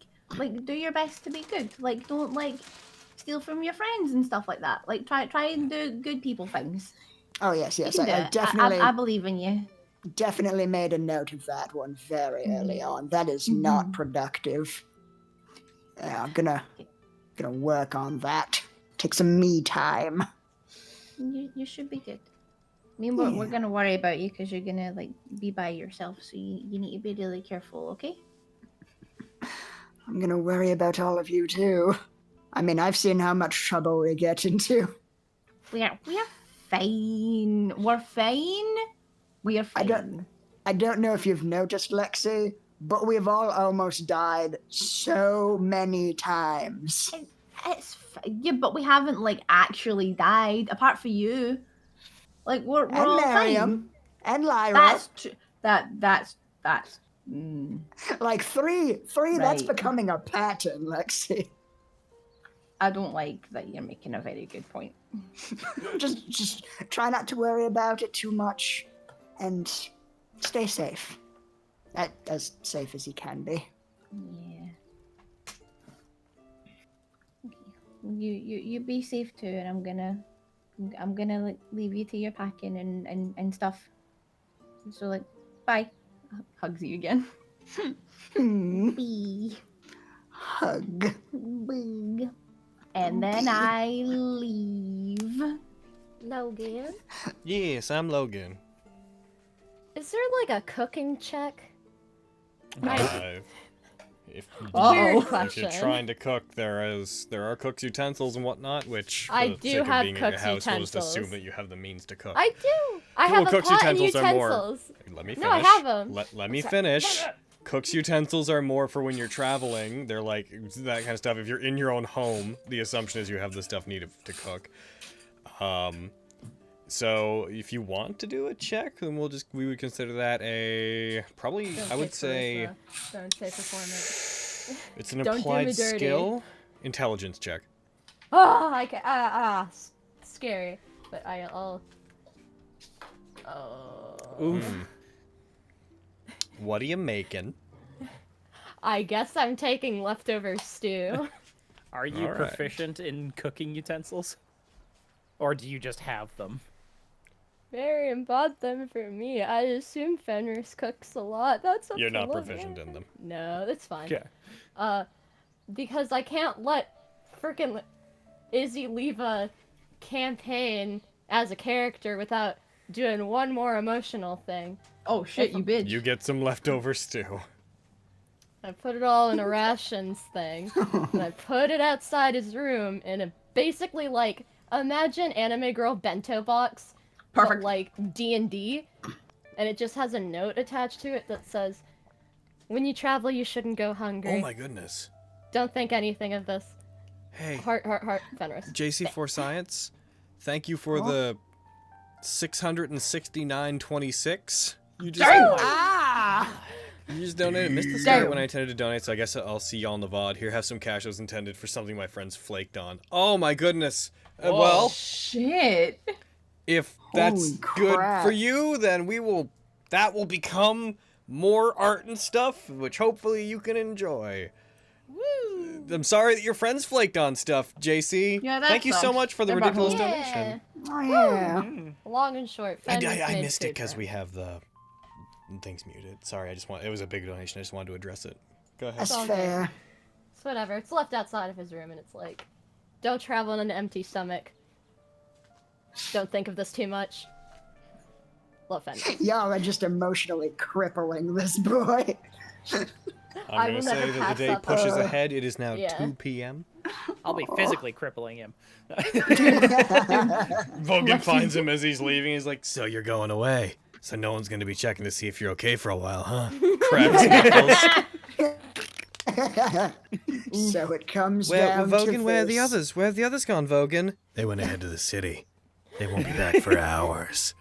do your best to be good. Like don't like steal from your friends and stuff like that. Like try and do good people things. Oh yes, You yes. can do I it. definitely I believe in you. Definitely made a note of that one very early on. That is not productive. Yeah, I'm gonna work on that. Take some me time. You should be good. I mean, we're gonna worry about you because you're gonna like be by yourself, so you need to be really careful, okay? I'm gonna worry about all of you too. I mean, I've seen how much trouble we get into. We're fine. We're fine. We are fine. I don't know if you've noticed, Lexi, but we've all almost died so many times. Yeah, but we haven't like actually died, apart from you. Like we're and all Miriam, fine. and Lyra. That's true. That's. Like three. Right. That's becoming a pattern, Lexi. I don't like that you're making a very good point. just try not to worry about it too much, and stay safe. As safe as you can be. Yeah. You be safe too, and I'm gonna like leave you to your packing and stuff. So like, bye. Hugs you again. Bee. Hug. Big. And then I leave. Logan? Yes, I'm Logan. Is there like a cooking check? If Weird you're question. trying to cook, there are cook's utensils and whatnot, which I for the do sake of have being at your cook's house, we'll just utensils. assume that you have the means to cook. I do. I Cool, have a cook's pot and utensils are more. utensils. Let me finish. No, I have them. Let me finish. Cook's utensils are more for when you're traveling. They're like that kind of stuff. If you're in your own home, the assumption is you have the stuff needed to cook. So if you want to do a check, then we would consider that probably I would say Don't say performance. it's an Don't do me applied dirty. skill intelligence check. Oh, I can, scary. But I'll. Oh. Oof. What are you making? I guess I'm taking leftover stew. Are you All right. proficient in cooking utensils? Or do you just have them? Marion bought them for me. I assume Fenris cooks a lot. That's up You're to not Logan. proficient in them. No, that's fine. Okay. Because I can't let frickin' Izzy leave a campaign as a character without doing one more emotional thing. Oh shit, you bitch. You get some leftover stew. I put it all in a rations thing, and I put it outside his room in a basically like imagine Anime Girl bento box, Perfect. but like D&D, and it just has a note attached to it that says, "When you travel, you shouldn't go hungry. Oh my goodness. Don't think anything of this. Hey, Heart, Fenris." JC4 Science, thank you for the 669.26. You just You just donated. Missed the start when I intended to donate, so I guess I'll see y'all in the VOD. Here, have some cash I was intended for something my friends flaked on. Oh my goodness. Well, Shit. if that's Holy good crap. for you, then that will become more art and stuff, which hopefully you can enjoy. Woo! I'm sorry that your friends flaked on stuff, JC. Yeah, that Thank you so sucks. much for the They're ridiculous buttholes. donation. Oh yeah. Long and short, Fenris I made missed it food because for we him. have the things muted. Sorry, it was a big donation. I just wanted to address it. Go ahead. That's all good. fair. It's whatever. It's left outside of his room, and it's like, don't travel on an empty stomach. Don't think of this too much. Love Fenris. Y'all are just emotionally crippling this boy. I I'm will gonna say never that the pass day up pushes on- ahead. It is now Yeah. 2 p.m. I'll be physically crippling him. Vogan finds him as he's leaving. He's like, "So you're going away? So no one's gonna be checking to see if you're okay for a while, huh?" Cracks knuckles. So it comes Where, down Vogan, to where are the this. others? Where have the others gone, Vogan? They went ahead to the city. They won't be back for hours.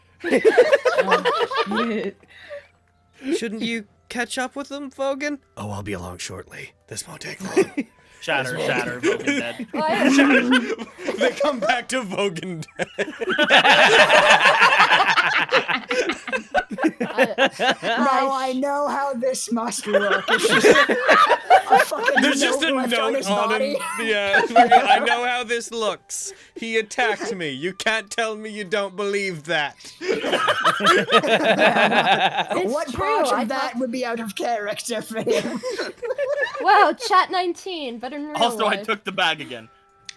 Shouldn't you catch up with them, Vogan? Oh, I'll be along shortly. This won't take long. Shatter, Vogan dead. They come back to Vogan dead. Now I know how this must work. It's just a fucking There's just a left on note his on body. him. Yeah, I know how this looks. He attacked me. You can't tell me you don't believe that. What true, part I of that would be out of character for him? Wow, chat 19, better than real Also, I life. took the bag again.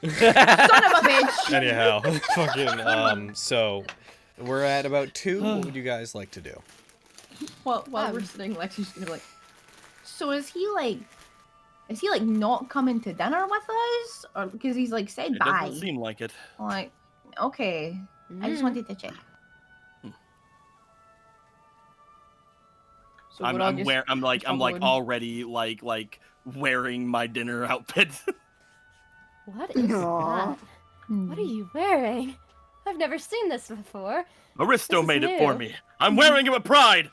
Son of a bitch! Anyhow, fucking, so we're at about 2. What would you guys like to do? While we're sitting, Lexi's gonna be like, So is he like not coming to dinner with us, or because he's like said It bye? doesn't seem like it. Like, okay, I just wanted to check. so I'm would I just- I'm like Vogan- already like wearing my dinner outfit. What is Aw. that? What are you wearing? I've never seen this before. Aristo is made it for new. me. I'm wearing it with pride.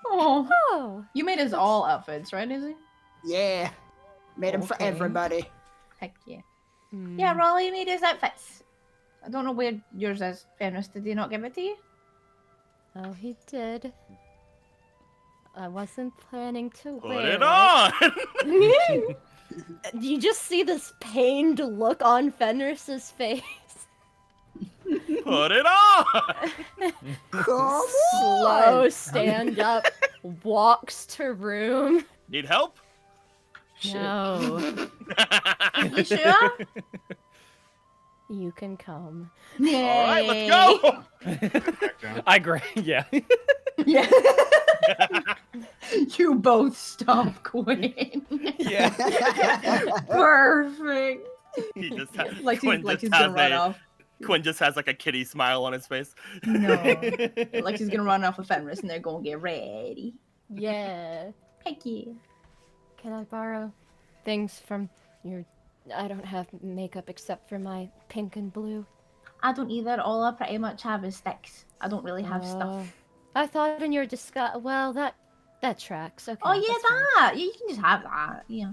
Oh, Oh, you made us all outfits, right, Izzy? Yeah. Made him for Okay. everybody. Heck yeah. hmm. Yeah, Raleigh made his outfits. I don't know where yours is, Fenris. Did he not give it to you? Oh, he did. I wasn't planning to Put wear it on. You just see this pained look on Fenris's face. Put it on. Come Slow on! stand up, walks to room. Need help? No, You sure? you can come. All right, let's go. Back down. I agree. Yeah. Yeah. You both stop quitting. Yeah. Perfect. He just ha- Like Quinn he's just gonna has run a- off. Quinn just has like a kitty smile on his face. No. Like he's gonna run off with Fenris and they're gonna get ready. Yeah. Heck yeah. Can I borrow things from your... I don't have makeup except for my pink and blue. I don't either. All I pretty much have is sticks. I don't really have stuff. I thought in your disguise... Well, that tracks. Okay. Oh yeah, that's fine. that. Yeah, you can just have that. Yeah.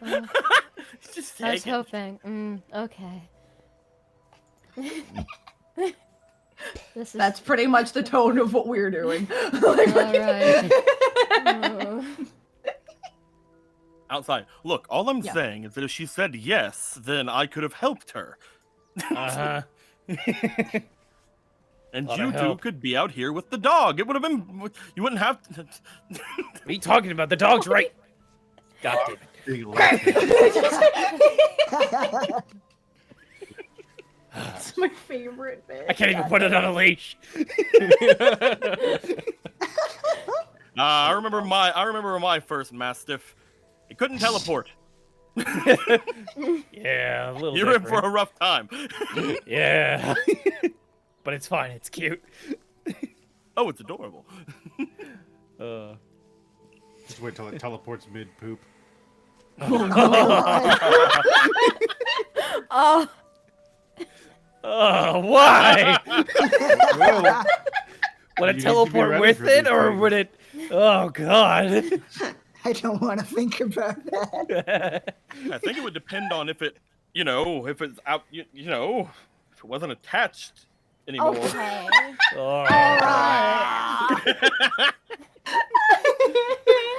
Well, Just I was take it. hoping. Okay. This is That's pretty much the tone of what we're doing. all right. Oh. Outside. Look, all I'm Yeah. saying is that if she said yes, then I could have helped her. Uh-huh. And Lot you of two help. could be out here with the dog. It would have been. You wouldn't have. What are you talking about? The dog's right. God damn it. Big laugh. It's my favorite bit. I can't even put it on a leash. I remember my first mastiff. It couldn't teleport. Yeah, a little You're in for different. a rough time. Yeah. But it's fine. It's cute. Oh, it's adorable. Just wait till it teleports mid poop. Oh, Oh, why? Well, Would it You need to be teleport ready with for it, these or things. would it? Oh God. I don't want to think about that. I think it would depend on if it, if it's out, if it wasn't attached anymore. okay. Oh.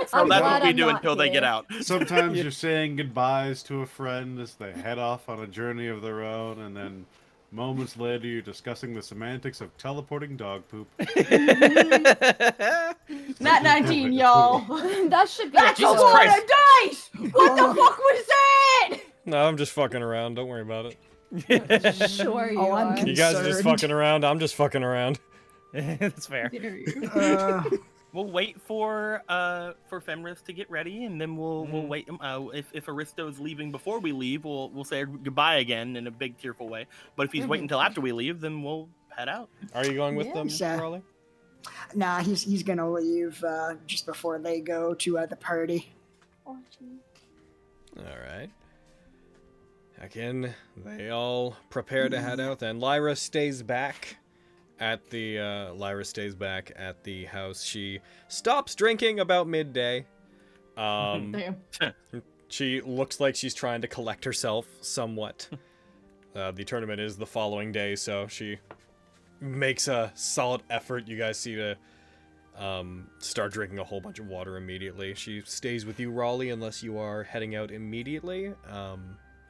So I'm that's glad what we I'm do not until they get here. out. sometimes you're saying goodbyes to a friend as they head off on a journey of their own, and then moments later you're discussing the semantics of teleporting dog poop. Nat19, y'all. That should be That's a Jesus lot Christ. of dice! What the fuck was that? No, I'm just fucking around. Don't worry about it. Sure you Oh, I'm are. You guys are just Concerned. fucking around. I'm just fucking around. That's fair. Dare you. We'll wait for Fenris to get ready, and then we'll wait him. If Aristo's leaving before we leave, we'll say goodbye again in a big tearful way. But if he's waiting until after we leave, then we'll head out. Are you going with them, Yeah. Raleigh? Nah, he's gonna leave just before they go to the party. Oh, gee. All right. Again, they all prepare to head out. Then Lyra stays back at the house. She stops drinking about midday. Damn. She looks like she's trying to collect herself somewhat. The tournament is the following day, so she makes a solid effort. You guys see to start drinking a whole bunch of water immediately. She stays with you, Raleigh, unless you are heading out immediately.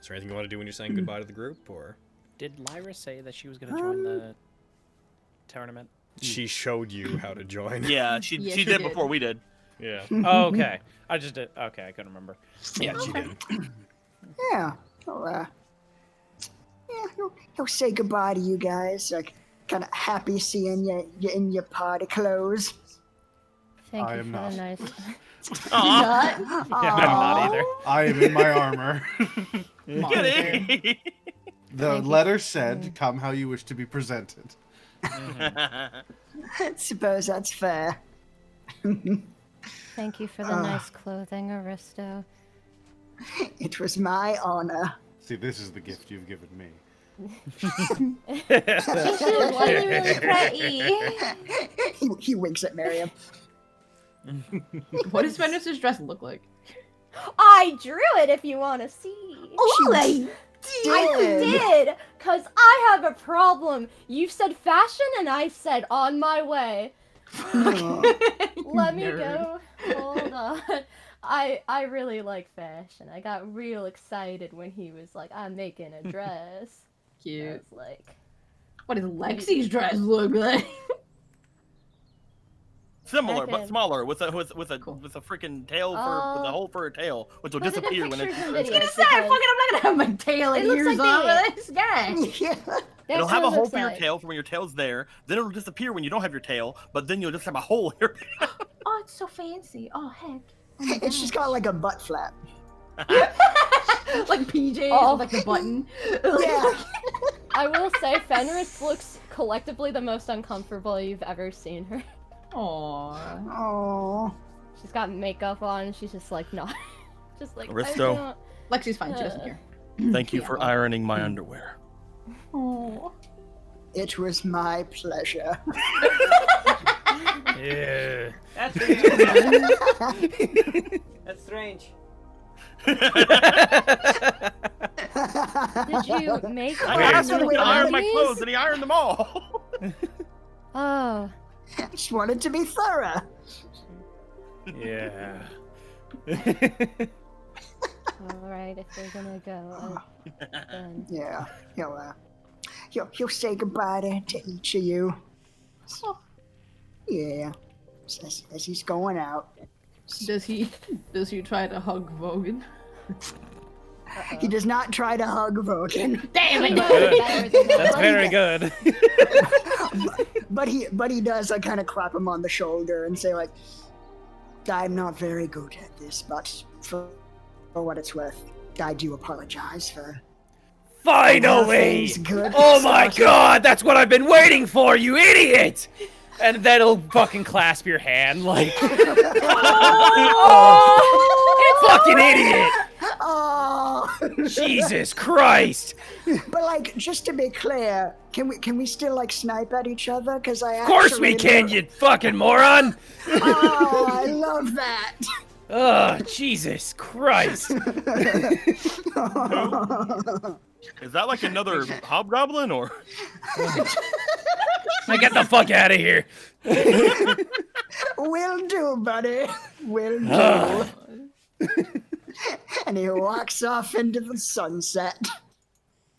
Is there anything you want to do when you're saying goodbye to the group, or? Did Lyra say that she was going to join the tournament? She showed you how to join. Yeah, she did before we did. Yeah. Oh, okay. I just did. Okay, I couldn't remember. Yeah, she did. Yeah. He'll say goodbye to you guys. Like, kind of happy seeing you in your party clothes. Thank I you am for not. the nice. Yeah, I'm not either. I am in my armor. Get The Thank you. letter said, "Come how you wish to be presented." I suppose that's fair. Thank you for the nice clothing, Aristo. It was my honor. See, this is the gift you've given me. She's really, really pretty. He winks at Miriam. What does Fenris's dress look like? I drew it if you want to see. Oh, I did, because I have a problem. You said fashion, and I said on my way. Let me go. Hold on. I really like fashion. I got real excited when he was like, I'm making a dress. I Cute. was like, What does Lexi's dress look like? Similar but Second. smaller, with a Cool. freaking tail with a hole for a tail, which will Put it in disappear when pictures and it's. I was videos. gonna say, because fucking, I'm not gonna have my tail and It looks ears like on me. with this guy. Yeah. that's It'll what have it a hole looks for your like. tail for when your tail's there. Then it'll disappear when you don't have your tail, but then you'll just have a hole here. Oh, it's so fancy. Oh, heck. It's just got like a butt flap. Like PJs Oh. with like the button. Yeah. I will say, Fenris looks collectively the most uncomfortable you've ever seen her. Aww. Oh. She's got makeup on, and she's just like, not. Just like, Aristo. I don't... Lexi's fine, she doesn't care. Thank you for ironing my underwear. Aww. It was my pleasure. Yeah. That's weird. That's strange. Did you make I clothes asked him with to iron my these? clothes, and he ironed them all. Oh. I just wanted to be thorough. Yeah. Alright, if we're gonna go, then... Yeah. He'll say goodbye to each of you. Yeah. As he's going out. Does he try to hug Vogan? He does not try to hug Vogan. Damn it! Good. That's very good. But he does like kind of clap him on the shoulder and say like, I'm not very good at this, but for what it's worth, I do apologize for Finally! things good. Oh my god, that's what I've been waiting for, you idiot! And then he'll fucking clasp your hand like, Oh! fucking idiot! Oh, Jesus Christ! but like, just to be clear, can we still like snipe at each other? Because I Of course we can, you fucking moron! Oh, I love that. Oh, Jesus Christ! Is that like another hobgoblin, or? Now get the fuck out of here! Will do, buddy. Will do. And he walks off into the sunset.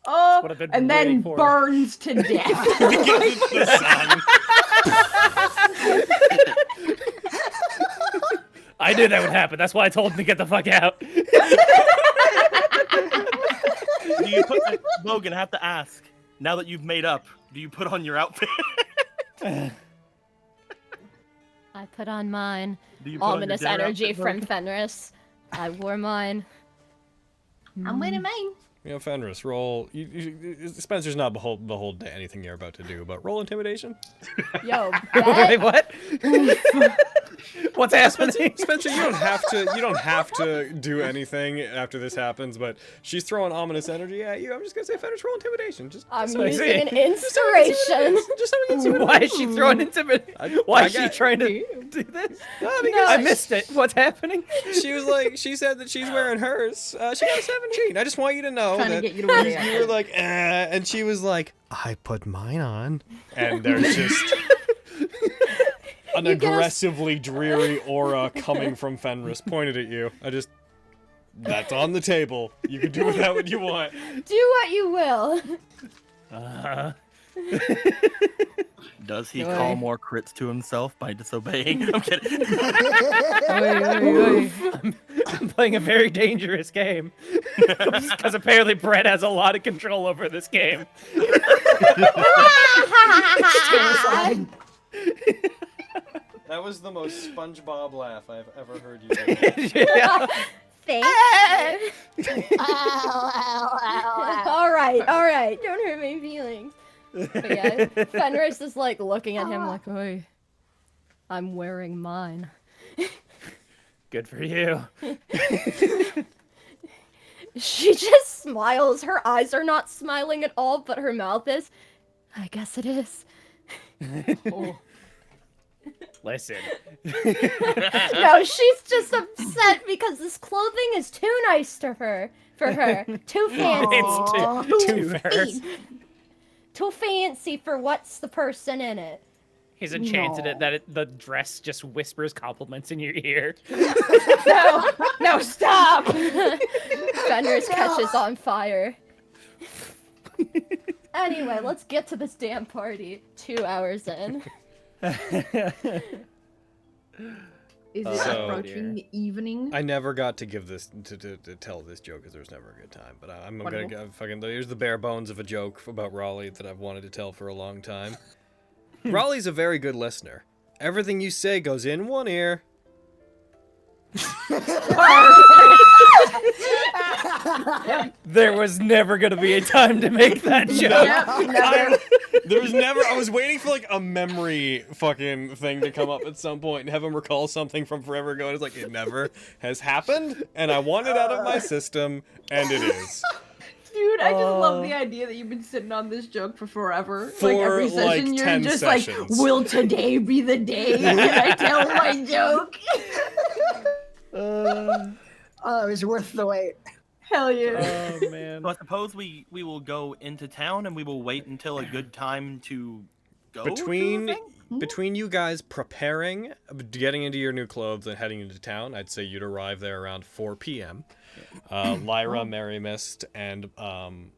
Oh, what I've been and then waiting for. burns to death. The sun. I knew that would happen. That's why I told him to get the fuck out. Do you Logan, I have to ask. Now that you've made up, do you put on your outfit? I put on mine. Do you put on your Ominous dinner energy outfit, from Vogue? Fenris. I wore mine. I'm wearing mine. You know, Fenris, roll. Spencer's not behold to anything you're about to do, but roll intimidation. Yo, Wait, bet. what? What's happening? Spencer, you don't have to do anything after this happens, but she's throwing ominous energy at you. I'm just gonna say, Fenris, roll intimidation. I'm so we using see. an inspiration. Just so we can see what Why it is she throwing intimidation? Why is she trying to do this? I missed it. What's happening? She was like, she said that she's wearing hers. She got a 17. I just want you to know Trying to that get you to wear it. you were like, and she was like, I put mine on. And there's just an aggressively dreary aura coming from Fenris pointed at you. That's on the table. You can do with that what you want. Do what you will. Does he call more crits to himself by disobeying? I'm kidding. I'm playing a very dangerous game. Because apparently Brett has a lot of control over this game. That was the most SpongeBob laugh I've ever heard you do. Yeah. Thanks. All right. Don't hurt my feelings. But yeah, Fenris is like looking at him like, "Oi, I'm wearing mine." Good for you. She just smiles. Her eyes are not smiling at all, but her mouth is. I guess it is. Oh. Listen. No, she's just upset because this clothing is too nice to her. For her, too fancy. It's too fair. Too fancy for what's the person in it. He's enchanted it that the dress just whispers compliments in your ear. No, stop! Fenris catches on fire. Anyway, let's get to this damn party. 2 hours in. Is it So- approaching the evening? I never got to give this to tell this joke because there was never a good time. But I'm gonna get fucking. Here's the bare bones of a joke about Raleigh that I've wanted to tell for a long time. Raleigh's a very good listener. Everything you say goes in one ear. There was never gonna be a time to make that joke. Yep, never. I was waiting for like a memory fucking thing to come up at some point and have him recall something from forever ago. And it's like, it never has happened. And I want it out of my system. And it is. Dude, I just love the idea that you've been sitting on this joke for forever. For, like every session, like, you're 10 just sessions. like, will today be the day that I tell my joke? Oh, it was worth the wait. Hell yeah. Oh man. So I suppose we will go into town and we will wait until a good time to go. Between you guys preparing, getting into your new clothes and heading into town, I'd say you'd arrive there around 4 p.m. Lyra, Mary Mist, and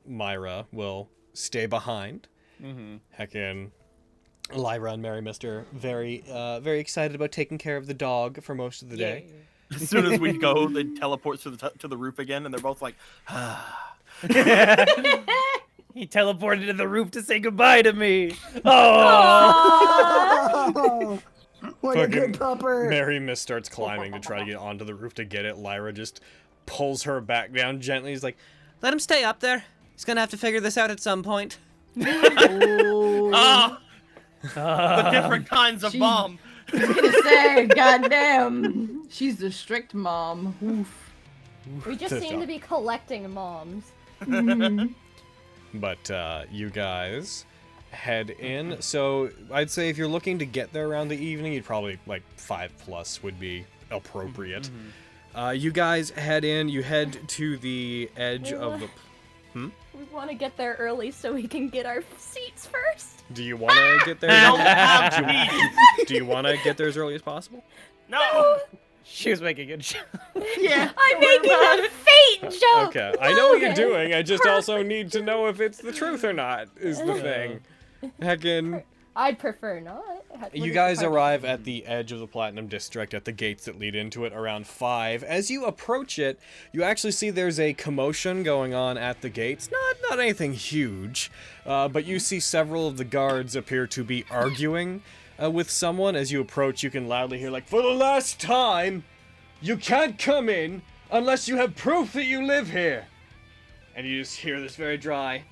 Myra will stay behind. Heckin', Lyra and Mary Mist are very excited about taking care of the dog for most of the day. As soon as we go, they teleport to the roof again, and they're both like, He teleported to the roof to say goodbye to me. Oh. Oh, what a good pupper. Mary Mist starts climbing to try to get onto the roof to get it. Lyra just pulls her back down gently. He's like, Let him stay up there. He's gonna have to figure this out at some point. the different kinds of bomb. I was gonna say, goddamn, she's the strict mom. Oof. We just seem to be collecting moms. But you guys head in. So I'd say if you're looking to get there around the evening, you'd probably like 5+ would be appropriate. You guys head in. You head to the edge of the. We want to get there early so we can get our seats first. Do you want to get there? Do you want to get there as early as possible? No. She was making a joke. Yeah. I'm making a fate joke. Okay, I know what you're doing. I just also need to know if it's the truth or not. Is the thing. Heckin'. I'd prefer not. You guys arrive at the edge of the Platinum District at the gates that lead into it around 5. As you approach it, you actually see there's a commotion going on at the gates. Not anything huge, but you see several of the guards appear to be arguing. with someone. As you approach, you can loudly hear, like, "For the last time, you can't come in unless you have proof that you live here." And you just hear this very dry.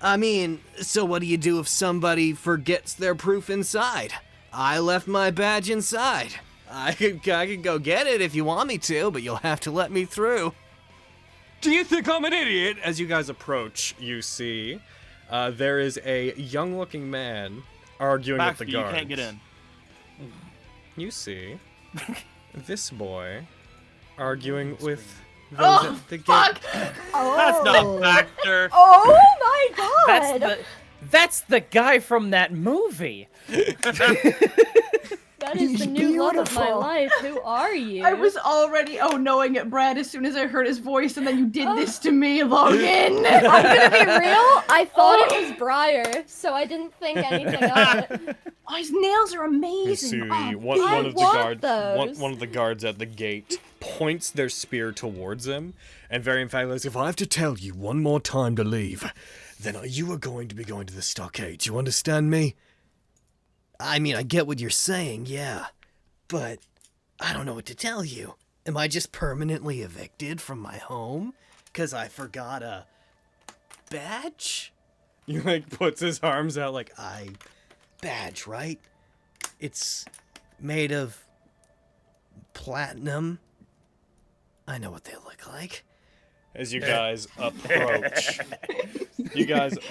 I mean, so what do you do if somebody forgets their proof inside? I left my badge inside. I could go get it if you want me to, but you'll have to let me through. Do you think I'm an idiot? As you guys approach, you see there is a young-looking man arguing with the Baxter, guards. you can't get in. You see this boy arguing with those at the gate. That's not Baxter. Oh my god! That's the guy from that movie. That is the new love of my beautiful. life. Who are you? I was already knowing it, Brad, as soon as I heard his voice, and then you did this to me, Logan. I'm gonna be real. I thought it was Briar, so I didn't think anything of it. Oh, his nails are You amazing. see Oh, one of the want guards, those. one of the guards at the gate points their spear towards him, and very emphatically says, "If I have to tell you one more time to leave, then you are going to be going to the stockade. You understand me?" I mean, I get what you're saying, yeah. But I don't know what to tell you. Am I just permanently evicted from my home? 'Cause I forgot a badge? He like puts his arms out like, Badge, right? It's made of platinum. I know what they look like. as you guys approach.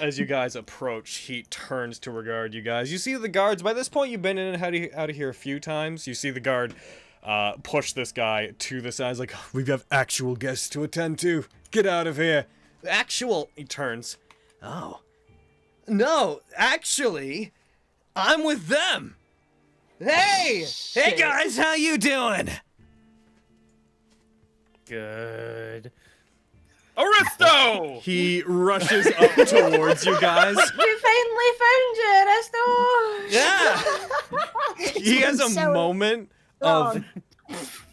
As you guys approach, he turns to regard you guys. You see the guards. By this point, you've been in and out of here a few times. You see the guard push this guy to the side. He's like, "We have actual guests to attend to. Get out of here." Actual. He turns. Oh. No, actually, I'm with them. Hey! Hey guys, how you doing? Good. Aristo! He rushes up towards you guys. We finally found you, Aristo. Yeah. He has a so moment of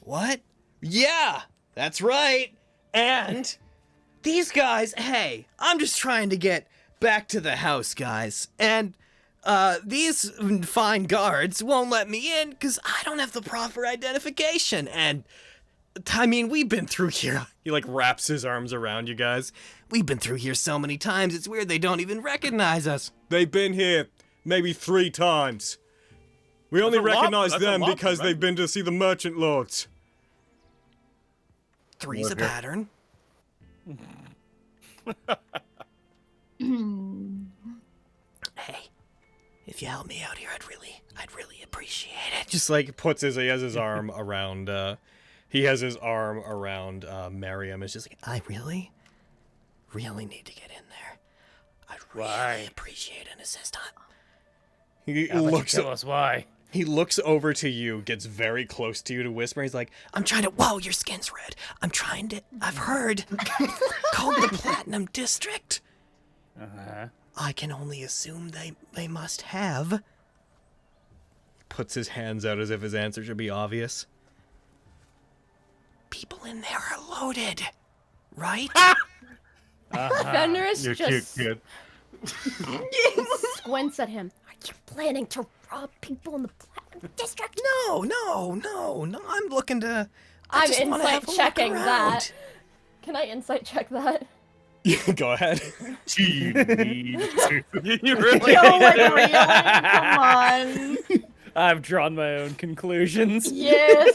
What? Yeah, that's right. And these guys, hey, I'm just trying to get back to the house, guys. And these fine guards won't let me in because I don't have the proper identification. And I mean, we've been through here. he like wraps his arms around you guys. We've been through here so many times. It's weird they don't even recognize us. They've been here maybe 3 times. We only a lot- recognize that's a them lot to because they've been to see the merchant lords. 3's a pattern. Hey, if you help me out here, I'd really appreciate it. Just like puts his, he has his arm around, Miriam. It's just like, I really need to get in there. I'd Why? really appreciate an assistant. he How about you looks, tell us why? he looks over to you, gets very close to you to whisper. He's like, I'm trying to. Whoa, your skin's red. I've heard. Called the Platinum District. Uh-huh. I can only assume they must have. puts his hands out as if his answer should be obvious. People in there are loaded, right? Fenris You're cute, just kid. squints at him. Are you planning to rob people in the Platinum District? No. I'm looking to. I I'm just wanna have a insight look checking around. that. Can I insight check that? Go ahead. You really Yo, like, really? Come on. I've drawn my own conclusions. Yes,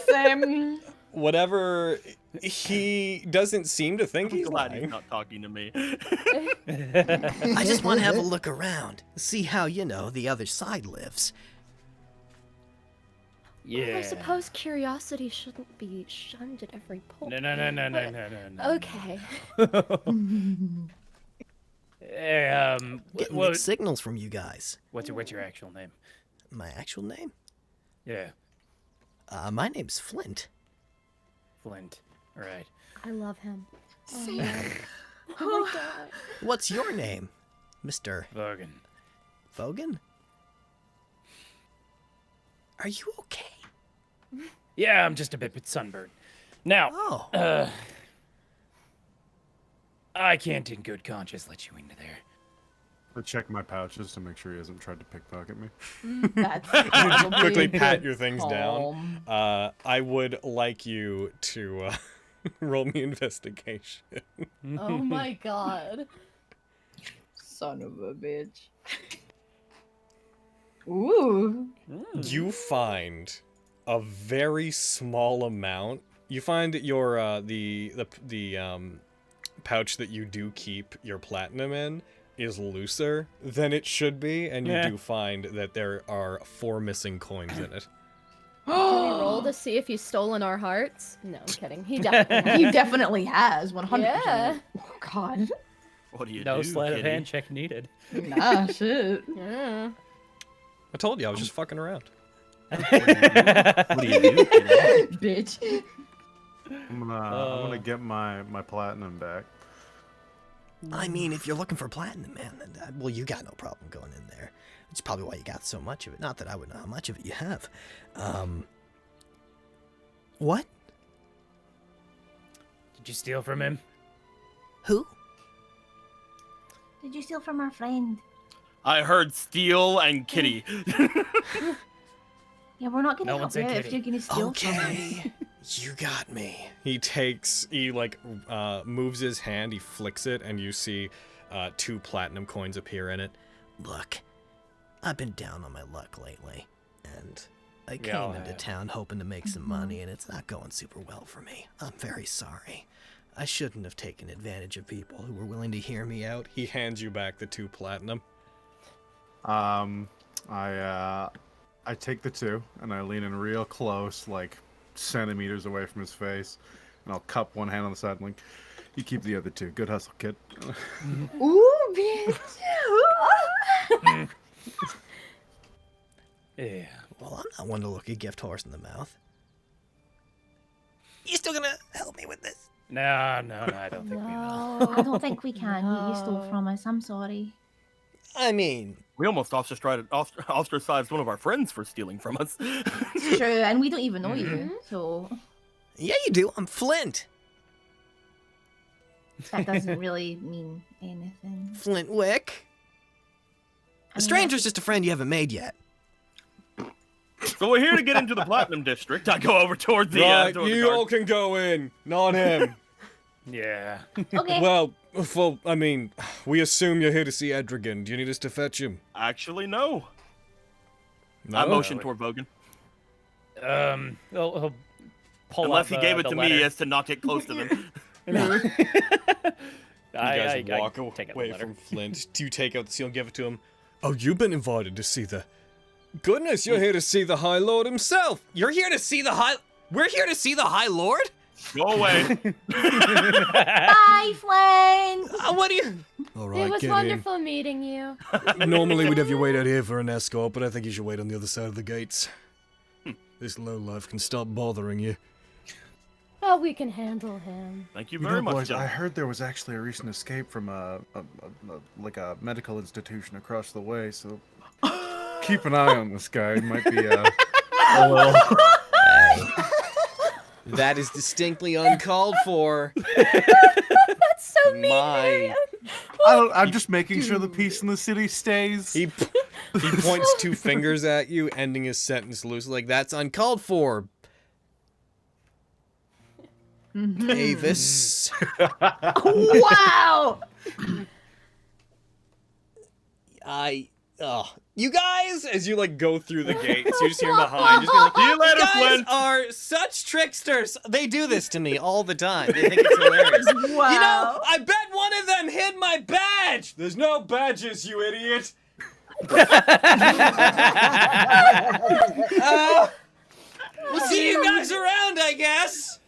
Whatever, he doesn't seem to think he's glad he's lying. not talking to me. I just want to have a look around, see how the other side lives. Yeah. I suppose curiosity shouldn't be shunned at every point. No. Okay. Hey, Getting what, mixed signals from you guys. what's your actual name? My actual name? Yeah, My name's Flint. Flint. All right. I love him. Same. Oh my god. What's your name, Mr. Logan. Vogan? Are you okay? Yeah, I'm just a bit sunburned. Now, I check my pouches to make sure he hasn't tried to pickpocket me. That's Would you probably quickly good pat your things call. down? I would like you to roll me investigation. Oh my god. Son of a bitch. Ooh. You find a very small amount. You find your the pouch that you do keep your platinum in is looser than it should be, and you do find that there are 4 missing coins in it. Can we roll to see if he's stolen our hearts? No, I'm kidding. He definitely has. He definitely has, 100%. Yeah. Oh, God. What do you No do, sleight of kitty? hand check needed. Nah, shit. Yeah. I told you I was just fucking around. What do you do, kitty? Bitch. I'm gonna get my platinum back. I mean, if you're looking for platinum, man, then, well, you got no problem going in there. It's probably why you got so much of it. Not that I would know how much of it you have. What? Did you steal from him? Who? Did you steal from our friend? I heard steal and kitty. Yeah, we're not gonna No one help said you if kitty. you're gonna steal from us. Okay. You got me. He like moves his hand, he flicks it, and you see 2 platinum coins appear in it. Look, I've been down on my luck lately, and I We came all into have. town hoping to make some money, and it's not going super well for me. I'm very sorry. I shouldn't have taken advantage of people who were willing to hear me out. He hands you back the 2 platinum. I take the 2 and I lean in real close, like centimeters away from his face, and I'll cup one hand on the side and like, you keep the other 2. Good hustle, kid. Ooh, bitch. Yeah. Well, I'm not one to look a gift horse in the mouth. You still gonna help me with this? No, I don't think we will. No, I don't think we can. You stole from us. I'm sorry. I mean, We almost ostracized one of our friends for stealing from us. It's true, and we don't even know you, so yeah, you do. I'm Flint. that doesn't really mean anything. Flintwick. I A mean, stranger's just a friend you haven't made yet. So we're here to get into the Platinum District. I go over toward the. Right, toward the you guard. all can go in, not him. Yeah. Okay. Well, I mean, we assume you're here to see Edrigan. Do you need us to fetch him? Actually, no. No? I motion toward Vogan. He'll pull Unless he up, gave it the to letter. me as to not get close to them. You guys walk take out the away letter. from Flint. Do you take out the seal and give it to him? Oh, you've been invited to see the... Goodness, you're here to see the High Lord himself! You're here to see the High... We're here to see the High Lord? Go away. Bye, Flynn. What do you... Alright, It was get wonderful meeting you. in. Normally we'd have you wait out here for an escort, but I think you should wait on the other side of the gates. This lowlife can stop bothering you. Oh, we can handle him. Thank you You very know, much, boys, I gentlemen. heard there was actually a recent escape from a medical institution across the way, so keep an eye on this guy. He might be a little... That is distinctly uncalled for. That's so mean. My... I'm just making sure the peace in the city stays. He points 2 fingers at you, ending his sentence loosely, like, that's uncalled for. Avis. Wow! You guys, as you like go through the gates, you just hear behind, just be like, See you later, You guys Flint. are such tricksters. They do this to me all the time. They think it's hilarious. Wow. You know, I bet one of them hid my badge. There's no badges, you idiot. We'll see you guys around, I guess,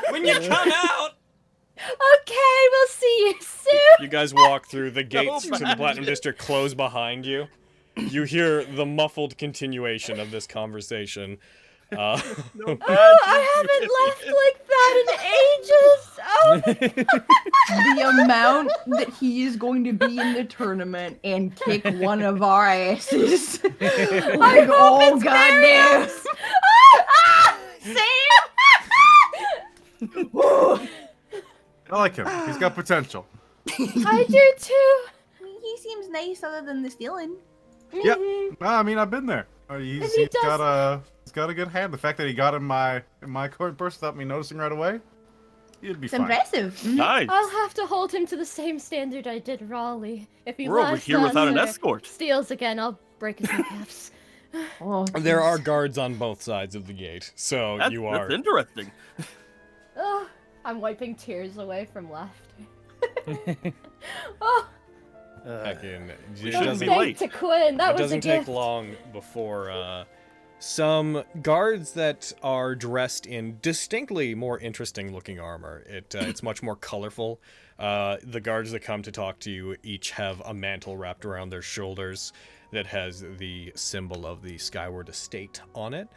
when you come out. Okay, we'll see you soon. You guys walk through the gates to the Platinum District, close behind you. You hear the muffled continuation of this conversation. Oh, I haven't left like that in ages. Oh, The amount that he is going to be in the tournament and kick one of our asses. Like, oh, goddamn. Sam! I like him. He's got potential. I do too. He seems nice other than the stealing. Yep. No, I mean, I've been there. He's got a good hand. The fact that he got in my court burst without me noticing right away, he'd be It's fine. impressive. Nice. I'll have to hold him to the same standard I did Raleigh. If he We're over lies here to without us an or escort. steals again, I'll break his kneecaps. Oh, There are guards on both sides of the gate, so That's interesting. Oh, I'm wiping tears away from laughter. Oh, Heckin', shouldn't be thank late. to Quinn. That it was a doesn't gift. take long before some guards that are dressed in distinctly more interesting looking armor. It's much more colorful. The guards that come to talk to you each have a mantle wrapped around their shoulders that has the symbol of the Skyward Estate on it.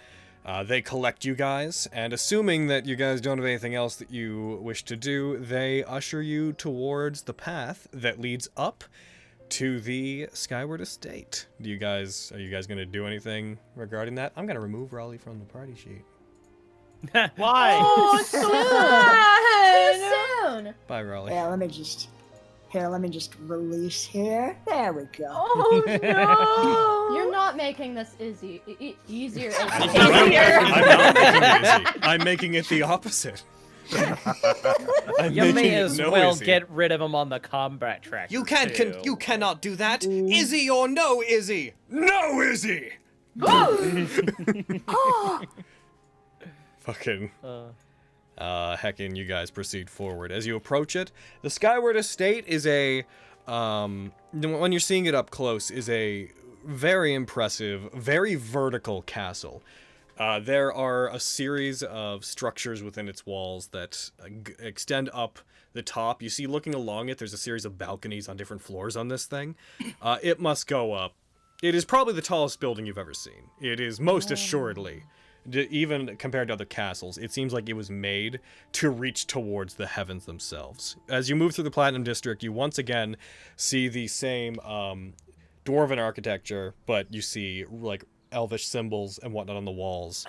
They collect you guys, and assuming that you guys don't have anything else that you wish to do, they usher you towards the path that leads up to the Skyward Estate. Are you guys going to do anything regarding that? I'm going to remove Raleigh from the party sheet. Why? Oh, so Too soon. Bye, Raleigh. Yeah, let me just release here. There we go. Oh no! You're not making this easier. I'm not making it easy. I'm making it the opposite. I'm You making may it as no well easy. get rid of him on the combat track. You cannot do that. Izzy or no Izzy? No, Izzy! Fucking. Heckin', you guys proceed forward. As you approach it, the Skyward Estate is when you're seeing it up close, is a very impressive, very vertical castle. There are a series of structures within its walls that extend up the top. You see, looking along it, there's a series of balconies on different floors on this thing. It must go up. It is probably the tallest building you've ever seen. It is most assuredly, even compared to other castles, it seems like it was made to reach towards the heavens themselves. As you move through the Platinum District, you once again see the same dwarven architecture, but you see like elvish symbols and whatnot on the walls,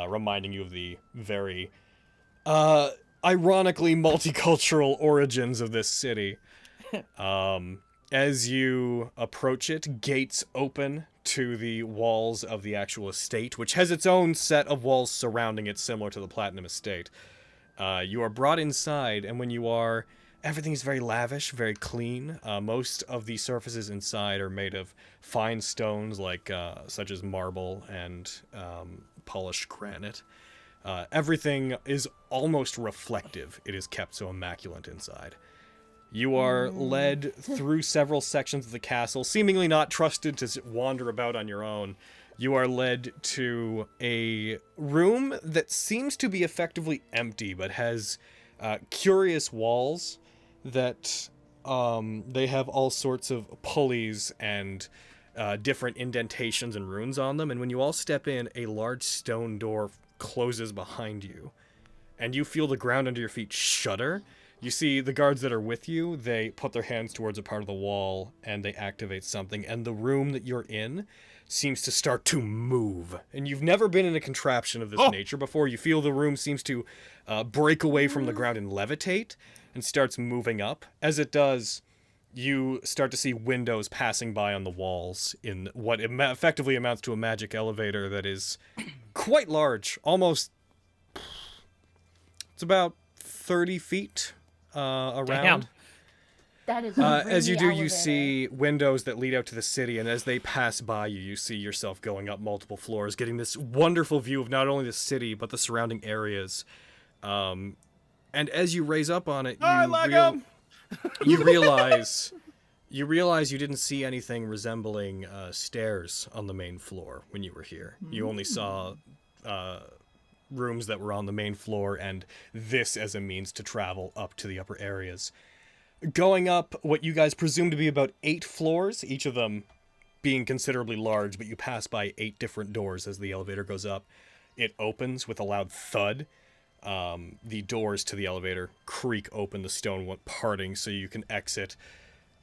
reminding you of the very ironically multicultural origins of this city. As you approach it, gates open to the walls of the actual estate, which has its own set of walls surrounding it, similar to the Platinum Estate. You are brought inside, and when you are, everything is very lavish, very clean. Most of the surfaces inside are made of fine stones, like such as marble and polished granite. Everything is almost reflective. It is kept so immaculate inside. You are led through several sections of the castle, seemingly not trusted to wander about on your own. You are led to a room that seems to be effectively empty, but has curious walls that they have all sorts of pulleys and different indentations and runes on them. And when you all step in, a large stone door closes behind you, and you feel the ground under your feet shudder. You see the guards that are with you, they put their hands towards a part of the wall and they activate something, and the room that you're in seems to start to move. And you've never been in a contraption of this nature before. You feel the room seems to break away from the ground and levitate and starts moving up. As it does, you start to see windows passing by on the walls in what effectively amounts to a magic elevator that is quite large. Almost, it's about 30 feet around. Damn. That is as you do, elevator. you see windows that lead out to the city, and as they pass by you, you see yourself going up multiple floors, getting this wonderful view of not only the city, but the surrounding areas. And as you raise up on it, you realize you didn't see anything resembling stairs on the main floor when you were here. You only saw rooms that were on the main floor, and this as a means to travel up to the upper areas. Going up what you guys presume to be about 8 floors, each of them being considerably large, but you pass by 8 different doors as the elevator goes up. It opens with a loud thud. The doors to the elevator creak open, the stone parting so you can exit.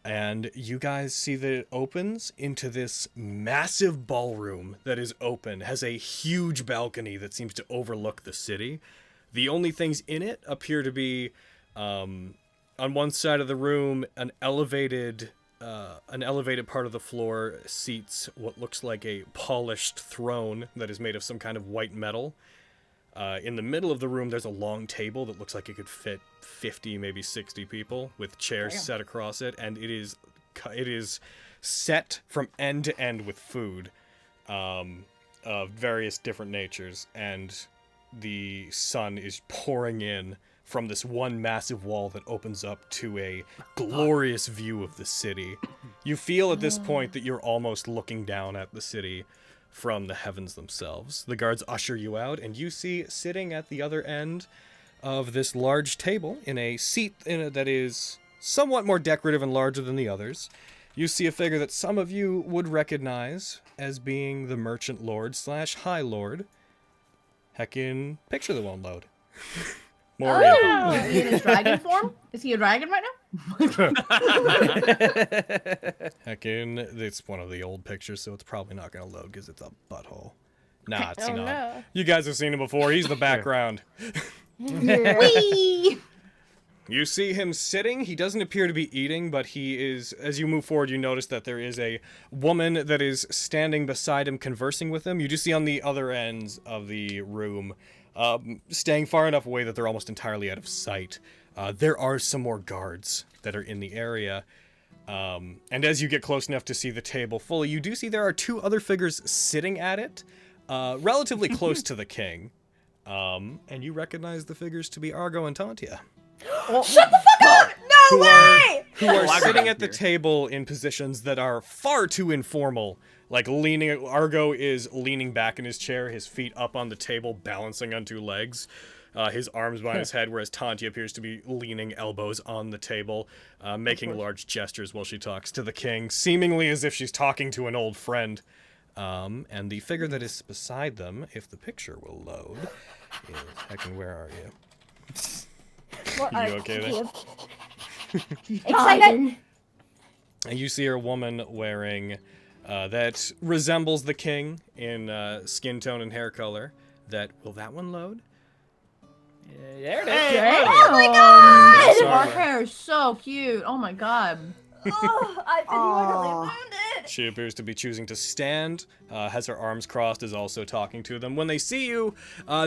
And you guys see that it opens into this massive ballroom that is open, has a huge balcony that seems to overlook the city. The only things in it appear to be, on one side of the room, an elevated an elevated part of the floor seats what looks like a polished throne that is made of some kind of white metal. In the middle of the room, there's a long table that looks like it could fit 50, maybe 60 people, with chairs set across it, and it is set from end to end with food of various different natures, and the sun is pouring in from this one massive wall that opens up to a glorious view of the city. You feel at this point that you're almost looking down at the city from the heavens themselves. The guards usher you out, and you see sitting at the other end of this large table in a seat that is somewhat more decorative and larger than the others. You see a figure that some of you would recognize as being the Merchant Lord / High Lord. Heckin', picture that won't load. Morian. Oh, is he in his dragon form? Is he a dragon right now? Heckin', it's one of the old pictures, so it's probably not going to load because it's a butthole. Nah, it's not. No. You guys have seen him before. He's the background. Whee! You see him sitting. He doesn't appear to be eating, but he is, as you move forward, you notice that there is a woman that is standing beside him conversing with him. You do see on the other ends of the room, staying far enough away that they're almost entirely out of sight. There are some more guards that are in the area. And as you get close enough to see the table fully, you do see there are 2 other figures sitting at it, relatively close to the king. And you recognize the figures to be Argo and Tantia. Shut the fuck up! No way! Who are sitting at the table in positions that are far too informal. Like Argo is leaning back in his chair, his feet up on the table, balancing on 2 legs. His arms behind his head, whereas Tantia appears to be leaning elbows on the table, making large gestures while she talks to the king, seemingly as if she's talking to an old friend. And the figure that is beside them, if the picture will load, is... Heckin', where are you? You okay there? Excited! And you see a woman wearing that resembles the king in skin tone and hair color. Will that one load? There it is. Hey, Oh my god! Her hair is so cute. Oh my god. Oh, I've been literally wounded! She appears to be choosing to stand, has her arms crossed, is also talking to them. When they see you,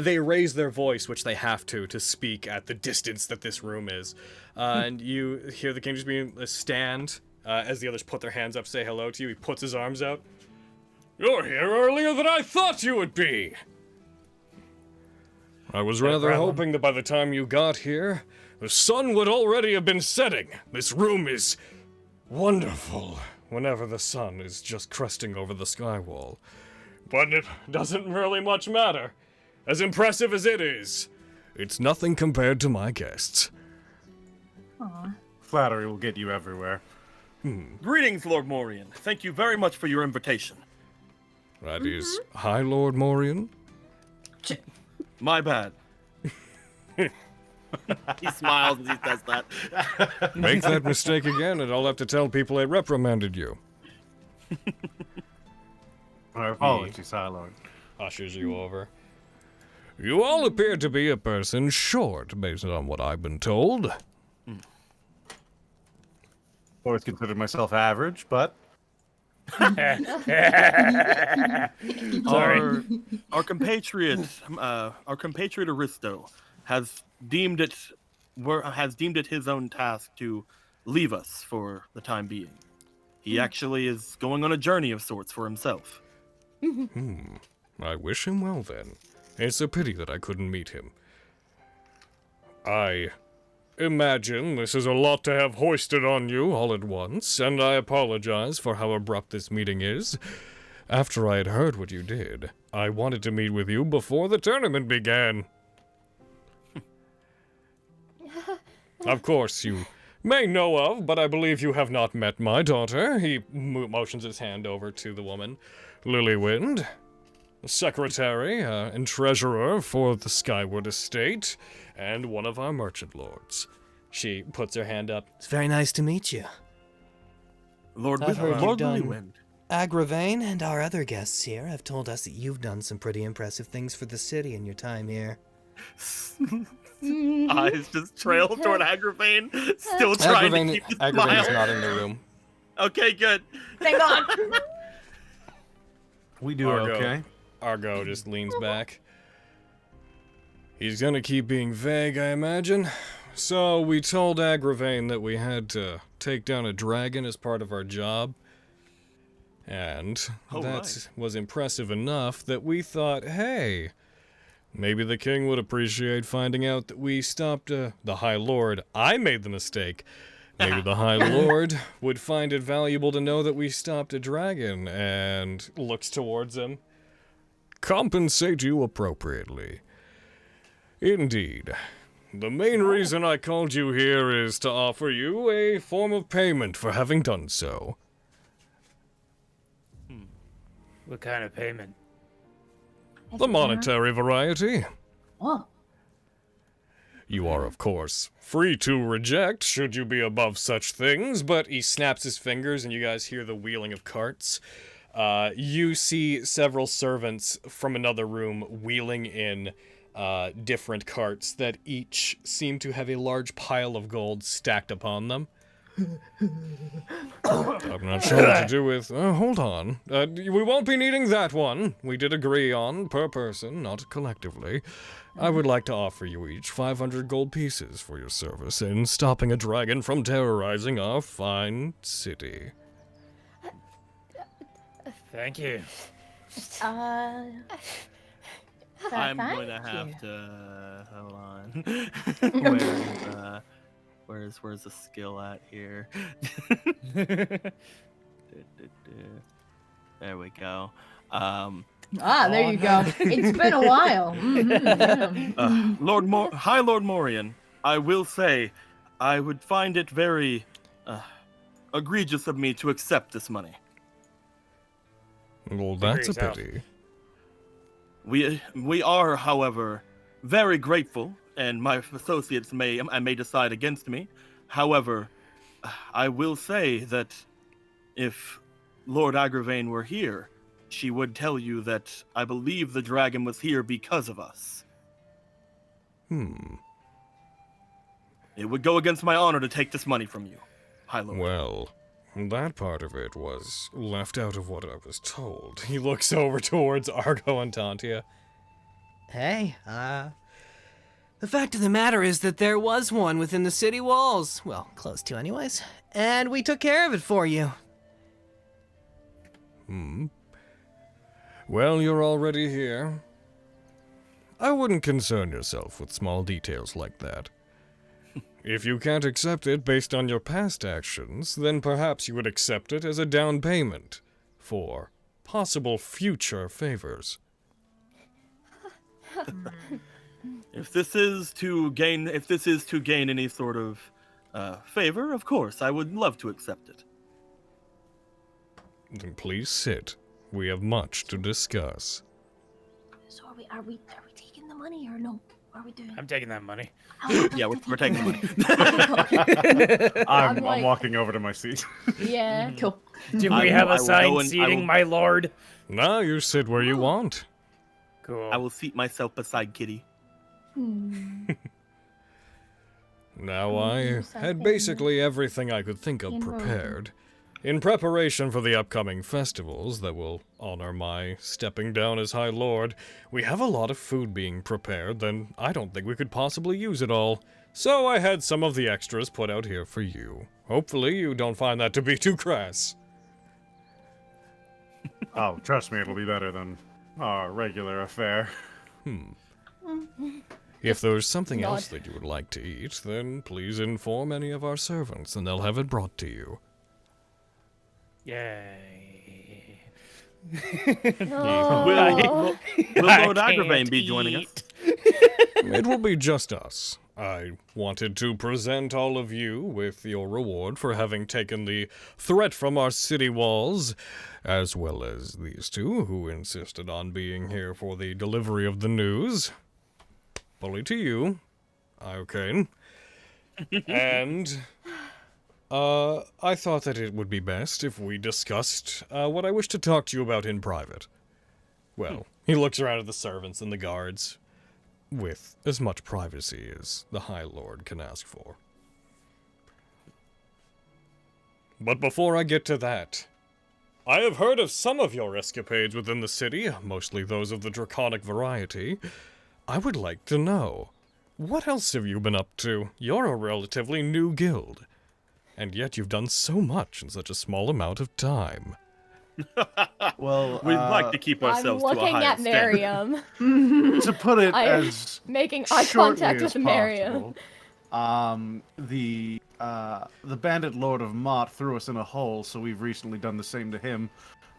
they raise their voice, which they have to speak at the distance that this room is. And you hear the king just being stand, as the others put their hands up, say hello to you. He puts his arms out. You're here earlier than I thought you would be. I was rather hoping that by the time you got here, the sun would already have been setting. This room is wonderful whenever the sun is just cresting over the sky wall. But it doesn't really much matter. As impressive as it is, it's nothing compared to my guests. Aww. Flattery will get you everywhere. Greetings, Lord Morian. Thank you very much for your invitation. That is High Lord Morian. My bad. He smiles as he says that. Make that mistake again, and I'll have to tell people I reprimanded you. My apologies, High Lord. Ushers you over. You all appear to be a person short, based on what I've been told. Always considered myself average, but Our compatriot Aristo has deemed it his own task to leave us for the time being. He actually is going on a journey of sorts for himself. I wish him well then. It's a pity that I couldn't meet him. I imagine this is a lot to have hoisted on you all at once, and I apologize for how abrupt this meeting is. After I had heard what you did, I wanted to meet with you before the tournament began. Of course, you may know of, but I believe you have not met my daughter. He motions his hand over to the woman. Lilywind, secretary and treasurer for the Skyward Estate, and one of our merchant lords. She puts her hand up. It's very nice to meet you. Lord I've heard you've Lord done- Lilywind. Agravain and our other guests here have told us that you've done some pretty impressive things for the city in your time here. Eyes just trail toward Agravain, still trying to keep the Agravain's smile. not in the room. Okay, good. Thank God. We do okay. Argo just leans back. He's gonna keep being vague, I imagine. So we told Agravain that we had to take down a dragon as part of our job. And that was impressive enough that we thought, hey, maybe the king would appreciate finding out that we stopped the High Lord. I made the mistake. Maybe the High Lord would find it valuable to know that we stopped a dragon, and looks towards him. Compensate you appropriately. Indeed. The main reason I called you here is to offer you a form of payment for having done so. What kind of payment? The monetary variety. Oh. You are, of course, free to reject should you be above such things, but he snaps his fingers and you guys hear the wheeling of carts. You see several servants from another room wheeling in different carts that each seem to have a large pile of gold stacked upon them. I'm not sure what to do with... hold on. We won't be needing that one. We did agree on per person, not collectively. I would like to offer you each 500 gold pieces for your service in stopping a dragon from terrorizing our fine city. Thank you. I'm going to have to... Hold on. Where's the skill at here? There we go. There you go. It's been a while. High Lord Morian, I will say, I would find it very egregious of me to accept this money. Well, that's a pity. We are, however, very grateful, and my associates may decide against me. However, I will say that if Lord Agravain were here, she would tell you that I believe the dragon was here because of us. It would go against my honor to take this money from you, High Lord. Well, that part of it was left out of what I was told. He looks over towards Argo and Tantia. Hey, the fact of the matter is that there was one within the city walls. Well, close to anyways. And we took care of it for you. Well, you're already here. I wouldn't concern yourself with small details like that. If you can't accept it based on your past actions, then perhaps you would accept it as a down payment for possible future favors. If this is to gain any sort of favor, of course, I would love to accept it. Then please sit. We have much to discuss. So are we taking the money or no? What are we doing? I'm taking that money. Yeah, we're taking the money. I'm like- walking over to my seat. Yeah. Cool. Do we have I will go assigned and- seating, my lord? Now you sit where you want. Cool. I will seat myself beside Kitty. Now I had basically everything I could think of prepared. In preparation for the upcoming festivals that will honor my stepping down as High Lord, we have a lot of food being prepared, and I don't think we could possibly use it all. So I had some of the extras put out here for you. Hopefully you don't find that to be too crass. Oh, trust me, it'll be better than our regular affair. If there's something else that you would like to eat, then please inform any of our servants and they'll have it brought to you. Yay. No. Will Lord Agravain be joining us? It will be just us. I wanted to present all of you with your reward for having taken the threat from our city walls, as well as these two who insisted on being here for the delivery of the news. Fully to you, Iocane. And I thought that it would be best if we discussed what I wish to talk to you about in private. Well, he looks around at the servants and the guards, with as much privacy as the High Lord can ask for. But before I get to that, I have heard of some of your escapades within the city, mostly those of the draconic variety. I would like to know, what else have you been up to? You're a relatively new guild, and yet you've done so much in such a small amount of time. Well, We'd like to keep ourselves I'm to a looking higher at standard. Miriam. to put it I am as making eye shortly contact as with Miriam. possible, the bandit lord of Mott threw us in a hole, so we've recently done the same to him.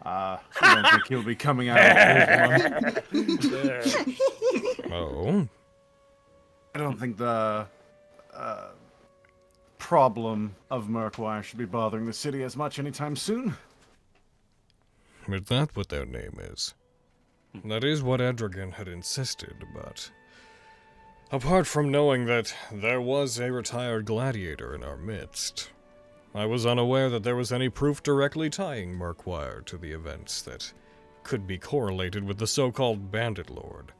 I don't think he'll be coming out of this one. Oh? I don't think the problem of Murkwire should be bothering the city as much anytime soon. Is that what their name is? That is what Edragan had insisted, but... apart from knowing that there was a retired gladiator in our midst, I was unaware that there was any proof directly tying Murkwire to the events that could be correlated with the so-called Bandit Lord.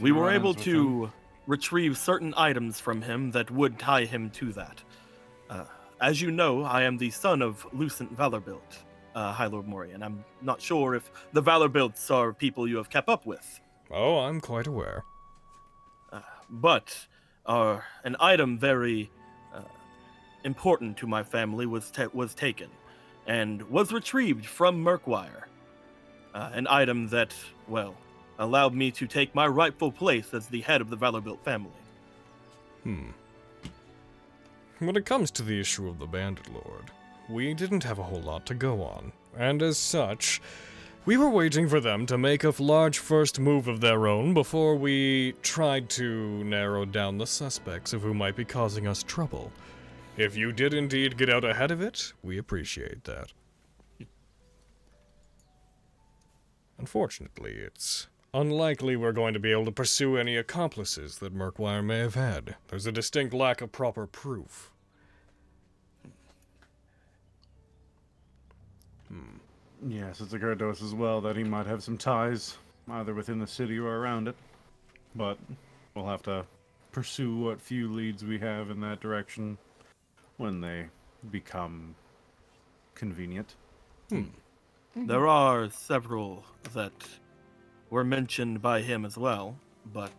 We were able to retrieve certain items from him that would tie him to that. As you know, I am the son of Lucent Valorbilt, High Lord Morian. I'm not sure if the Valorbilts are people you have kept up with. Oh, I'm quite aware. But an item very important to my family was taken, and was retrieved from Murkwire. An item that, well, allowed me to take my rightful place as the head of the Valorbilt family. When it comes to the issue of the Bandit Lord, we didn't have a whole lot to go on, and as such, we were waiting for them to make a large first move of their own before we tried to narrow down the suspects of who might be causing us trouble. If you did indeed get out ahead of it, we appreciate that. Unfortunately, it's unlikely we're going to be able to pursue any accomplices that Murkwire may have had. There's a distinct lack of proper proof. Yes, it's occurred to us as well that he might have some ties, either within the city or around it. But we'll have to pursue what few leads we have in that direction when they become convenient. There are several that were mentioned by him as well, but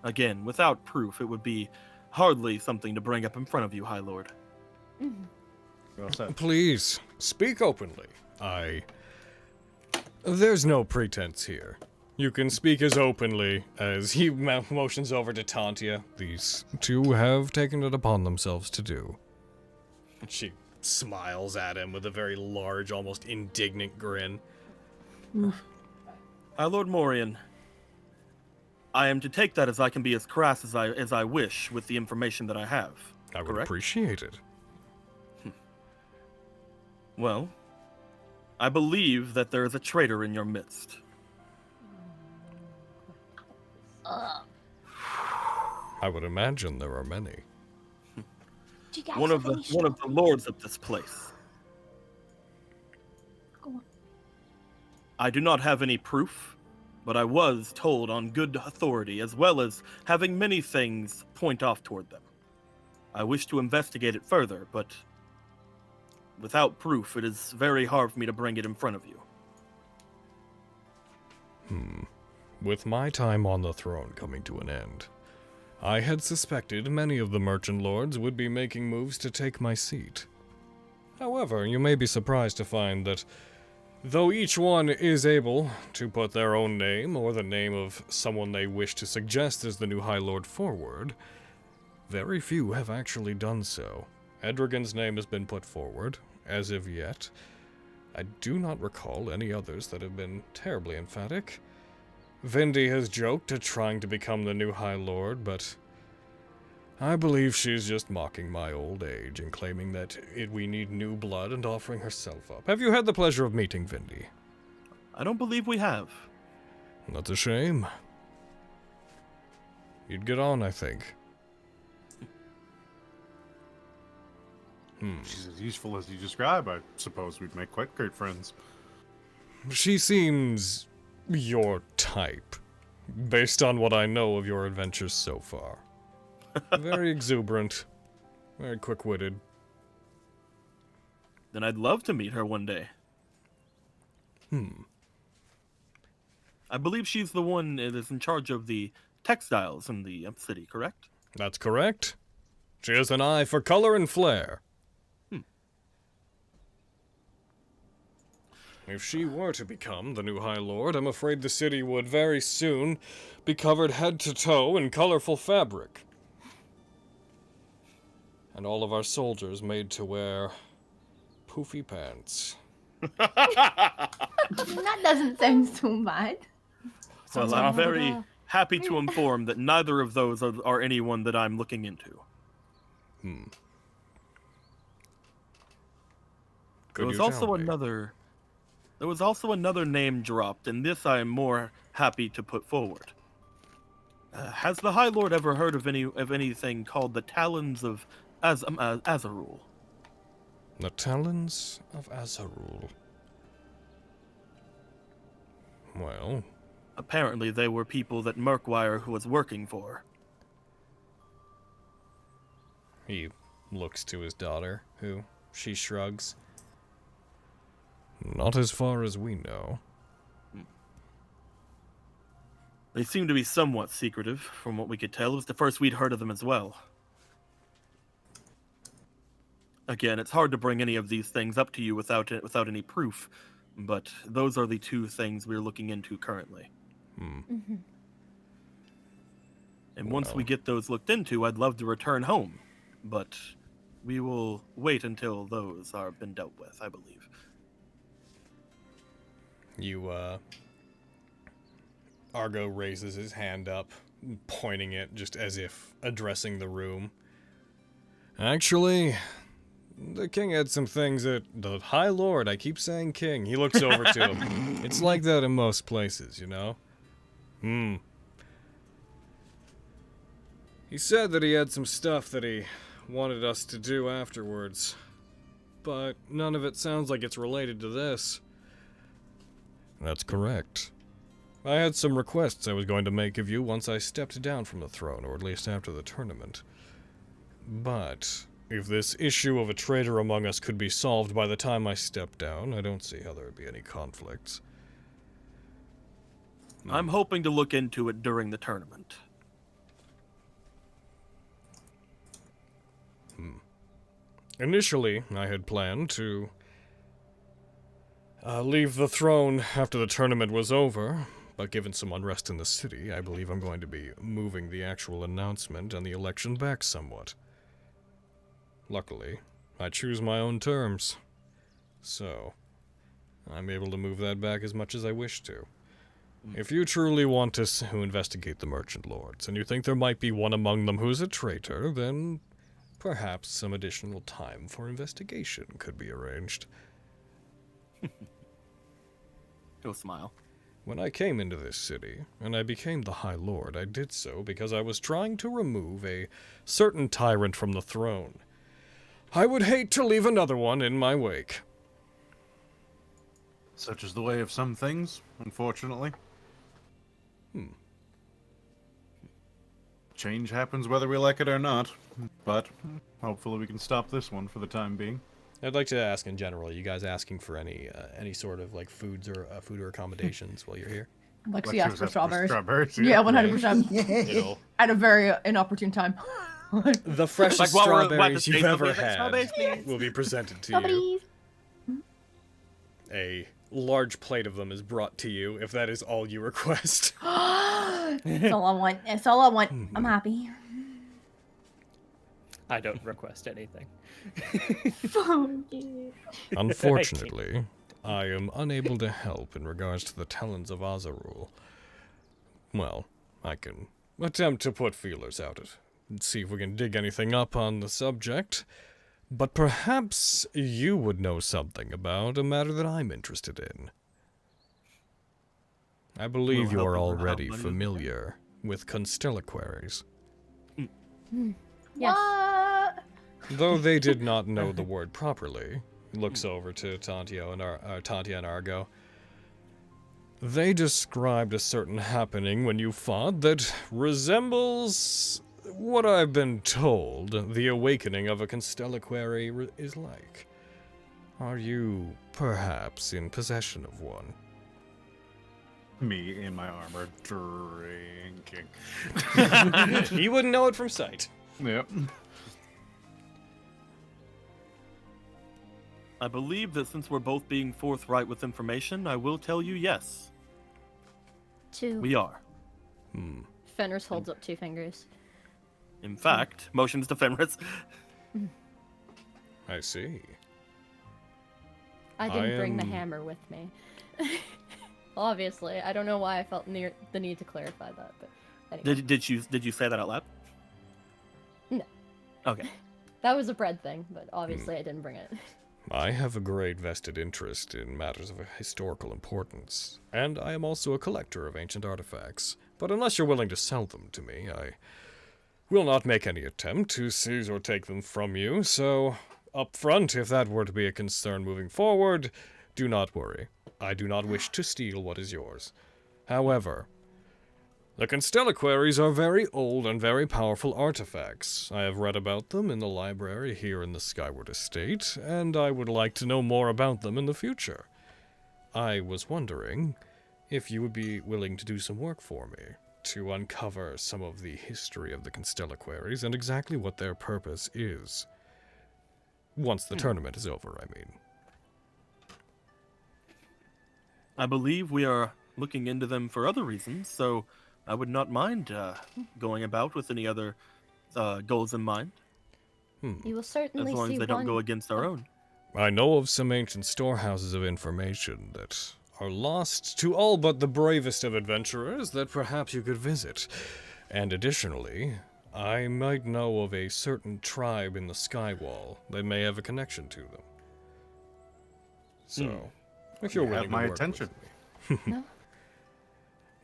again, without proof, it would be hardly something to bring up in front of you, High Lord. Well said. Please, speak openly. There's no pretense here. You can speak as openly as he motions over to Tantia. These two have taken it upon themselves to do. She smiles at him with a very large, almost indignant grin. High Lord Morian, I am to take that as I can be as crass as I wish with the information that I have. I would correct? appreciate it. Well, I believe that there is a traitor in your midst. I would imagine there are many. One of the lords of this place. Go on. I do not have any proof, but I was told on good authority, as well as having many things point off toward them. I wish to investigate it further, but without proof, it is very hard for me to bring it in front of you. With my time on the throne coming to an end, I had suspected many of the merchant lords would be making moves to take my seat. However, you may be surprised to find that though each one is able to put their own name or the name of someone they wish to suggest as the new High Lord forward, very few have actually done so. Edragan's name has been put forward, as of yet. I do not recall any others that have been terribly emphatic. Vindy has joked at trying to become the new High Lord, but I believe she's just mocking my old age and claiming that we need new blood and offering herself up. Have you had the pleasure of meeting Vindy? I don't believe we have. That's a shame. You'd get on, I think. She's as useful as you describe. I suppose we'd make quite great friends. She seems your type, based on what I know of your adventures so far. Very exuberant, very quick-witted, then I'd love to meet her one day. I believe she's the one that is in charge of the textiles in the city, correct? That's correct. She has an eye for color and flair. If she were to become the new High Lord, I'm afraid the city would very soon be covered head to toe in colorful fabric. And all of our soldiers made to wear poofy pants. That doesn't sound so bad. Well, I'm very happy to inform that neither of those are anyone that I'm looking into. There was also another name dropped, and this I am more happy to put forward. Has the High Lord ever heard of anything called the Talons of Azarul? The Talons of Azarul. Well, apparently they were people that Murkwire was working for. He looks to his daughter, who she shrugs. Not as far as we know. They seem to be somewhat secretive, from what we could tell. It was the first we'd heard of them as well. Again, it's hard to bring any of these things up to you without any proof, but those are the two things we're looking into currently. And once we get those looked into, I'd love to return home, but we will wait until those are been dealt with, I believe. Argo raises his hand up, pointing it just as if addressing the room. Actually, the king had some things that... The High Lord, I keep saying king. He looks over to him. It's like that in most places, you know? He said that he had some stuff that he wanted us to do afterwards. But none of it sounds like it's related to this. That's correct. I had some requests I was going to make of you once I stepped down from the throne, or at least after the tournament. But if this issue of a traitor among us could be solved by the time I step down, I don't see how there would be any conflicts. I'm hoping to look into it during the tournament. Initially, I had planned to leave the throne after the tournament was over, but given some unrest in the city, I believe I'm going to be moving the actual announcement and the election back somewhat. Luckily, I choose my own terms, so I'm able to move that back as much as I wish to. If you truly want to investigate the Merchant Lords, and you think there might be one among them who's a traitor, then perhaps some additional time for investigation could be arranged. He'll smile. When I came into this city, and I became the High Lord, I did so because I was trying to remove a certain tyrant from the throne. I would hate to leave another one in my wake. Such is the way of some things, unfortunately. Change happens whether we like it or not, but hopefully we can stop this one for the time being. I'd like to ask in general, are you guys asking for any sort of like food or accommodations while you're here? Lexi asked for strawberries. Yeah, 100%. At a very inopportune time. The freshest strawberries you've ever had will be presented to you. A large plate of them is brought to you, if that is all you request. That's all I want. That's all I want. I'm happy. I don't request anything. Unfortunately, I am unable to help in regards to the Talons of Azarul. Well, I can attempt to put feelers out and see if we can dig anything up on the subject, but perhaps you would know something about a matter that I'm interested in. I believe you are already familiar with constellaquaries. Yes. What? Though they did not know the word properly, looks over to Tantia and Argo. They described a certain happening when you fought that resembles what I've been told the awakening of a constellaquary is like. Are you, perhaps, in possession of one? Me in my armor drinking. You wouldn't know it from sight. Yep. I believe that since we're both being forthright with information, I will tell you yes. 2. We are. Fenris holds up 2 fingers. In fact, motions to Fenris. I see. I didn't bring the am- hammer with me. Obviously, I don't know why I felt the need to clarify that, but anyway. Did you say that out loud? No. Okay. That was a bread thing, but obviously I didn't bring it. I have a great vested interest in matters of historical importance, and I am also a collector of ancient artifacts. But unless you're willing to sell them to me, I will not make any attempt to seize or take them from you, so up front, if that were to be a concern moving forward, do not worry. I do not wish to steal what is yours. However, the Constellaquaries are very old and very powerful artifacts. I have read about them in the library here in the Skyward Estate, and I would like to know more about them in the future. I was wondering if you would be willing to do some work for me, to uncover some of the history of the Constellaquaries and exactly what their purpose is. Once the tournament is over, I mean. I believe we are looking into them for other reasons, so I would not mind going about with any other goals in mind, You will as certainly long see as they don't one. go against our own. I know of some ancient storehouses of information that are lost to all but the bravest of adventurers that perhaps you could visit. And additionally, I might know of a certain tribe in the Skywall that may have a connection to them. So, if you're You have willing my to work attention. with me. No.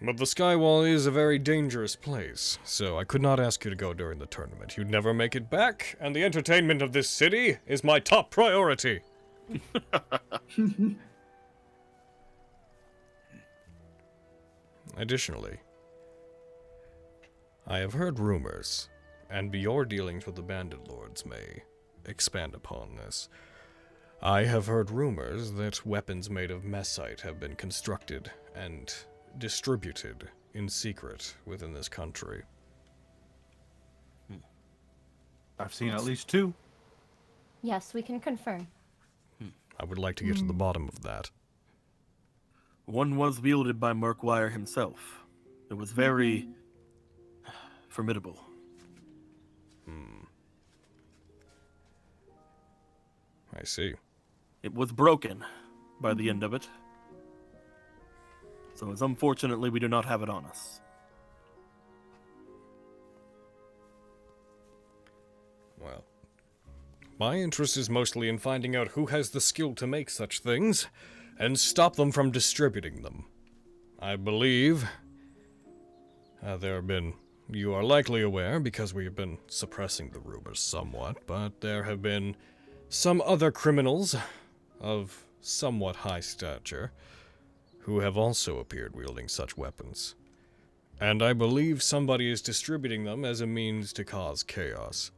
But the Skywall is a very dangerous place, so I could not ask you to go during the tournament. You'd never make it back, and the entertainment of this city is my top priority. Additionally, I have heard rumors, and your dealings with the bandit lords may expand upon this. I have heard rumors that weapons made of mesite have been constructed and distributed in secret within this country. I've seen at least 2. Yes, we can confirm. I would like to get to the bottom of that. One was wielded by Murkwire himself. It was very formidable. I see. It was broken by the end of it. So it's unfortunately we do not have it on us. Well, my interest is mostly in finding out who has the skill to make such things, and stop them from distributing them. I believe there have been, you are likely aware because we have been suppressing the rumors somewhat, but there have been some other criminals of somewhat high stature who have also appeared wielding such weapons. And I believe somebody is distributing them as a means to cause chaos.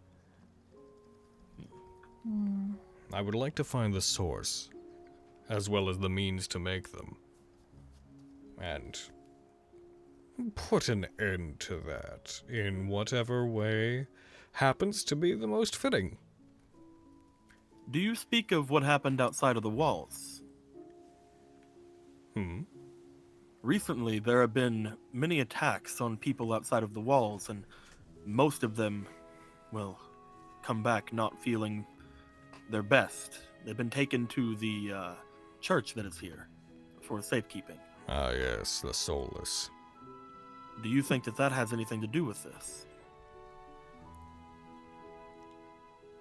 I would like to find the source, as well as the means to make them, and put an end to that in whatever way happens to be the most fitting. Do you speak of what happened outside of the walls? Recently, there have been many attacks on people outside of the walls, and most of them, well, come back not feeling their best. They've been taken to the church that is here for safekeeping. Ah yes, the soulless. Do you think that that has anything to do with this?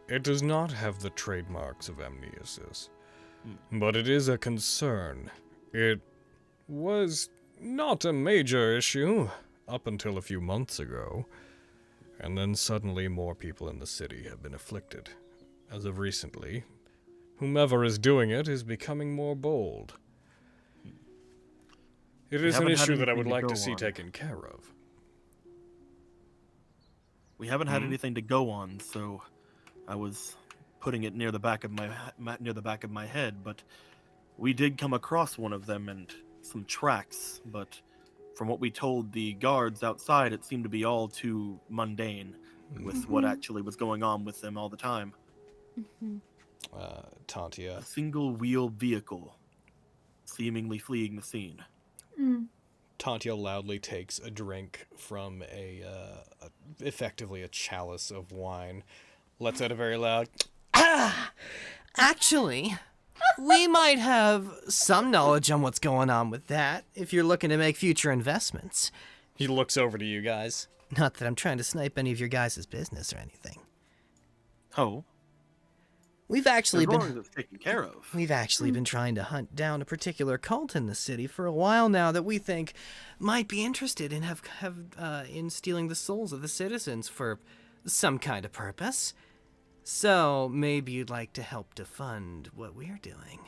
It does not have the trademarks of amnesis, but it is a concern. It was not a major issue up until a few months ago, and then suddenly more people in the city have been afflicted. As of recently, whomever is doing it is becoming more bold. It is an haven't had issue that I anything would to like go to see on. taken care of. We haven't had anything to go on, so I was putting it near the back of my head, but we did come across one of them and some tracks, but from what we told the guards outside, it seemed to be all too mundane with what actually was going on with them all the time. Tantia. A single-wheel vehicle seemingly fleeing the scene. Tantia loudly takes a drink from effectively a chalice of wine, lets out a very loud, Actually, we might have some knowledge on what's going on with that if you're looking to make future investments. He looks over to you guys. Not that I'm trying to snipe any of your guys' business or anything. Oh? We've actually been taken care of. We've actually been trying to hunt down a particular cult in the city for a while now that we think might be interested in in stealing the souls of the citizens for some kind of purpose. So maybe you'd like to help to fund what we're doing.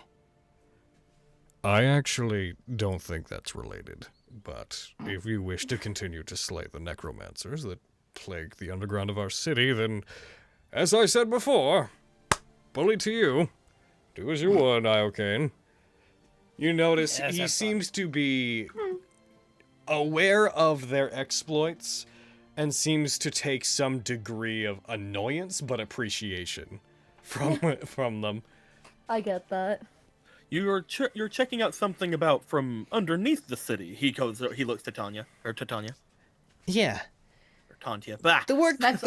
I actually don't think that's related, but if you wish to continue to slay the necromancers that plague the underground of our city, then, as I said before, bully to you. Do as you would, Iocane. You notice he seems to be aware of their exploits and seems to take some degree of annoyance but appreciation from them. I get that. You're checking out something about from underneath the city. He looks to Tanya or to Tanya. Yeah. Or Tantia. Bah.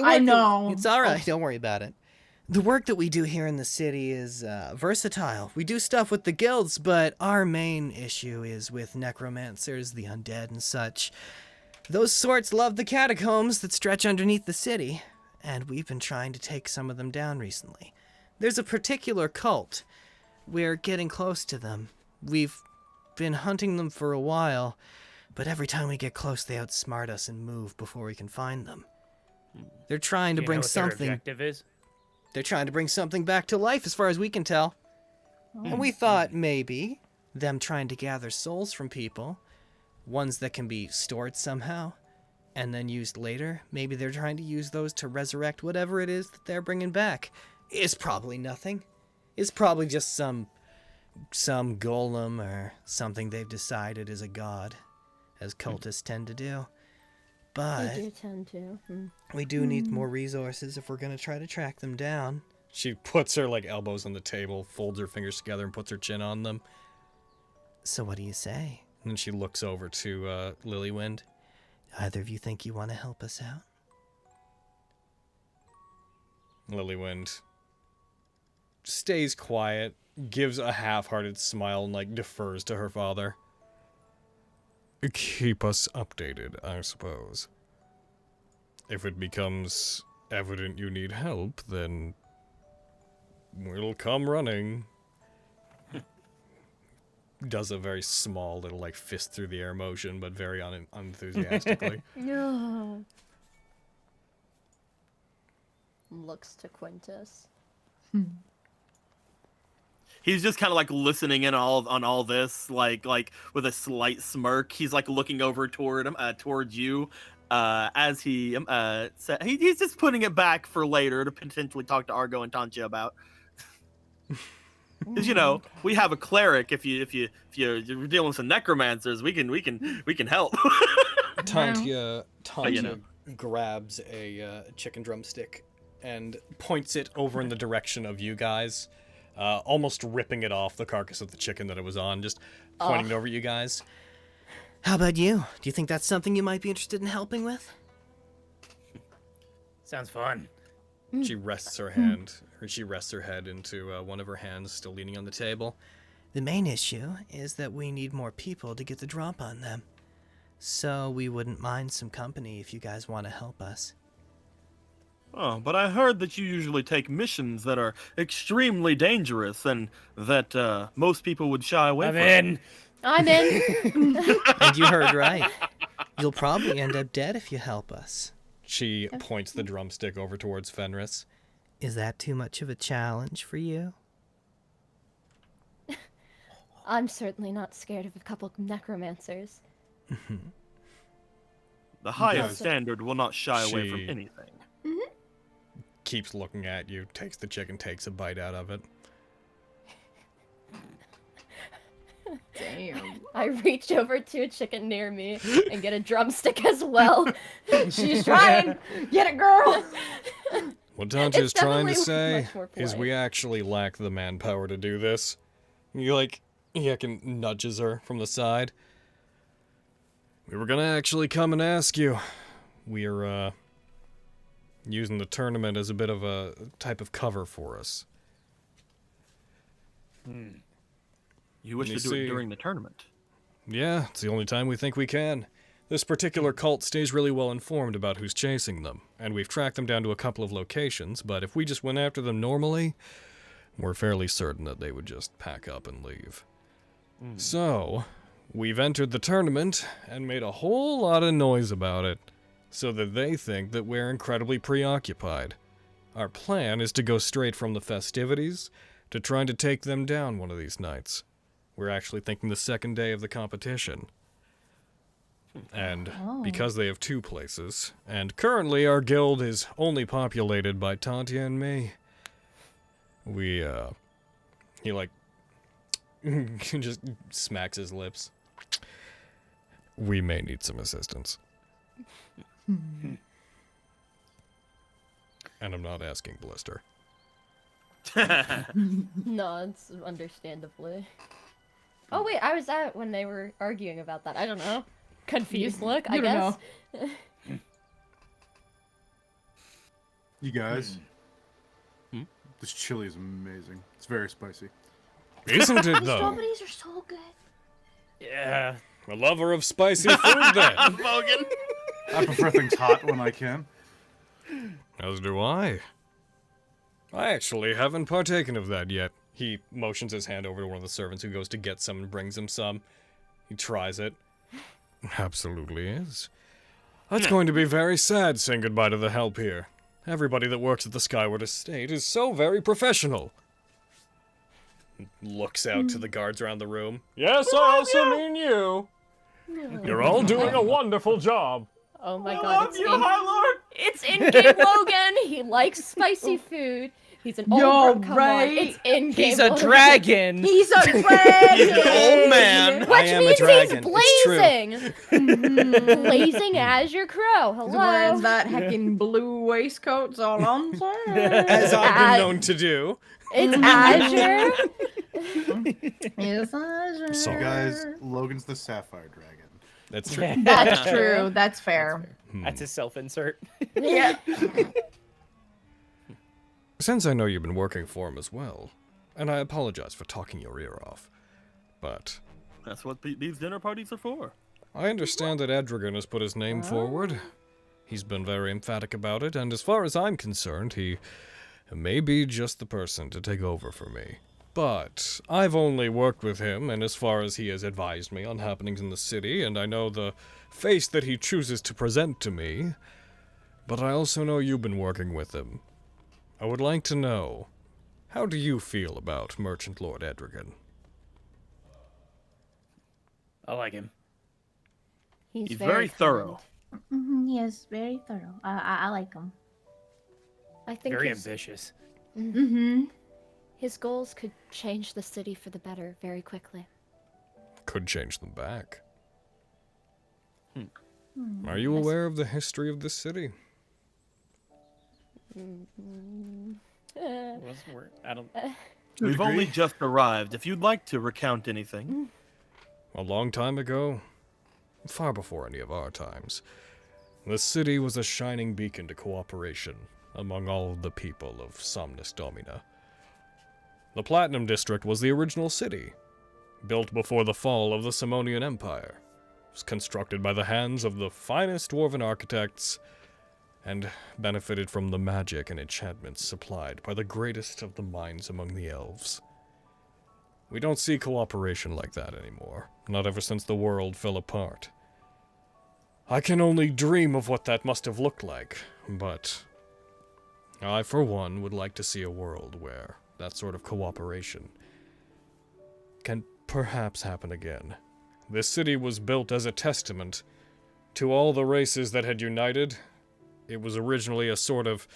I know. It's all right. Don't worry about it. The work that we do here in the city is versatile. We do stuff with the guilds, but our main issue is with necromancers, the undead, and such. Those sorts love the catacombs that stretch underneath the city, and we've been trying to take some of them down recently. There's a particular cult. We're getting close to them. We've been hunting them for a while, but every time we get close, they outsmart us and move before we can find them. They're trying to bring something. Their objective is? They're trying to bring something back to life, as far as we can tell. And we thought maybe them trying to gather souls from people, ones that can be stored somehow, and then used later, maybe they're trying to use those to resurrect whatever it is that they're bringing back. It's probably nothing. It's probably just some golem or something they've decided is a god, as cultists tend to do. But They do tend to. we do need more resources if we're going to try to track them down. She puts her elbows on the table, folds her fingers together, and puts her chin on them. So what do you say? And then she looks over to Lilywind. Either of you think you want to help us out? Lilywind stays quiet, gives a half-hearted smile, and defers to her father. Keep us updated, I suppose. If it becomes evident you need help, then we'll come running. Does a very small little fist through the air motion, but very unenthusiastically. No. Looks to Quintus. He's just kind of listening in on all this, like with a slight smirk. He's looking over towards you, as he he's just putting it back for later to potentially talk to Argo and Tantia about. Because we have a cleric. If you're dealing with some necromancers, we can help. Tantia grabs a chicken drumstick and points it over in the direction of you guys. Almost ripping it off the carcass of the chicken that it was on, just pointing it over at you guys. How about you? Do you think that's something you might be interested in helping with? Sounds fun. She rests her hand, or she rests her head into one of her hands, still leaning on the table. The main issue is that we need more people to get the drop on them. So we wouldn't mind some company if you guys want to help us. Oh, but I heard that you usually take missions that are extremely dangerous and that most people would shy away from. I'm in. And you heard right. You'll probably end up dead if you help us. She points the drumstick over towards Fenris. Is that too much of a challenge for you? I'm certainly not scared of a couple of necromancers. The highest standard will not shy away from anything. keeps looking at you, takes the chicken, takes a bite out of it. Damn. I reach over to a chicken near me and get a drumstick as well. She's trying. Get it, girl. What Dante is trying to definitely say much more is polite. we actually lack the manpower to do this. You like, he nudges her from the side. We were gonna actually come and ask you. We're, using the tournament as a bit of a type of cover for us. You wish You to do see- it during the tournament? Yeah, it's the only time we think we can. This particular cult stays really well informed about who's chasing them, and we've tracked them down to a couple of locations, but if we just went after them normally, we're fairly certain that they would just pack up and leave. So, we've entered the tournament and made a whole lot of noise about it, so that they think that we're incredibly preoccupied. Our plan is to go straight from the festivities to trying to take them down one of these nights. We're actually thinking the second day of the competition. And because they have 2 places, and currently our guild is only populated by Tantia and me, we, he like, just smacks his lips. We may need some assistance. And I'm not asking Blister. No, it's understandably. Oh wait, I was at when they were arguing about that. I don't know. Confused look, I You don't guess. You guys, this chili is amazing. It's very spicy. Isn't it, The though? strawberries are so good. Yeah. A lover of spicy food, then. Logan! I prefer things hot when I can. As do I. I actually haven't partaken of that yet. He motions his hand over to one of the servants who goes to get some and brings him some. He tries it. Absolutely is. That's going to be very sad saying goodbye to the help here. Everybody that works at the Skyward Estate is so very professional. Looks out to the guards around the room. Yes, I also mean you. You're all doing a wonderful job. Oh my god, it's in-game Logan! He likes spicy food. He's an old Yo, come right? on, it's in-game He's a Logan. dragon. He's a dragon. old man. Which I am a means dragon. he's It's true. blazing! Blazing as your crow. He wears Hello. that heckin' blue waistcoat, so I'm saying. As I've been known to do. It's Azure. Yes, I So- You guys, Logan's the sapphire dragon. That's true. That's true. That's fair. That's his self-insert. Yeah. Since I know you've been working for him as well, and I apologize for talking your ear off, but That's what these dinner parties are for. I understand that Edragon has put his name forward. He's been very emphatic about it, and as far as I'm concerned, he may be just the person to take over for me. But I've only worked with him, and as far as he has advised me on happenings in the city, and I know the face that he chooses to present to me, but I also know you've been working with him. I would like to know, how do you feel about Merchant Lord Edragon? I like him. He's very thorough. He is very thorough. I like him. I think Very his, ambitious. Mm-hmm. his goals could change the city for the better very quickly. Could change them back. Are you aware of the history of this city? I don't. We've only just arrived. If you'd like to recount anything. A long time ago, far before any of our times, the city was a shining beacon to cooperation among all of the people of Somnus Domina. The Platinum District was the original city, built before the fall of the Simonian Empire. It was constructed by the hands of the finest dwarven architects, and benefited from the magic and enchantments supplied by the greatest of the minds among the elves. We don't see cooperation like that anymore, not ever since the world fell apart. I can only dream of what that must have looked like, but I, for one, would like to see a world where that sort of cooperation can perhaps happen again. This city was built as a testament to all the races that had united. It was originally a sort of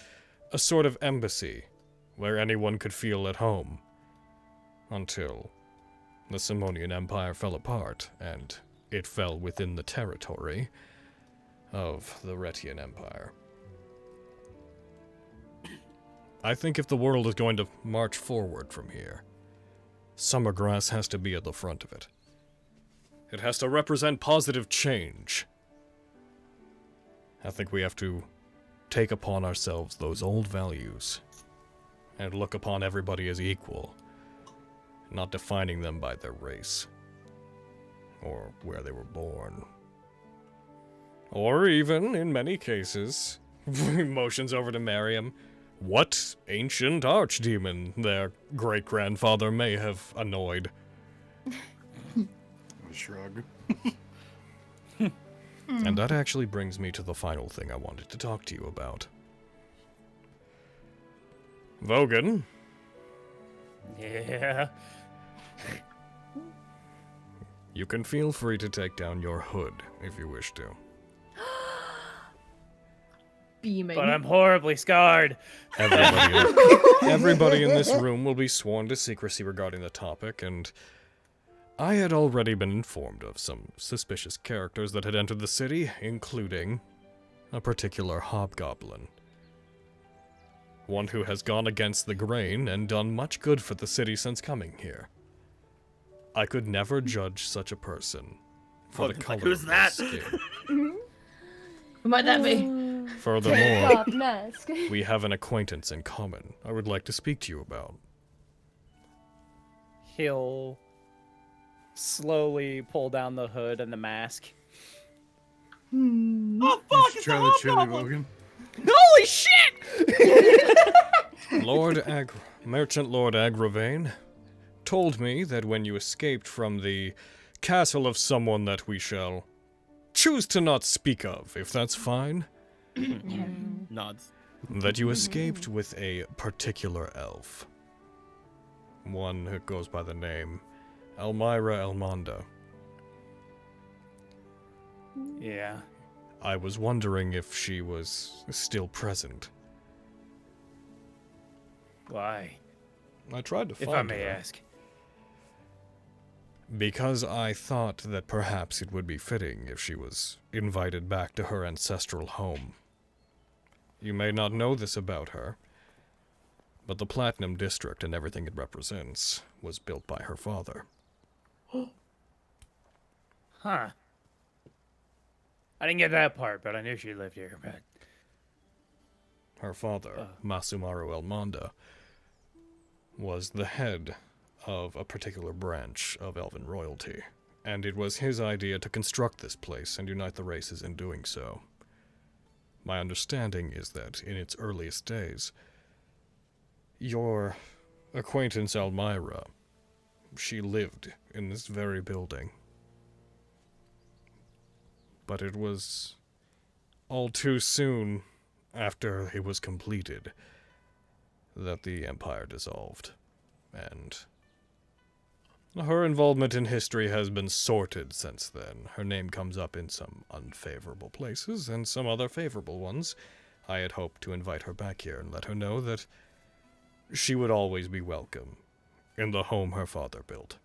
a sort of embassy where anyone could feel at home. Until the Simonian Empire fell apart, and it fell within the territory of the Retian Empire. I think if the world is going to march forward from here, Summergrass has to be at the front of it. It has to represent positive change. I think we have to take upon ourselves those old values and look upon everybody as equal, not defining them by their race or where they were born. Or even, in many cases, motions over to Miriam, what ancient archdemon their great-grandfather may have annoyed. Shrug. And that actually brings me to the final thing I wanted to talk to you about. Vogan. Yeah. You can feel free to take down your hood if you wish to. Beaming. But I'm horribly scarred. Everybody in this room will be sworn to secrecy regarding the topic, and I had already been informed of some suspicious characters that had entered the city, including a particular hobgoblin. One who has gone against the grain and done much good for the city since coming here. I could never judge such a person for the color who's of that? their skin. Who might that be? Furthermore, Stop mask. we have an acquaintance in common I would like to speak to you about. He'll slowly pull down the hood and the mask. Oh fuck! It's Try a the chili, hobgoblin! Logan. Holy shit! Merchant Lord Agravane told me that when you escaped from the castle of someone that we shall choose to not speak of, if that's fine, Nods. that you escaped with a particular elf. One who goes by the name Myra Elmonda. Yeah. I was wondering if she was still present. Why? I tried to find If I may her. ask. Because I thought that perhaps it would be fitting if she was invited back to her ancestral home. You may not know this about her, but the Platinum District and everything it represents was built by her father. Huh. I didn't get that part, but I knew she lived here, but... Her father, Masumaru Elmonda, was the head of a particular branch of elven royalty, and it was his idea to construct this place and unite the races in doing so. My understanding is that in its earliest days, your acquaintance Elmira, she lived in this very building. But it was all too soon after it was completed that the Empire dissolved, and her involvement in history has been sorted since then. Her name comes up in some unfavorable places and some other favorable ones. I had hoped to invite her back here and let her know that she would always be welcome in the home her father built.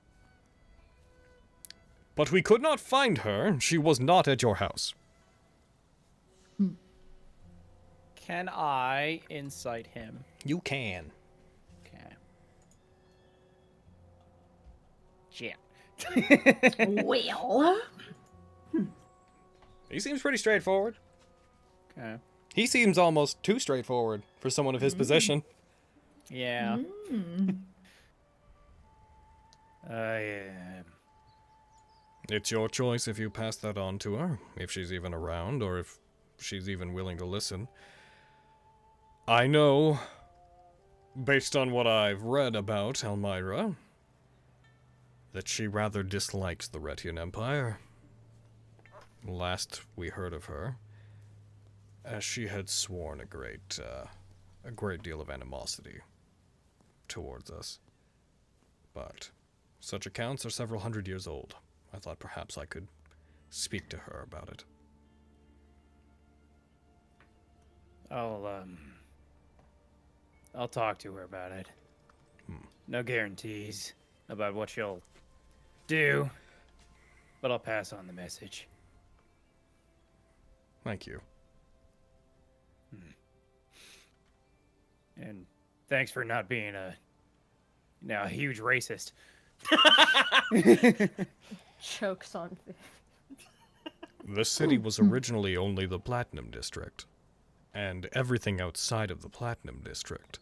But we could not find her. She was not at your house. Can I incite him? You can. Okay. Shit. Well. He seems pretty straightforward. Okay. He seems almost too straightforward for someone of his position. Yeah. Yeah. It's your choice if you pass that on to her, if she's even around, or if she's even willing to listen. I know, based on what I've read about Elmira, that she rather dislikes the Retian Empire. Last we heard of her, as she had sworn a great deal of animosity towards us. But such accounts are several hundred years old. I thought perhaps I could speak to her about it. I'll talk to her about it. No guarantees about what she'll do, but I'll pass on the message. Thank you. And thanks for not being a huge racist. Chokes on. The city was originally only the Platinum District, and everything outside of the Platinum District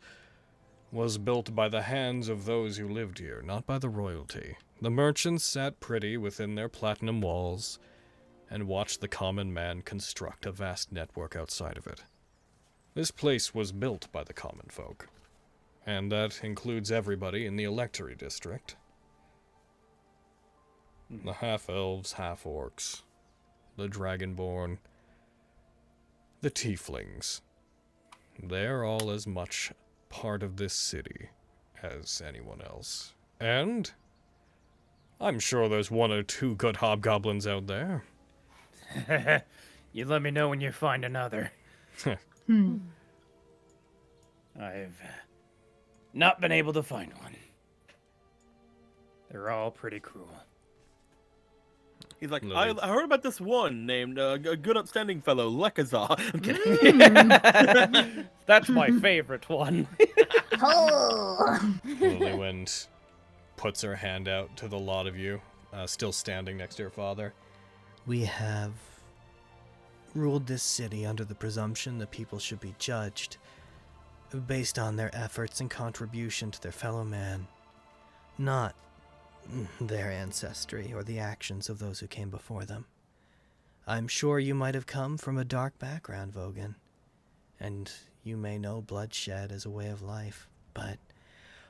was built by the hands of those who lived here, not by the royalty. The merchants sat pretty within their platinum walls and watched the common man construct a vast network outside of it. This place was built by the common folk, and that includes everybody in the Electory District. The half-elves, half-orcs, the dragonborn, the tieflings. They're all as much part of this city as anyone else. And I'm sure there's one or two good hobgoblins out there. You let me know when you find another. I've not been able to find one. They're all pretty cruel. He's like, Lily. I heard about this one named a good upstanding fellow, Lekazar. I'm kidding. That's my favorite one. Lilywind puts her hand out to the lot of you, still standing next to her father. We have ruled this city under the presumption that people should be judged based on their efforts and contribution to their fellow man, not their ancestry or the actions of those who came before them. I'm sure you might have come from a dark background, Vogan, and you may know bloodshed as a way of life, but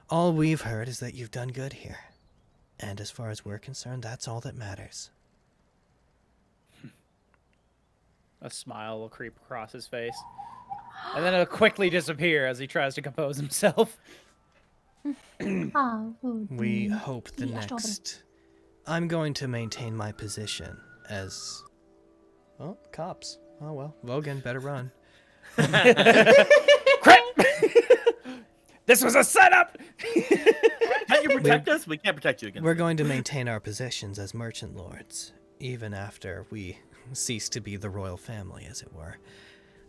all we've heard is that you've done good here. And as far as we're concerned, that's all that matters. A smile will creep across his face, and then it'll quickly disappear as he tries to compose himself. We hope the next... I'm going to maintain my position as... Oh, cops. Oh, well. Logan, better run. Crap! This was a setup! Can't you protect us? We can't protect you against We're it. going to maintain our positions as merchant lords, even after we cease to be the royal family, as it were.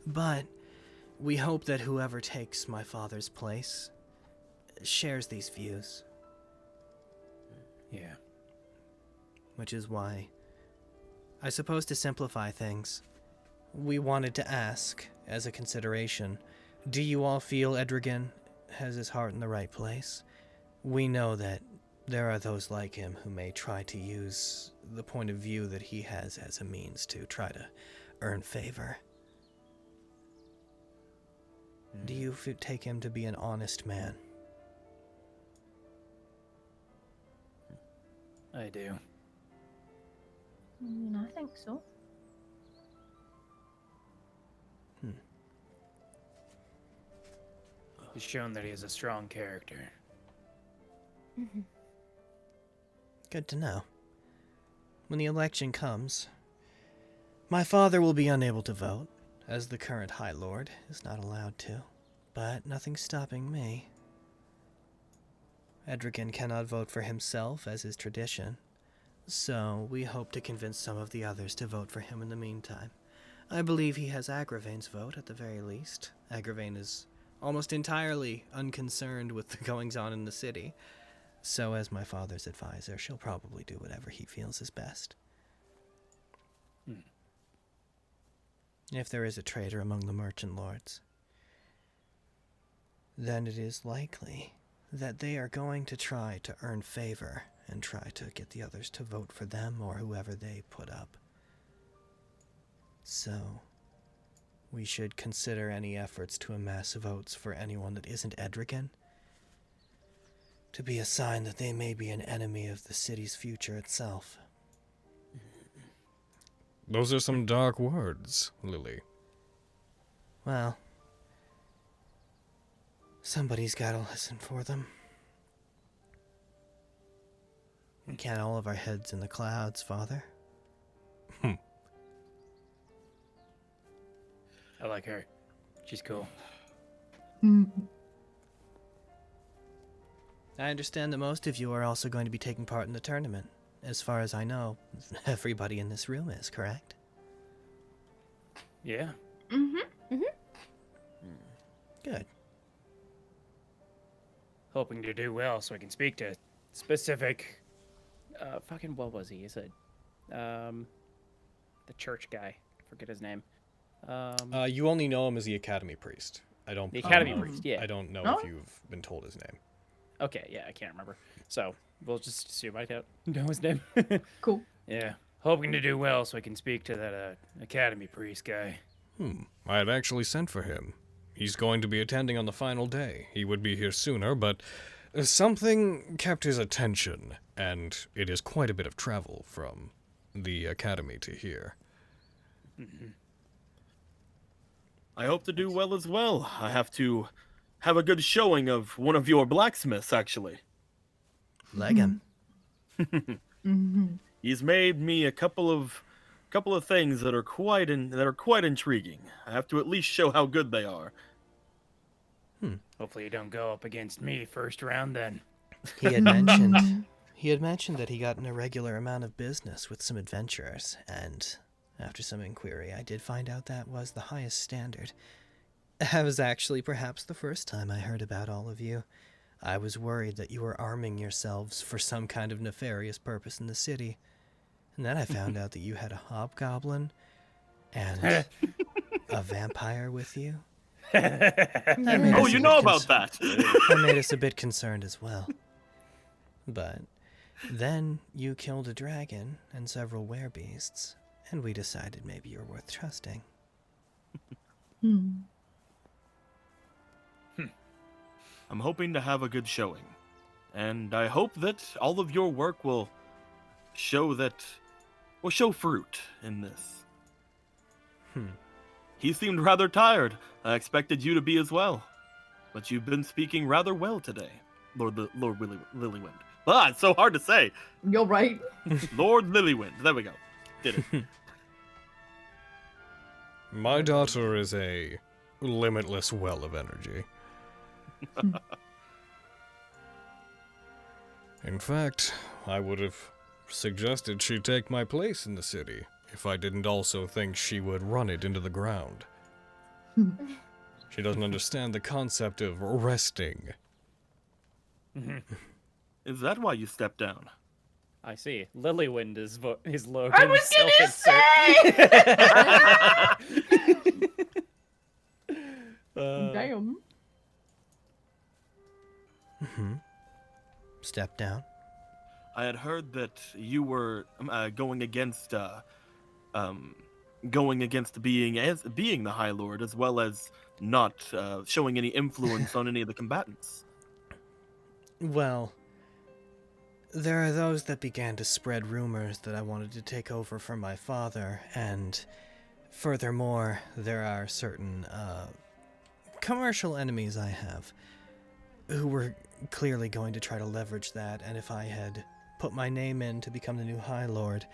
But we hope that whoever takes my father's place shares these views. Yeah. Which is why, I suppose to simplify things, we wanted to ask, as a consideration, do you all feel Edrigan has his heart in the right place? We know that there are those like him who may try to use the point of view that he has as a means to try to earn favor. Do you take him to be an honest man? I do. I think so. He's shown that he has a strong character. Good to know. When the election comes, my father will be unable to vote, as the current High Lord is not allowed to, but nothing's stopping me. Edrigan cannot vote for himself, as is tradition, so we hope to convince some of the others to vote for him in the meantime. I believe he has Agravain's vote, at the very least. Agravain is almost entirely unconcerned with the goings-on in the city, so as my father's advisor, she'll probably do whatever he feels is best. If there is a traitor among the merchant lords, then it is likely that they are going to try to earn favor and try to get the others to vote for them or whoever they put up. So, we should consider any efforts to amass votes for anyone that isn't Edrigan to be a sign that they may be an enemy of the city's future itself. Those are some dark words, Lily. Well, somebody's gotta listen for them. We can't all have our heads in the clouds, Father. I like her. She's cool. I understand that most of you are also going to be taking part in the tournament. As far as I know, everybody in this room is, correct? Yeah. Good. Hoping to do well so I can speak to specific... fucking, what was he? Is it... the church guy. Forget his name. You only know him as the Academy Priest. I don't. The Academy Priest, yeah. I don't know if you've been told his name. Okay, yeah, I can't remember. So, we'll just assume I don't know his name. Cool. Yeah. Hoping to do well so I can speak to that Academy Priest guy. I had actually sent for him. He's going to be attending on the final day. He would be here sooner, but something kept his attention, and it is quite a bit of travel from the Academy to here. I hope to do well as well. I have to have a good showing of one of your blacksmiths, actually. Logan. He's made me a couple of things that are quite intriguing. I have to at least show how good they are. Hopefully you don't go up against me first round then. He had mentioned that he got an irregular amount of business with some adventurers, and after some inquiry, I did find out that was the highest standard. That was actually perhaps the first time I heard about all of you. I was worried that you were arming yourselves for some kind of nefarious purpose in the city. And then I found out that you had a hobgoblin and a vampire with you. Oh, you know about that! That made us a bit concerned as well. But then you killed a dragon and several werebeasts, and we decided maybe you're worth trusting. I'm hoping to have a good showing. And I hope that all of your work will show fruit in this. He seemed rather tired. I expected you to be as well. But you've been speaking rather well today, Lord Lilywind. Ah, it's so hard to say. You're right. Lord Lilywind. There we go. Did it. My daughter is a limitless well of energy. In fact, I would have suggested she take my place in the city if I didn't also think she would run it into the ground. She doesn't understand the concept of resting. Is that why you stepped down? I see. Lilywind is Logan. I was gonna say! Damn. Step down. I had heard that you were going against being the High Lord, as well as not showing any influence on any of the combatants. Well, there are those that began to spread rumors that I wanted to take over from my father, and furthermore, there are certain commercial enemies I have who were clearly going to try to leverage that, and if I had put my name in to become the new High Lord,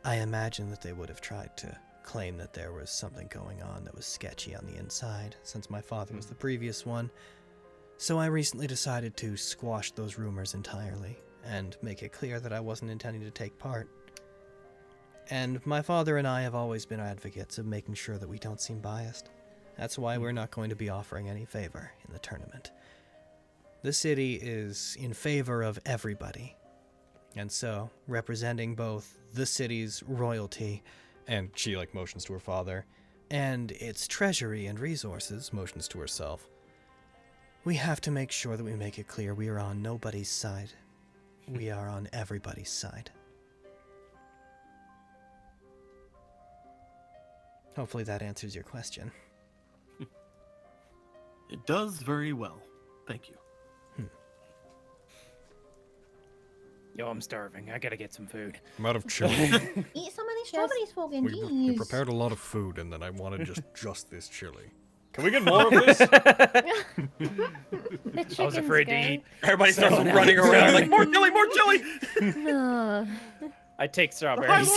I imagine that they would have tried to claim that there was something going on that was sketchy on the inside, since my father was the previous one. So I recently decided to squash those rumors entirely, and make it clear that I wasn't intending to take part. And my father and I have always been advocates of making sure that we don't seem biased. That's why we're not going to be offering any favor in the tournament. The city is in favor of everybody, and so, representing both the city's royalty, and she, motions to her father, and its treasury and resources, motions to herself, we have to make sure that we make it clear we are on nobody's side. We are on everybody's side. Hopefully that answers your question. It does very well. Thank you. Yo, I'm starving. I gotta get some food. I'm out of chili. Eat some of these strawberries, Logan. We prepared a lot of food, and then I wanted just this chili. Can we get more of this? I was afraid to eat. Everybody starts running around like, more chili, more chili! I take strawberries.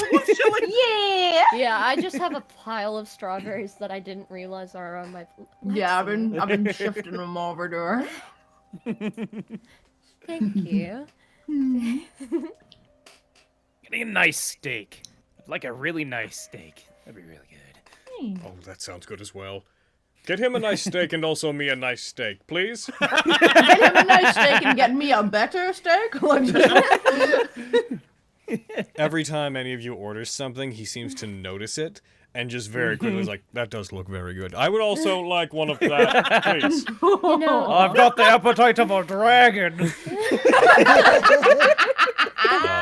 Yeah! Yeah, I just have a pile of strawberries that I didn't realize are on my. Yeah, I've been shifting them over to her. Thank you. Getting a nice steak. I'd like a really nice steak. That'd be really good. Oh, that sounds good as well. Get him a nice steak and also me a nice steak, please. Get him a nice steak and get me a better steak? Like, Every time any of you orders something, he seems to notice it and just very quickly is like, that does look very good. I would also like one of that, please. You know, I've got the appetite of a dragon.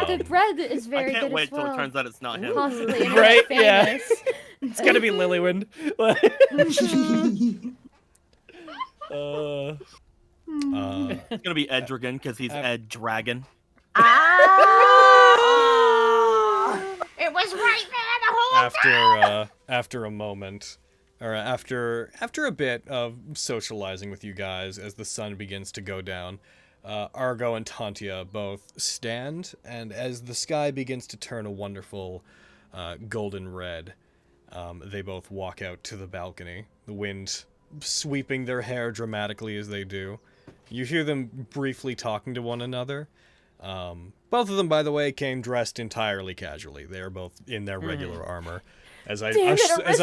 the bread is very I good can't wait as till well. it turns out it's not him. Possibly internet Right, yeah. famous. It's gonna be Lilywind. It's gonna be Edrigan because he's Ed Dragon. it was right there the whole time! After a moment, or after a bit of socializing with you guys as the sun begins to go down, Argo and Tantia both stand, and as the sky begins to turn a wonderful golden red, they both walk out to the balcony, the wind sweeping their hair dramatically as they do. You hear them briefly talking to one another. Both of them, by the way, came dressed entirely casually. They are both in their regular armor, as I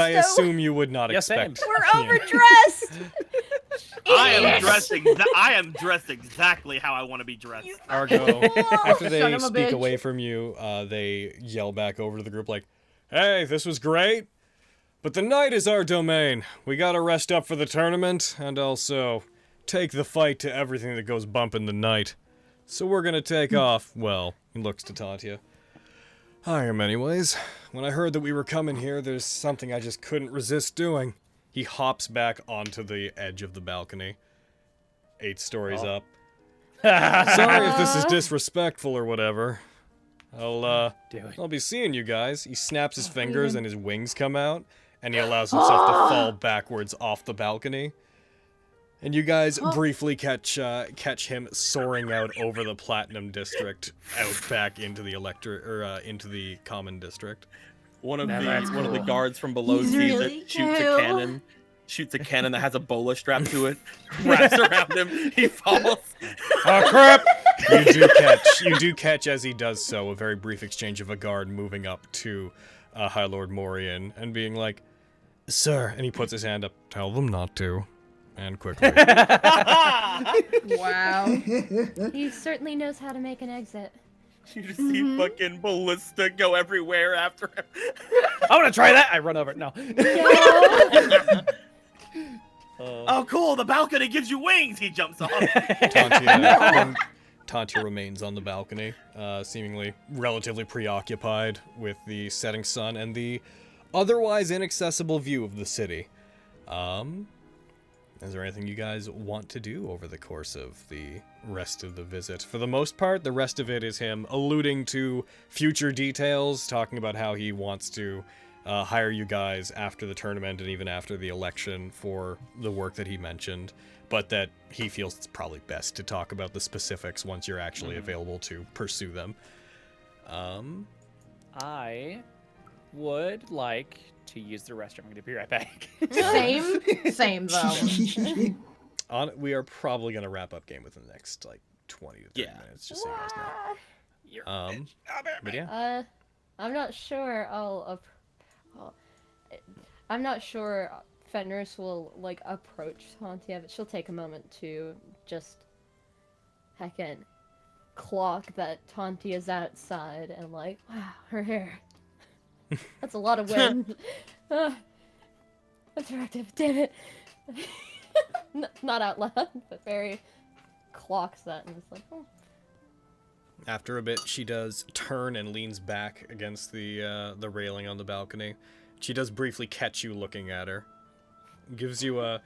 assume you would not Yes, expect. We're overdressed! I am dressed exactly how I want to be dressed. Argo, after Son they of a speak bitch. away from you, they yell back over to the group like, "Hey, this was great, but the night is our domain. We gotta rest up for the tournament, and also take the fight to everything that goes bump in the night. So we're gonna take off." Well, he looks to Tantia. "I am anyways. When I heard that we were coming here, there's something I just couldn't resist doing." He hops back onto the edge of the balcony. 8 stories up. "Sorry if this is disrespectful or whatever. I'll be seeing you guys." He snaps his fingers and his wings come out, and he allows himself to fall backwards off the balcony. And you guys briefly catch him soaring out over the Platinum District, out back into the into the Common District. One of the guards from below sees really it, shoots a cannon that has a bola strapped to it, wraps around him, he falls. Oh crap! You do catch as he does so a very brief exchange of a guard moving up to High Lord Morian and being like, "Sir," and he puts his hand up, "Tell them not to." And quickly. Wow. He certainly knows how to make an exit. You just see fucking Ballista go everywhere after him. I want to try that. I run over it. No. Oh, cool! The balcony gives you wings. He jumps off. Tantia remains on the balcony, seemingly relatively preoccupied with the setting sun and the otherwise inaccessible view of the city. Is there anything you guys want to do over the course of the rest of the visit? For the most part, the rest of it is him alluding to future details, talking about how he wants to hire you guys after the tournament and even after the election for the work that he mentioned, but that he feels it's probably best to talk about the specifics once you're actually available to pursue them. I would like to use the restroom. I'm going to be right back. Same though. We are probably going to wrap up game within the next, 20 to 30 minutes, just so you guys know. But yeah. I'm not sure I'm not sure Fenris will, approach Tantia, but she'll take a moment to just heckin' clock that Tantia's outside and wow, her hair. That's a lot of wind. Attractive, damn it. Not out loud, but very clocks that and it's like, oh. After a bit, she does turn and leans back against the railing on the balcony. She does briefly catch you looking at her. Gives you a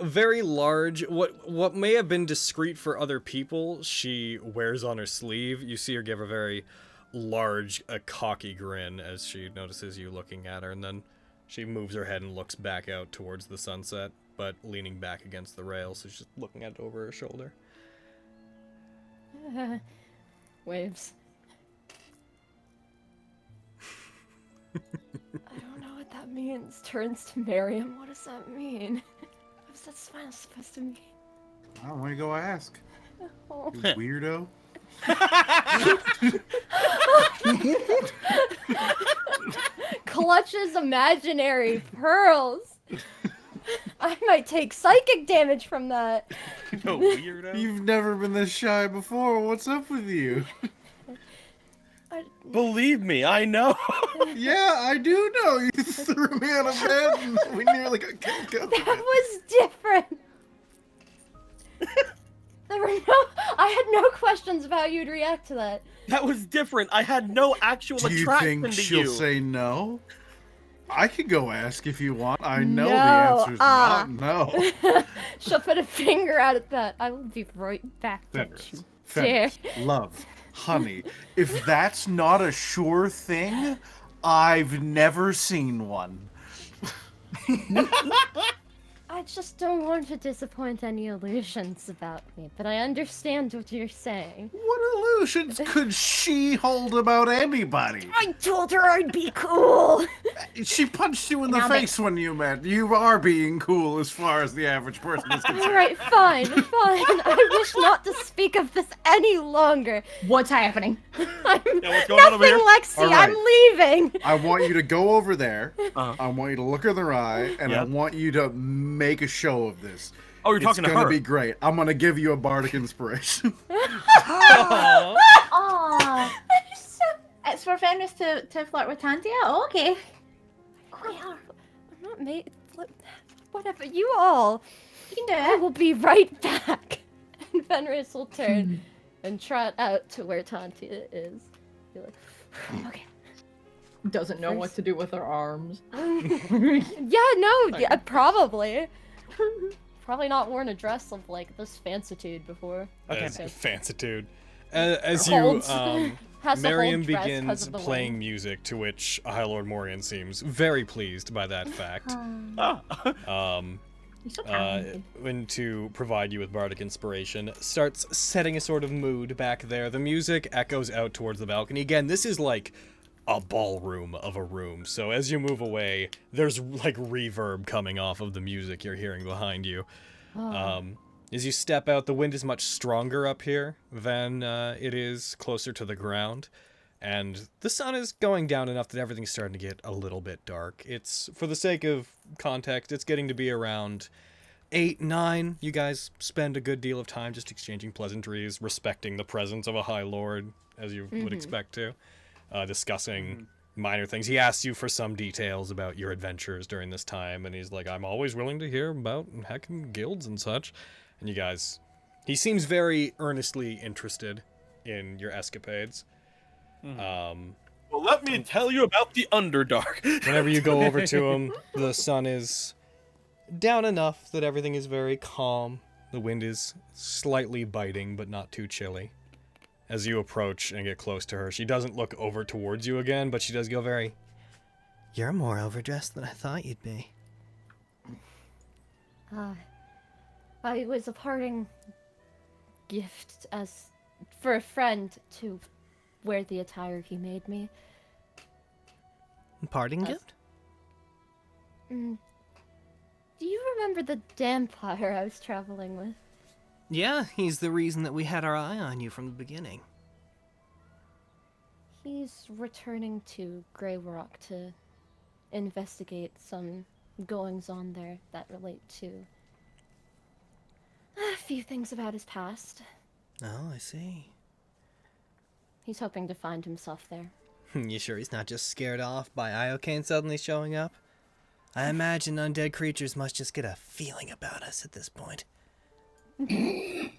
very large, what may have been discreet for other people, she wears on her sleeve. You see her give a very large, cocky grin as she notices you looking at her, and then she moves her head and looks back out towards the sunset, but leaning back against the rail, so she's just looking at it over her shoulder. Waves. I don't know what that means. Turns to Miriam. What does that mean? What is that smile supposed to mean? I don't want to go ask. Oh. You weirdo. Clutches imaginary pearls. I might take psychic damage from that. No weirdo. You've never been this shy before. What's up with you? Believe me, I know. Yeah, I do know. You threw me out of bed and we nearly got kicked out. That was different. I had no questions of how you'd react to that. That was different. I had no actual Do you attraction think to she'll you. say no? I could go ask if you want. I know No, the answer's not no. She'll put a finger out at that. I will be right back. Fenris, Dare. love, honey. If that's not a sure thing, I've never seen one. I just don't want to disappoint any illusions about me, but I understand what you're saying. What illusions could she hold about anybody? I told her I'd be cool! She punched you in the Now face when you met. You are being cool as far as the average person is concerned. Alright, fine. I wish not to speak of this any longer. What's happening? I'm what's going on over nothing, here? Lexi, All right. I'm leaving! I want you to go over there. Uh-huh. I want you to look her in the eye, and I Yeah. want you to make a show of this. Oh, you're talking to It's her. gonna be great. I'm gonna give you a bardic inspiration. Aw. It's for Fenris to flirt with Tantia? Oh, okay. I'm not made. Whatever, you all. You can do I it. will be right back. And Fenris will turn and trot out to where Tantia is. Be like, okay. Doesn't know what to do with her arms. Probably. Probably not worn a dress of like this fancitude before. Okay. Fancitude. As Holds. you, Has to Miriam hold dress 'cause begins of the playing wind. music, to which High Lord Morian seems very pleased by that fact. You're so talented. And to provide you with bardic inspiration, starts setting a sort of mood back there. The music echoes out towards the balcony. Again, this is like a ballroom of a room, so as you move away, there's like reverb coming off of the music you're hearing behind you. As you step out, the wind is much stronger up here than it is closer to the ground, and the sun is going down enough that everything's starting to get a little bit dark. It's, for the sake of context, it's getting to be around 8, 9. You guys spend a good deal of time just exchanging pleasantries, respecting the presence of a High Lord, as you would expect to, discussing minor things. He asks you for some details about your adventures during this time, and he's like, I'm always willing to hear about heckin' guilds and such. And you guys, he seems very earnestly interested in your escapades. Well, let me tell you about the Underdark. Whenever you go over to him, the sun is down enough that everything is very calm. The wind is slightly biting, but not too chilly. As you approach and get close to her, she doesn't look over towards you again, but she does go very... You're more overdressed than I thought you'd be. It was a parting gift for a friend to wear the attire he made me. Parting gift? Do you remember the vampire I was traveling with? Yeah, he's the reason that we had our eye on you from the beginning. He's returning to Grey Rock to investigate some goings-on there that relate to a few things about his past. Oh, I see. He's hoping to find himself there. You sure he's not just scared off by Iocane suddenly showing up? I imagine undead creatures must just get a feeling about us at this point. No, I we're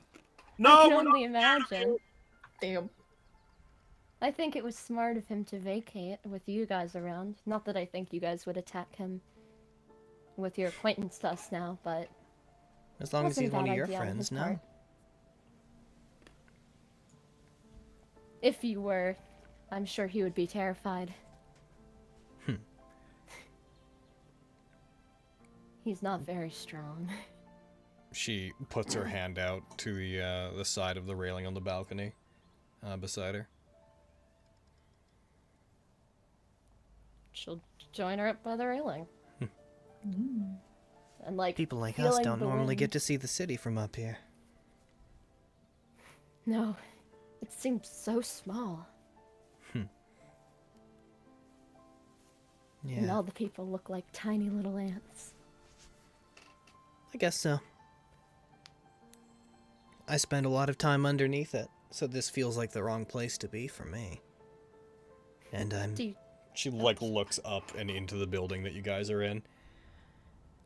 can not. only imagine. Damn. I think it was smart of him to vacate with you guys around. Not that I think you guys would attack him with your acquaintance to us now, but... As long as wasn't he's a one of bad your idea on friends, his no? part. If you were, I'm sure he would be terrified. He's not very strong. She puts her hand out to the side of the railing on the balcony beside her. She'll join her up by the railing. And like People like feeling us don't the normally wind. get to see the city from up here. No, it seemed so small. And Yeah, all the people look like tiny little ants. I guess so. I spend a lot of time underneath it, so this feels like the wrong place to be for me. And She, like, looks up and into the building that you guys are in.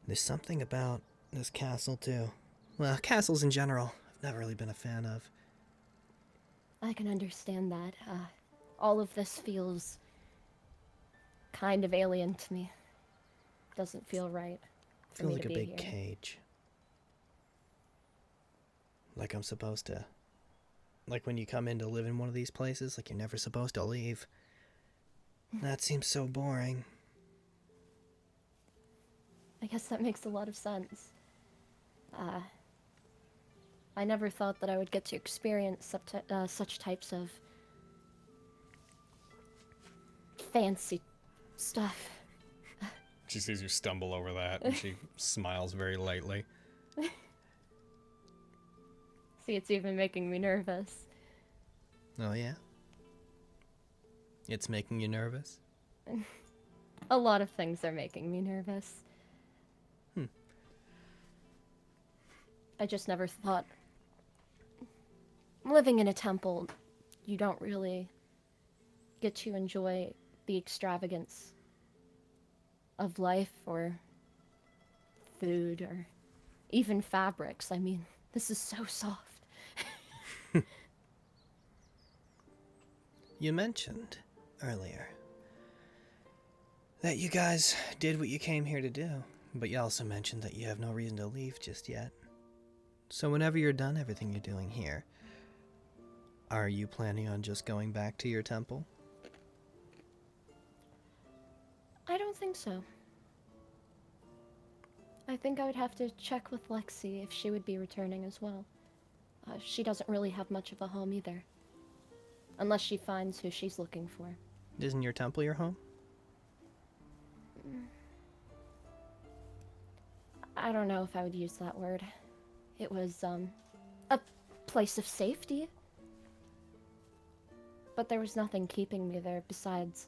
there's something about this castle, too. Well, castles in general, I've never really been a fan of. I can understand that. All of this feels kind of alien to me. Doesn't feel right for Feels me like to a be big here. cage. Like I'm supposed to... Like when you come in to live in one of these places, like you're never supposed to leave. That seems so boring. I guess that makes a lot of sense. I never thought that I would get to experience such types of fancy stuff. She sees you stumble over that, and she smiles very lightly. See, it's even making me nervous. Oh, yeah? It's making you nervous? A lot of things are making me nervous. I just never thought... Living in a temple, you don't really get to enjoy the extravagance of life or food or even fabrics. I mean, this is so soft. You mentioned earlier that you guys did what you came here to do, but you also mentioned that you have no reason to leave just yet. So whenever you're done everything you're doing here, are you planning on just going back to your temple? I don't think so. I think I would have to check with Lexi if she would be returning as well. She doesn't really have much of a home either. Unless she finds who she's looking for. Isn't your temple your home? I don't know if I would use that word. It was, a place of safety. But there was nothing keeping me there besides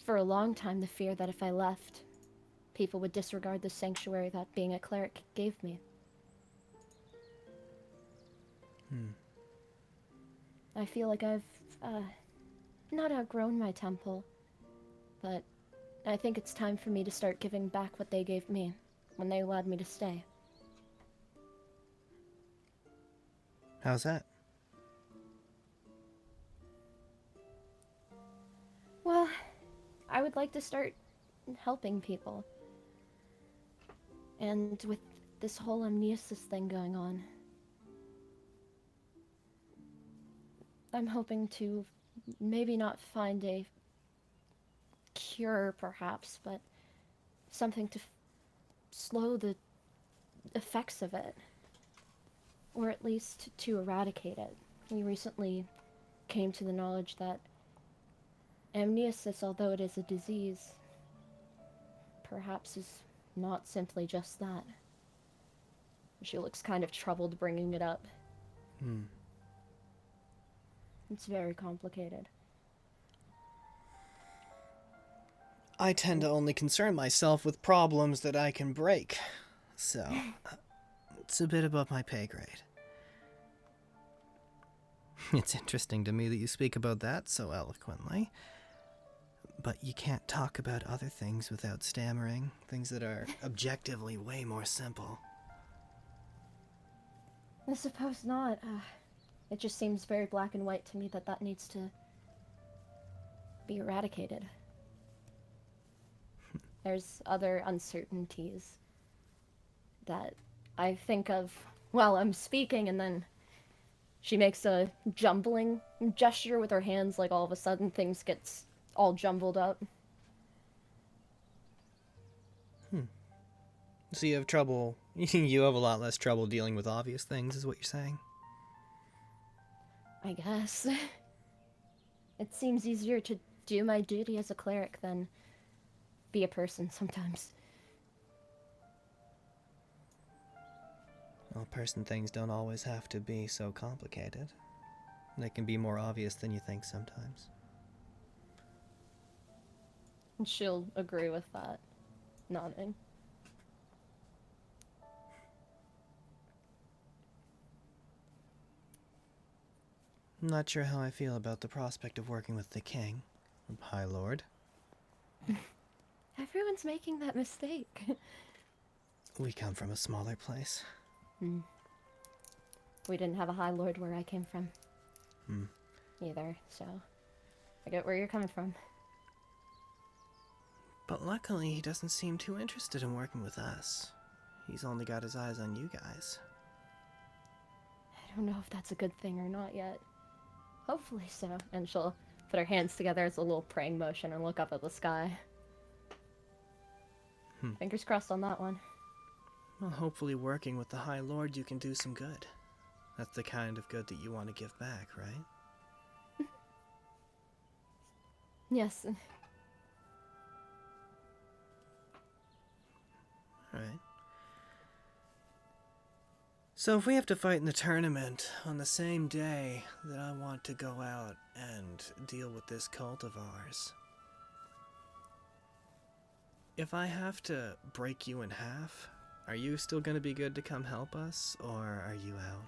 for a long time, the fear that if I left, people would disregard the sanctuary that being a cleric gave me. I feel like I've, not outgrown my temple, but I think it's time for me to start giving back what they gave me when they allowed me to stay. How's that? Well, I would like to start helping people. And with this whole amnesis thing going on, I'm hoping to maybe not find a cure, perhaps, but something to slow the effects of it. Or at least to eradicate it. We recently came to the knowledge that amnesis, although it is a disease, perhaps is not simply just that. She looks kind of troubled bringing it up. It's very complicated. I tend to only concern myself with problems that I can break, so it's a bit above my pay grade. It's interesting to me that you speak about that so eloquently, but you can't talk about other things without stammering, things that are objectively way more simple. I suppose not. It just seems very black and white to me that needs to be eradicated. There's other uncertainties that I think of while I'm speaking, and then she makes a jumbling gesture with her hands, like all of a sudden things get all jumbled up. So you have trouble, you have a lot less trouble dealing with obvious things, is what you're saying? I guess. It seems easier to do my duty as a cleric than be a person sometimes. Well, person things don't always have to be so complicated. They can be more obvious than you think sometimes. And she'll agree with that, nodding. I'm not sure how I feel about the prospect of working with the king, High Lord. Everyone's making that mistake. We come from a smaller place. We didn't have a High Lord where I came from. Either, so I get where you're coming from. But luckily, he doesn't seem too interested in working with us. He's only got his eyes on you guys. I don't know if that's a good thing or not yet. Hopefully so. And she'll put her hands together as a little praying motion and look up at the sky. Fingers crossed on that one. Well, hopefully working with the High Lord you can do some good. That's the kind of good that you want to give back, right? Yes. Alright. So if we have to fight in the tournament on the same day that I want to go out and deal with this cult of ours, if I have to break you in half, are you still going to be good to come help us, or are you out?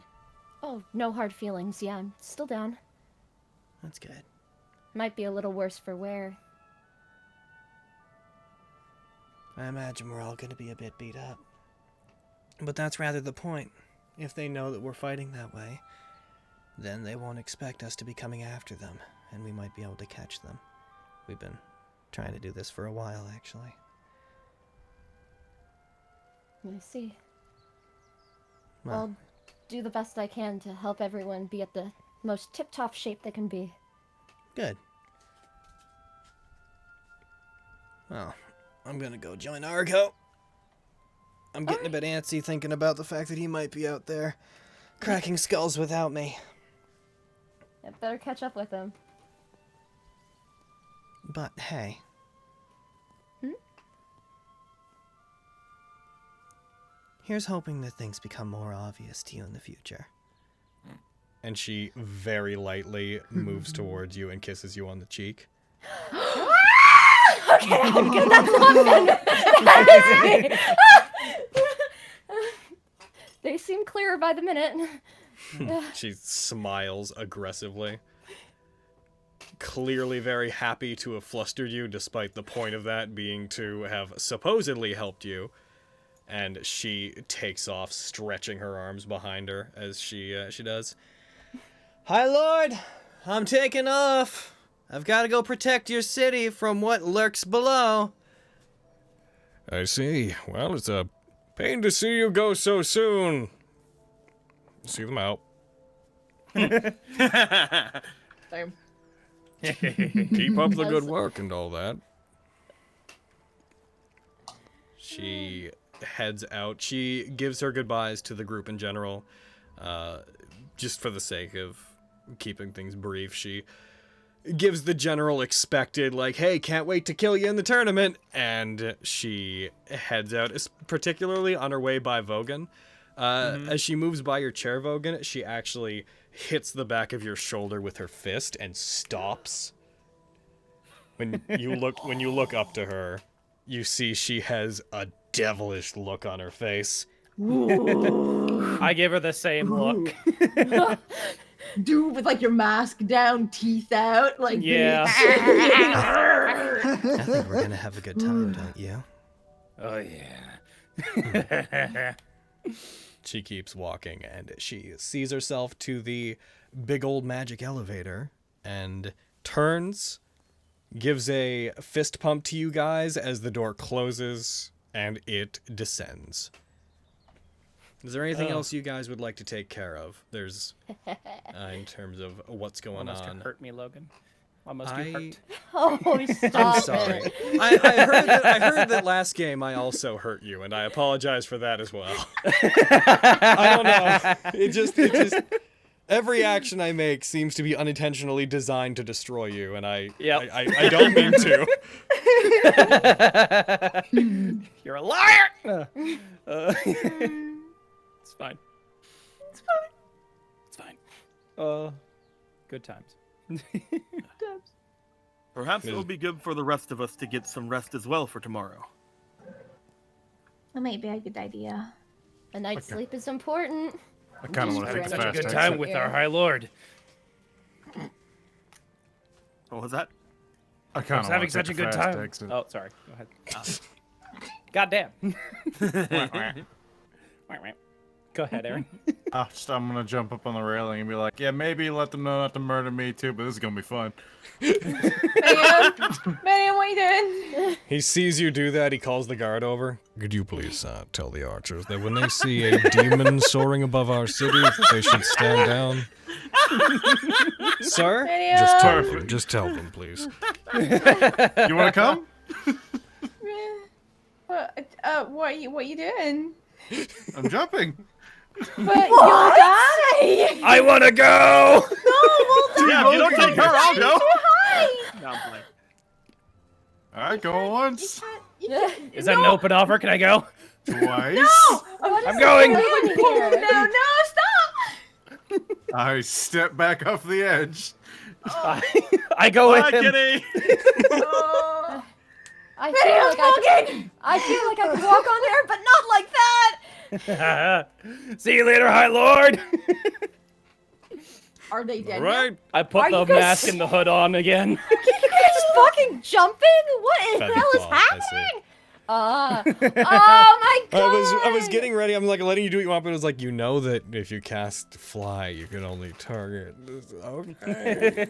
Oh, no hard feelings. Yeah, I'm still down. That's good. Might be a little worse for wear. I imagine we're all going to be a bit beat up. But that's rather the point. If they know that we're fighting that way, then they won't expect us to be coming after them, and we might be able to catch them. We've been trying to do this for a while, actually. I see. Well, I'll do the best I can to help everyone be at the most tip-top shape they can be. good. Well, I'm gonna go join Argo. I'm getting a bit antsy thinking about the fact that he might be out there cracking skulls without me. I better catch up with him. But hey. Here's hoping that things become more obvious to you in the future. And she very lightly moves towards you and kisses you on the cheek. Okay, I'm good. That is me. They seem clearer by the minute. She smiles aggressively. Clearly very happy to have flustered you, despite the point of that being to have supposedly helped you. And she takes off, stretching her arms behind her as she does. Hi, Lord. I'm taking off. I've got to go protect your city from what lurks below. I see. Well, it's a pain to see you go so soon. See them out. Same. Keep up the good work and all that. She heads out. She gives her goodbyes to the group in general. Just for the sake of keeping things brief, she gives the general expected, like, hey, can't wait to kill you in the tournament, and she heads out, particularly on her way by Vogan. As she moves by your chair, Vogan, she actually hits the back of your shoulder with her fist and stops. When you look up to her, you see she has a devilish look on her face. I give her the same look. Dude, with like your mask down, teeth out, like Yeah. I think we're gonna have a good time, don't you? Oh yeah. She keeps walking, and she sees herself to the big old magic elevator, and turns, gives a fist pump to you guys as the door closes, and it descends. Is there anything else you guys would like to take care of? There's, in terms of what's going Almost on. hurt me, Logan. Almost you hurt. Oh, stop I'm sorry. it. I heard that last game I also hurt you, and I apologize for that as well. I don't know. It just every action I make seems to be unintentionally designed to destroy you, and I don't mean to. You're a liar. It's fine. It's fine. Good times. Perhaps it'll be good for the rest of us to get some rest as well for tomorrow. That might be a good idea. A night's sleep is important. I kind of want to take the Such a fast good exit. time with our High Lord. What was that? I I kind was of having such a good time. Exit. Oh, sorry. Go ahead. Goddamn. Go ahead, Aaron. I'm gonna jump up on the railing and be like, yeah, maybe let them know not to murder me too, but this is gonna be fun. Miriam, what are you doing? He sees you do that, he calls the guard over. Could you please tell the archers that when they see a demon soaring above our city, they should stand down? Sir? Miriam. Just tell them, please. You wanna come? What are you doing? I'm jumping. But you'll die! I want to go! Yeah, if you don't take her, I'll go. Hi! No, I'm playing. Alright, go once. Is that an open offer? Can I go? Twice. I'm going! No, stop! I step back off the edge. I go Bye, with him. kitty. I feel like I could walk on there, but not like that. See you later, High Lord. Are they dead? Right? I put Are the you guys- mask and the hood on again. You guys fucking jumping? What in the hell is Featherfall, I see. happening? Oh my god! I was getting ready. I'm like letting you do what you want, but it was like, you know that if you cast fly, you can only target. Okay.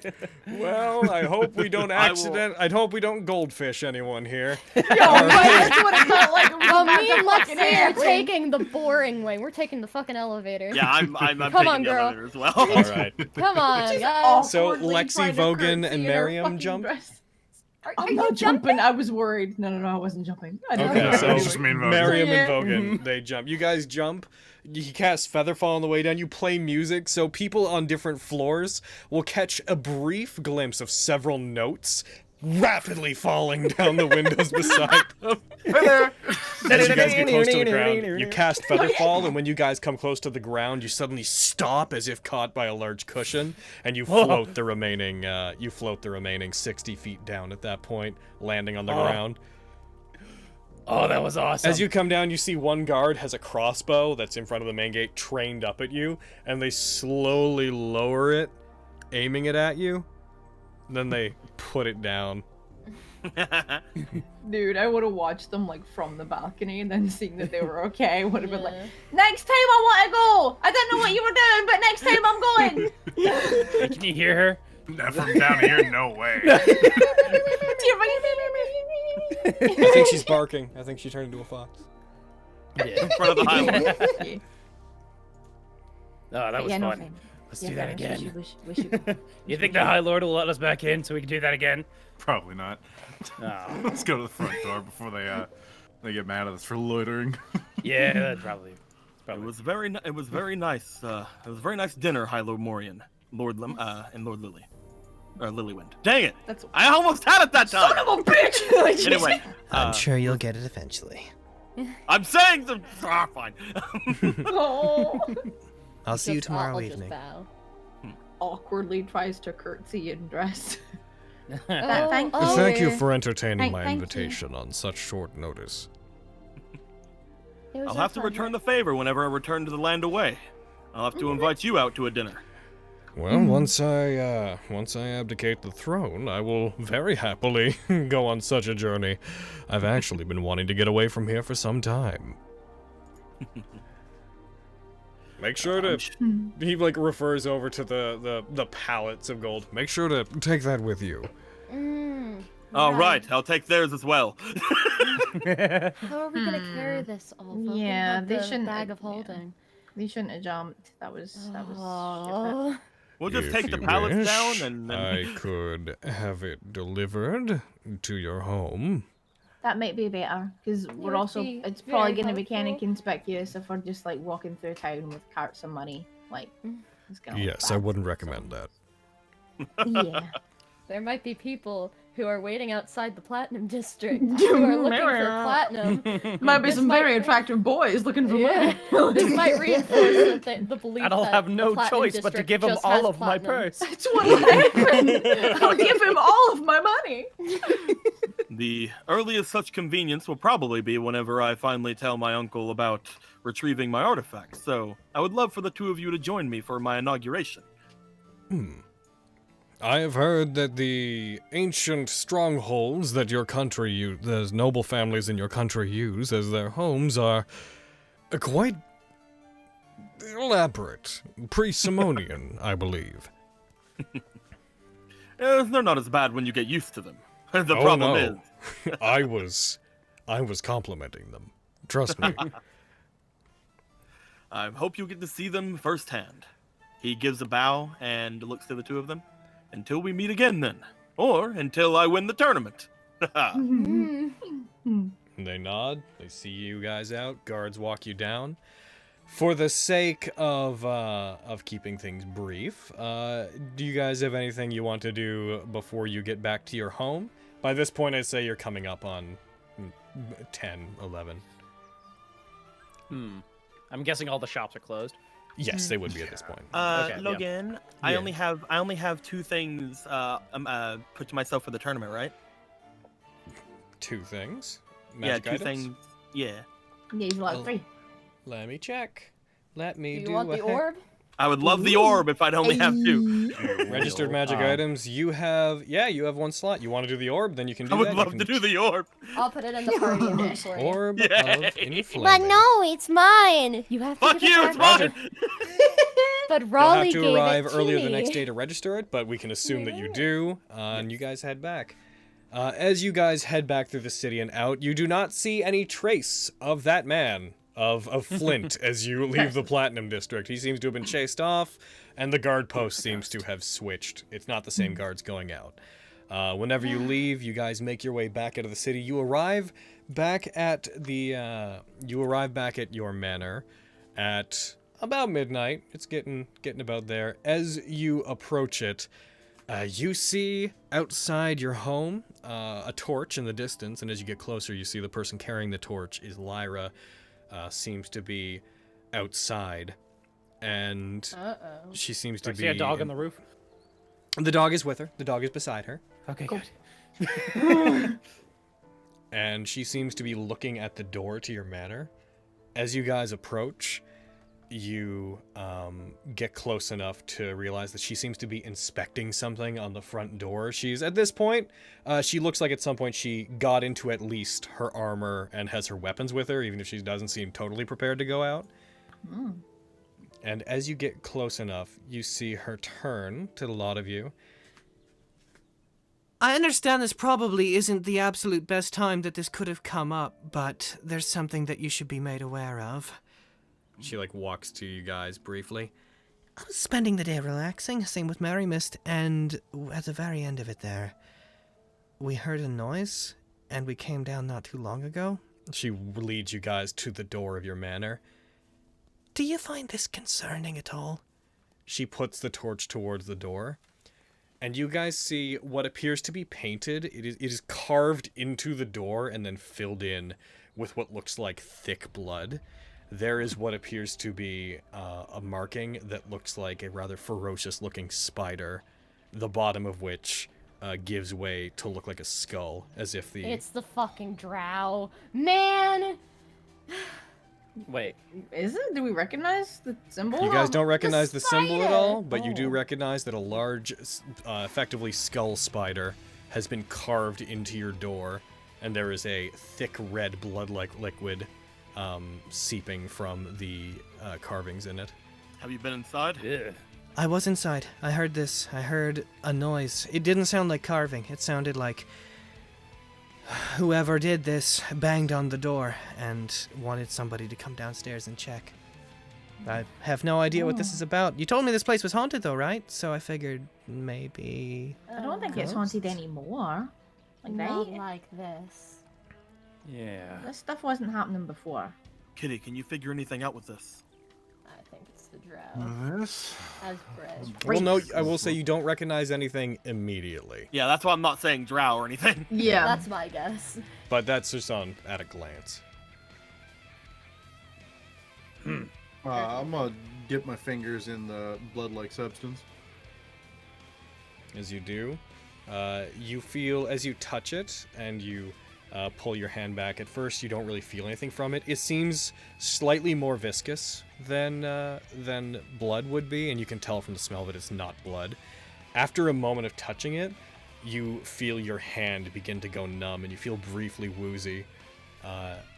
Well, I hope we don't I hope we don't goldfish anyone here. Yo, that's what it felt like. Well, me and Lexi are taking the boring way. We're taking the fucking elevator. Yeah, I'm Come taking on, the girl. elevator as well. All right. Come on, guys. So, Awkwardly Lexi, trying to Vogan, curtsy and in her Miriam fucking jump? dress. Are I'm you not jumping? jumping. I was worried. No, I wasn't jumping. I didn't Okay, know. so It's just me and Vogan. Miriam and Yeah. Vogan, they jump. You guys jump. You cast Featherfall on the way down. You play music, so people on different floors will catch a brief glimpse of several notes rapidly falling down the windows beside them. As you guys get close to the ground, you cast Featherfall, and when you guys come close to the ground, you suddenly stop as if caught by a large cushion, and you float the remaining 60 feet down at that point, landing on the ground. Oh, that was awesome. As you come down, you see one guard has a crossbow that's in front of the main gate trained up at you, and they slowly lower it, aiming it at you. Then they put it down. Dude, I would have watched them like from the balcony and then seeing that they were okay. Would have been like, Yeah. next time I want to go. I don't know what you were doing, but next time I'm going. Hey, can you hear her? Not from down here, no way. I think she's barking. I think she turned into a fox. In front of the Highland. Oh, that was Yeah, no, fun. thanks. Let's do that again. Wish you. You think the High Lord will let us back in so we can do that again? Probably not. Oh. Let's go to the front door before they get mad at us for loitering. Yeah, that'd probably. It was very nice. It was very nice dinner, High Lord Morian, Lord and Lord Lily, or Lilywind. Dang it! That's I almost had it that time. son of a bitch. Anyway, I'm sure you'll get it eventually. I'm saying the. Fine. Oh. I'll see you Just- tomorrow I'll just evening. bow. Awkwardly tries to curtsy and dress. Thank you. Thank you for entertaining my thank you. invitation on such short notice. It was I'll our have to pleasure. return the favor whenever I return to the land away. I'll have to invite you out to a dinner. Well, once I abdicate the throne, I will very happily go on such a journey. I've actually been wanting to get away from here for some time. Make sure to. He like refers over to the pallets of gold. Make sure to take that with you. All right, I'll take theirs as well. How are we gonna carry this all? Vogan Yeah, had they the shouldn't- bag of yeah. holding. We shouldn't have jumped. That was stupid. Oh. We'll just If take the you pallets wish, down and then. I could have it delivered to your home. That might be better because we're would also. be It's probably very going to be kind of helpful. conspicuous if we're just like walking through town with carts of money. Like, it's gonna look Yes, I bad. wouldn't recommend that. Yeah. there might be people who are waiting outside the Platinum District who are looking for platinum. Might be some very attractive boys looking for money. This might reinforce the belief And I'll that have the no Platinum choice but to District give him just has all of my platinum. purse. That's what happened. I'll give him all of my money. The earliest such convenience will probably be whenever I finally tell my uncle about retrieving my artifacts, so I would love for the two of you to join me for my inauguration. I have heard that the ancient strongholds that your country the noble families in your country use as their homes are quite elaborate. Pre-Simonian, I believe. They're not as bad when you get used to them. The problem is... I was complimenting them. Trust me. I hope you get to see them firsthand. He gives a bow and looks to the two of them. Until we meet again, then. Or until I win the tournament. They nod. They see you guys out. Guards walk you down. For the sake of keeping things brief, do you guys have anything you want to do before you get back to your home? By this point, I'd say you're coming up on 10, 11. I'm guessing all the shops are closed. Yes, they would be at this point. Okay, Logan, Yeah. I only have 2 things put to myself for the tournament, right? 2 things? Yeah, Magic 2 items? things. Yeah. Yeah, he's like 3. Let me check. Let me Do do you want the orb? I would love the orb if I'd only have 2. Registered magic items. You have 1 slot. You want to do the orb? Then you can do I would that. love to do the orb. I'll put it in the party inventory. Orb Yay. of inflaming. But no, it's mine. You have to Fuck give it you, back. it's mine! But You'll Raleigh have to gave arrive it to earlier the me. next day to register it, but we can assume that you do, and you guys head back. As you guys head back through the city and out, you do not see any trace of that man, of Flint, as you leave the Platinum District. He seems to have been chased off, and the guard post seems to have switched. It's not the same guards going out. Whenever you leave, you guys make your way back out of the city. You arrive back at your manor at about midnight. It's getting about there. As you approach it, you see outside your home a torch in the distance, and as you get closer, you see the person carrying the torch is Lyra. Seems to be outside, and she seems to I be. see a dog on the roof. The dog is with her. The dog is beside her. Okay, good. And she seems to be looking at the door to your manor. As you guys approach, you get close enough to realize that she seems to be inspecting something on the front door. She's, at this point, she looks like at some point she got into at least her armor and has her weapons with her, even if she doesn't seem totally prepared to go out. And as you get close enough, you see her turn to the lot of you. I understand this probably isn't the absolute best time that this could have come up, but there's something that you should be made aware of. She, walks to you guys briefly. I was spending the day relaxing, same with Mary Mist, and at the very end of it there, we heard a noise, and we came down not too long ago. She leads you guys to the door of your manor. Do you find this concerning at all? She puts the torch towards the door, and you guys see what appears to be painted. It is carved into the door and then filled in with what looks like thick blood. There is what appears to be a marking that looks like a rather ferocious-looking spider, the bottom of which gives way to look like a skull, as if the... It's the fucking drow. Man! Wait. Is it? Do we recognize the symbol? You guys don't recognize the symbol at all, but you do Oh. recognize that a large, effectively skull spider has been carved into your door, and there is a thick red blood-like liquid seeping from the carvings in it. Have you been inside? Yeah. I was inside. I heard this. I heard a noise. It didn't sound like carving. It sounded like whoever did this banged on the door and wanted somebody to come downstairs and check. I have no idea what this is about. You told me this place was haunted though, right? So I figured maybe... I don't think it's haunted anymore. Not Right? like this. Yeah. This stuff wasn't happening before. Kitty, can you figure anything out with this? I think it's the drow. This. As bread. Well, no, I will say you don't recognize anything immediately, Yeah, that's why I'm not saying drow or anything. Yeah. That's my guess. but that's just at a glance. I'm gonna dip my fingers in the blood-like substance. As you do, you feel as you touch it and you pull your hand back. At first, you don't really feel anything from it. It seems slightly more viscous than blood would be, and you can tell from the smell that it's not blood. After a moment of touching it, you feel your hand begin to go numb, and you feel briefly woozy.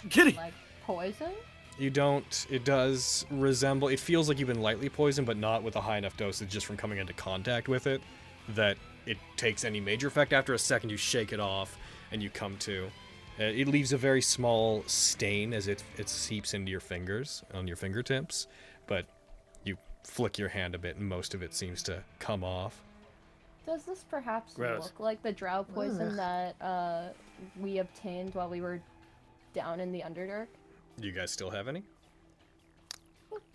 Kitty! Like poison? You don't. It does resemble. It feels like you've been lightly poisoned, but not with a high enough dosage just from coming into contact with it that it takes any major effect. After a second, you shake it off and you come to. It leaves a very small stain as it seeps into your fingers, on your fingertips, but you flick your hand a bit and most of it seems to come off. Does this perhaps Gross. look like the drow poison that we obtained while we were down in the Underdark? Do you guys still have any?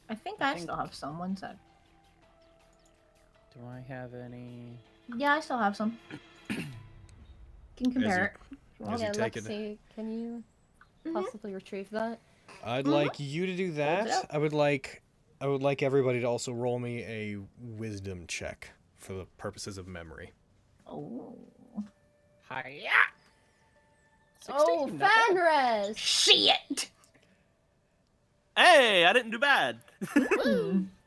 I think I still have some. One sec. Do I have any? Yeah, I still have some. Can compare it. As you take it, Lexi, can you possibly retrieve that? I'd like you to do that. I would like everybody to also roll me a wisdom check for the purposes of memory. Oh. Hiya! Oh, Fenris! Shit! Hey, I didn't do bad.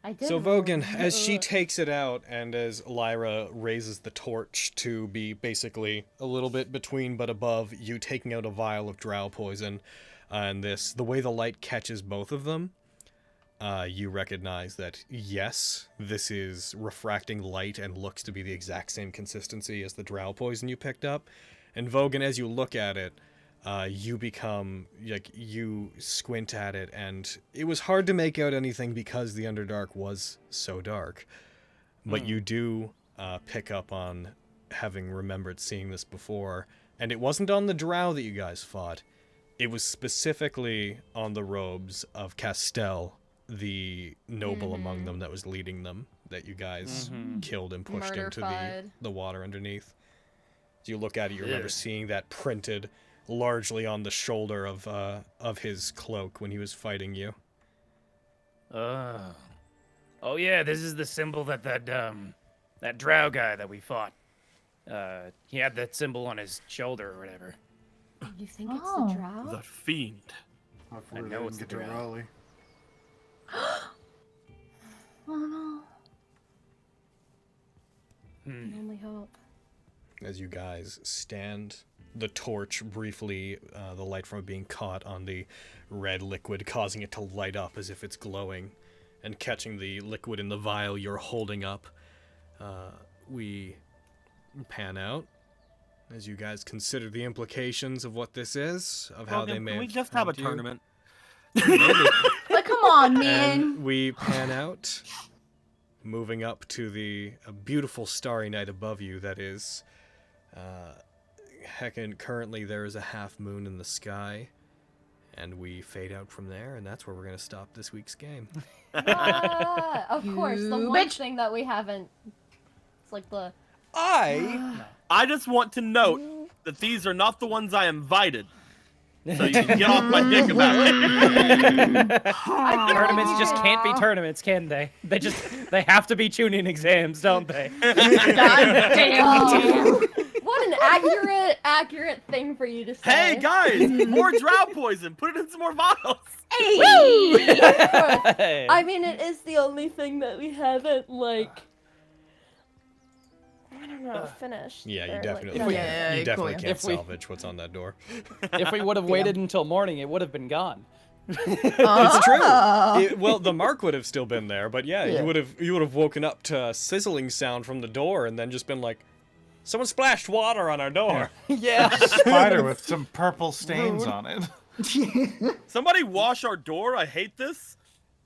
I did. So roll. Vogan, as she takes it out and as Lyra raises the torch to be basically a little bit between but above you taking out a vial of drow poison, and the way the light catches both of them, you recognize that yes, this is refracting light and looks to be the exact same consistency as the drow poison you picked up. And Vogan, as you look at it, you squint at it, and it was hard to make out anything because the Underdark was so dark. But you do pick up on having remembered seeing this before, and it wasn't on the drow that you guys fought. It was specifically on the robes of Castell, the noble among them that was leading them, that you guys killed and pushed into the water underneath. As you look at it, you remember seeing that printed largely on the shoulder of his cloak when he was fighting you. Oh yeah, this is the symbol that drow guy that we fought. He had that symbol on his shoulder or whatever. You think it's the drow? The fiend. Hopefully I they know didn't it's get the to drow. Raleigh. Oh no. Only hope. As you guys stand, the torch briefly, the light from it being caught on the red liquid, causing it to light up as if it's glowing, and catching the liquid in the vial you're holding up. We pan out as you guys consider the implications of what this is, of how they may Can we have just have a helped you. tournament? Like, come on, man. And we pan out, moving up to a beautiful starry night above you that is... heckin' currently there is a half moon in the sky, and we fade out from there, and that's where we're gonna stop this week's game. Of course, the You one bitch. thing that we haven't. It's like the. I just want to note that these are not the ones I invited. So you can get off my dick about it. Tournaments just can't be tournaments, can they? They have to be tuning exams, don't they? What an accurate thing for you to say. Hey guys, more drow poison. Put it in some more vials. I mean, it is the only thing that we haven't, like, I don't know, finished. Yeah, you or, definitely, like, you definitely cool. can't If we- salvage what's on that door. If we would have waited until morning, it would have been gone. It's true. Well, the mark would have still been there, but yeah, you would have woken up to a sizzling sound from the door, and then just been like, someone splashed water on our door. Yeah. Spider with some purple stains on it. Somebody wash our door. I hate this.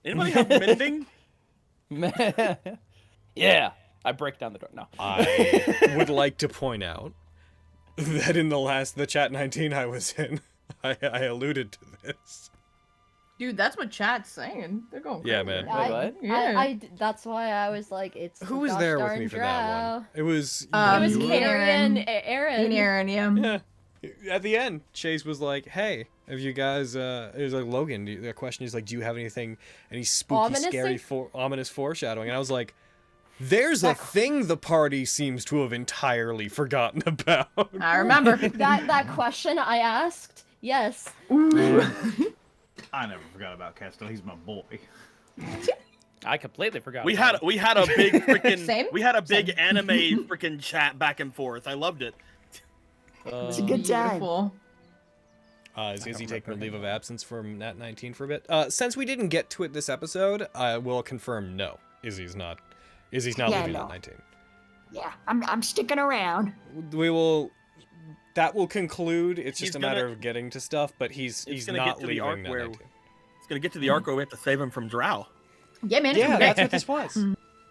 Anybody have mending? Yeah. I break down the door. No. I would like to point out that in the Chat 19 I was in, I alluded to this. Dude, that's what chat's saying. They're going Yeah, crazy. man. I, Yeah. that's why I was like, it's Who the was gosh there with darn me for drow. that one? It was. It was You were- Carrie and Aaron, Aaron. yeah. Yeah. At the end, Chase was like, "Hey, have you guys?" It was like Logan. The question is like, "Do you have anything?" And he's spooky, Ominous scary, thing? ominous foreshadowing. And I was like, "There's a thing the party seems to have entirely forgotten about." I remember. that question I asked. Yes. I never forgot about Castle. He's my boy. I completely forgot. We about had a big freaking Same? big anime freaking chat back and forth. I loved it. It was a good time. Beautiful. Is he taking a leave of absence from Nat19 for a bit? Since we didn't get to it this episode, I will confirm no. Izzy's not Yeah, leaving no. Nat19. Yeah, I'm sticking around. That will conclude. It's He's just a gonna- matter of getting to stuff, but he's gonna not get to the leaving arc where Nat19. it's gonna get to the arc where we have to save him from Drow. Yeah, man. Yeah, that's what this was.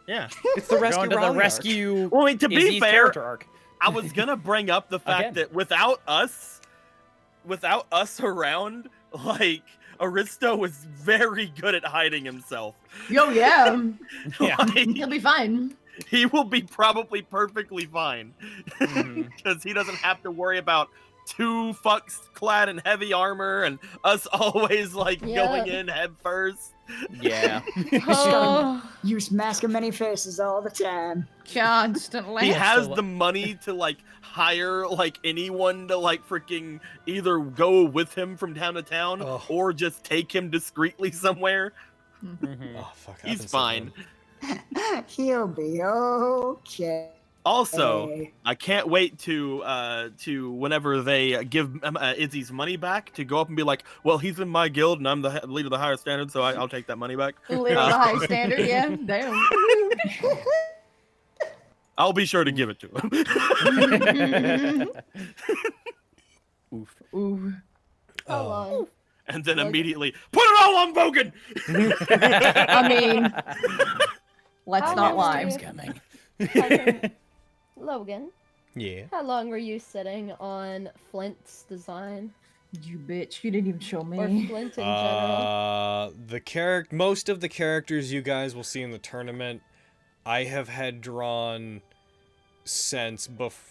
Yeah. It's the We're rescue going to the Raleigh arc. rescue. Well, I mean, to be Izzy's fair, character arc. I was gonna bring up the fact Again. that without us around, like Aristo was very good at hiding himself. Yo, yeah. Yeah. Like, He'll be fine. he will be probably perfectly fine Mhm. because he doesn't have to worry about two fucks clad in heavy armor and us always like Yeah. going in head first. Yeah. Oh, Use Mask of Many Faces all the time. constantly. He has So- the money to like hire like anyone to like freaking either go with him from town to town Ugh. or just take him discreetly somewhere. Mhm. Oh fuck! He's fine. He'll be okay. Also, I can't wait to whenever they give Izzy's money back to go up and be like, well, he's in my guild and I'm the leader of the higher standard, so I'll take that money back. Leader of the high standard, yeah. Damn. I'll be sure to give it to him. Oof. Ooh. How long? And then immediately put it all on Logan. I mean, let's How not long lie. is Time's coming. Logan, Yeah. how long were you sitting on Flint's design? You bitch, you didn't even show Or me. Flint in general? Most of the characters you guys will see in the tournament, I have had drawn since before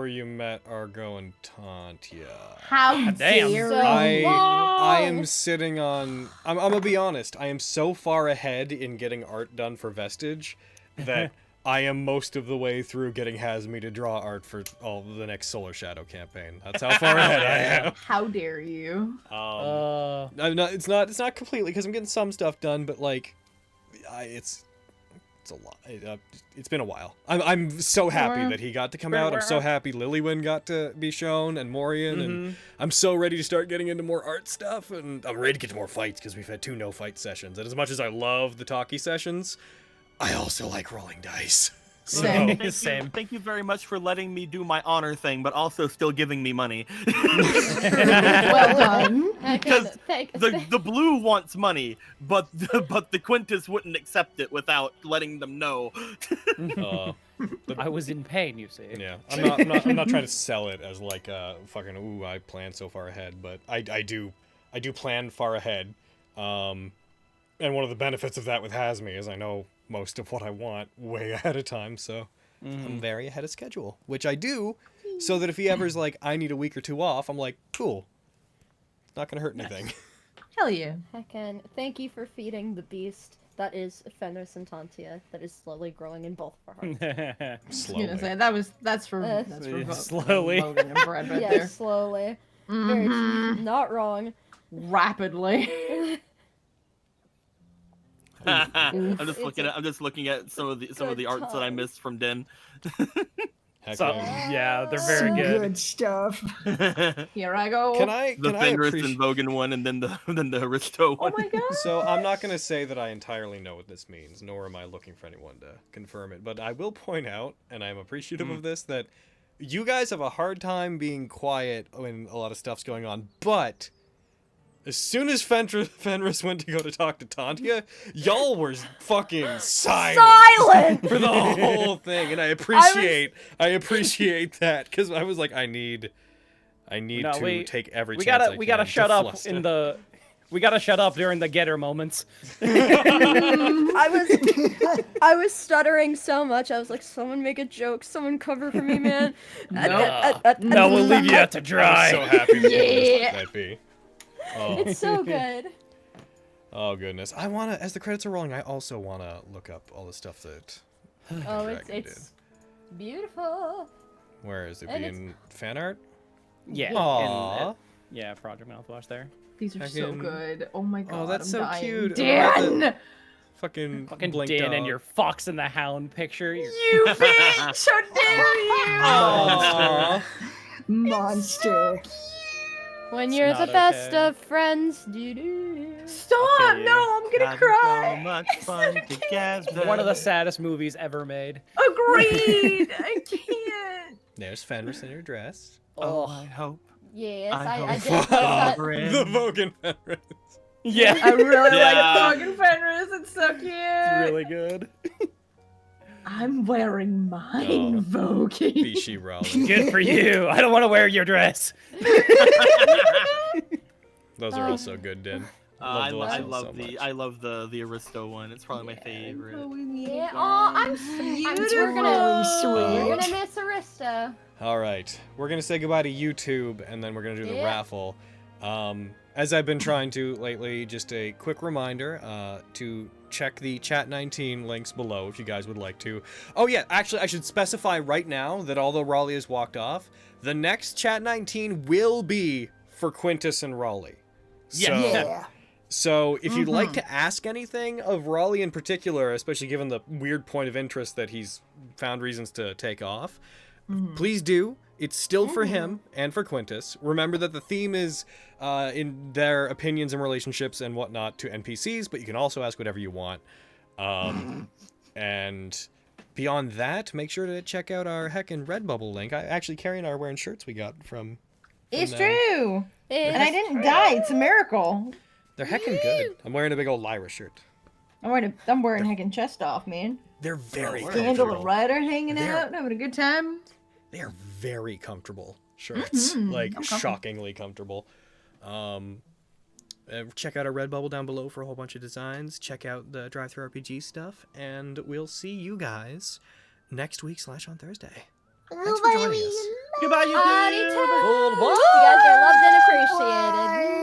you met Argo and Tantia. How Damn. dare So you? I am sitting on. I'm gonna be honest. I am so far ahead in getting art done for Vestige that I am most of the way through getting Hasmi to draw art for all the next Solar Shadow campaign. That's how far ahead I am. How dare you? I'm not. It's not completely because I'm getting some stuff done, but like, it's a lot. It's been a while. I'm so happy that he got to come out. I'm so happy Lilywin got to be shown and Morian, and I'm so ready to start getting into more art stuff, and I'm ready to get to more fights because we've had 2 no-fight sessions. And as much as I love the talkie sessions, I also like rolling dice. So, Same. Same. Thank you very much for letting me do my honor thing, but also still giving me money. Well done. Because the blue wants money, but the Quintus wouldn't accept it without letting them know. I was in pain, you see. yeah, I'm not trying to sell it as like fucking ooh I plan so far ahead, but I do plan far ahead. And one of the benefits of that with Hasmi is I know most of what I want way ahead of time, so I'm very ahead of schedule, which I do, so that if he ever's like, I need a week or 2 off, I'm like, cool. It's not gonna hurt anything. Hell yeah. Heckin', thank you for feeding the beast that is Fenris and Tantia that is slowly growing in both of our hearts. I was Slowly. gonna say that's for Slowly. Logan and Brad right Yeah, there. slowly. Very not wrong. Rapidly. I'm just It's looking at some of the arts that I missed from Den. Heck So, yeah. yeah, they're very Some good. good stuff. Here I go. Can I Fenris appreciate? and Vogan one, and then the Aristo Oh one. my god. So I'm not going to say that I entirely know what this means, nor am I looking for anyone to confirm it, but I will point out, and I'm appreciative of this, that you guys have a hard time being quiet when a lot of stuff's going on, but as soon as Fenris went to go to talk to Tantia, y'all were fucking silent for the whole thing, and I appreciate that, because I was like, I need to take every chance I we gotta can shut to up fluster. in the We gotta shut up during the getter moments. I was stuttering so much. I was like, someone make a joke. Someone cover for me, man. No, we'll leave you out to dry. I'm so happy that might be. Oh. It's so good. Oh goodness. I wanna, as the credits are rolling, I also wanna look up all the stuff that Oh, Dragon it's beautiful. Where is it? And Being fan art? Yeah. Aww. Yeah, Project Mouthwash there. These are so good. Oh my god. Oh, that's I'm so dying. cute. Dan! Fucking Dan dog. and your Fox and the Hound picture. You bitch! How dare you! Aww. Monster. When It's you're not the best okay. of friends. Doo-doo. Stop! Okay, No, I'm gonna Having cry. So much fun together. One of the saddest movies ever made. Agreed. I can't. There's Fenris in your dress. Oh, I hope. Yes, I I hope did. that. The Vogan Fenris. Yeah. I really Yeah. like fucking Fenris. It's so cute. It's really good. I'm wearing mine, Vogue. Be she Raleigh. Good for you. I don't want to wear your dress. Those are also good, Din. I those love ones so much. I love the Aristo one. It's probably my favorite. Yeah. Oh, I'm Beautiful. we're gonna Sweet. miss Arista. All right, we're gonna say goodbye to YouTube, and then we're gonna do the raffle. As I've been trying to lately, just a quick reminder to check the Chat19 links below if you guys would like to. Oh yeah, actually, I should specify right now that although Raleigh has walked off, the next Chat19 will be for Quintus and Raleigh. So, Yeah. So if you'd like to ask anything of Raleigh in particular, especially given the weird point of interest that he's found reasons to take off, please do. It's still for him and for Quintus. Remember that the theme is in their opinions and relationships and whatnot to NPCs, but you can also ask whatever you want. And beyond that, make sure to check out our heckin' Redbubble link. Carrie and I are wearing shirts we got from It's them. true. It's And I didn't die. It's a miracle. They're heckin' good. I'm wearing a big old Lyra shirt. I'm wearing heckin' chest off, man. They're very Candle comfortable. and Ryder hanging They're- out, having a good time. They are very comfortable shirts, like shockingly comfortable. Check out our Redbubble down below for a whole bunch of designs. Check out the Drive-Thru RPG stuff, and we'll see you guys next week / on Thursday. Thanks for joining us. Goodbye, YouTube. You guys are loved and appreciated.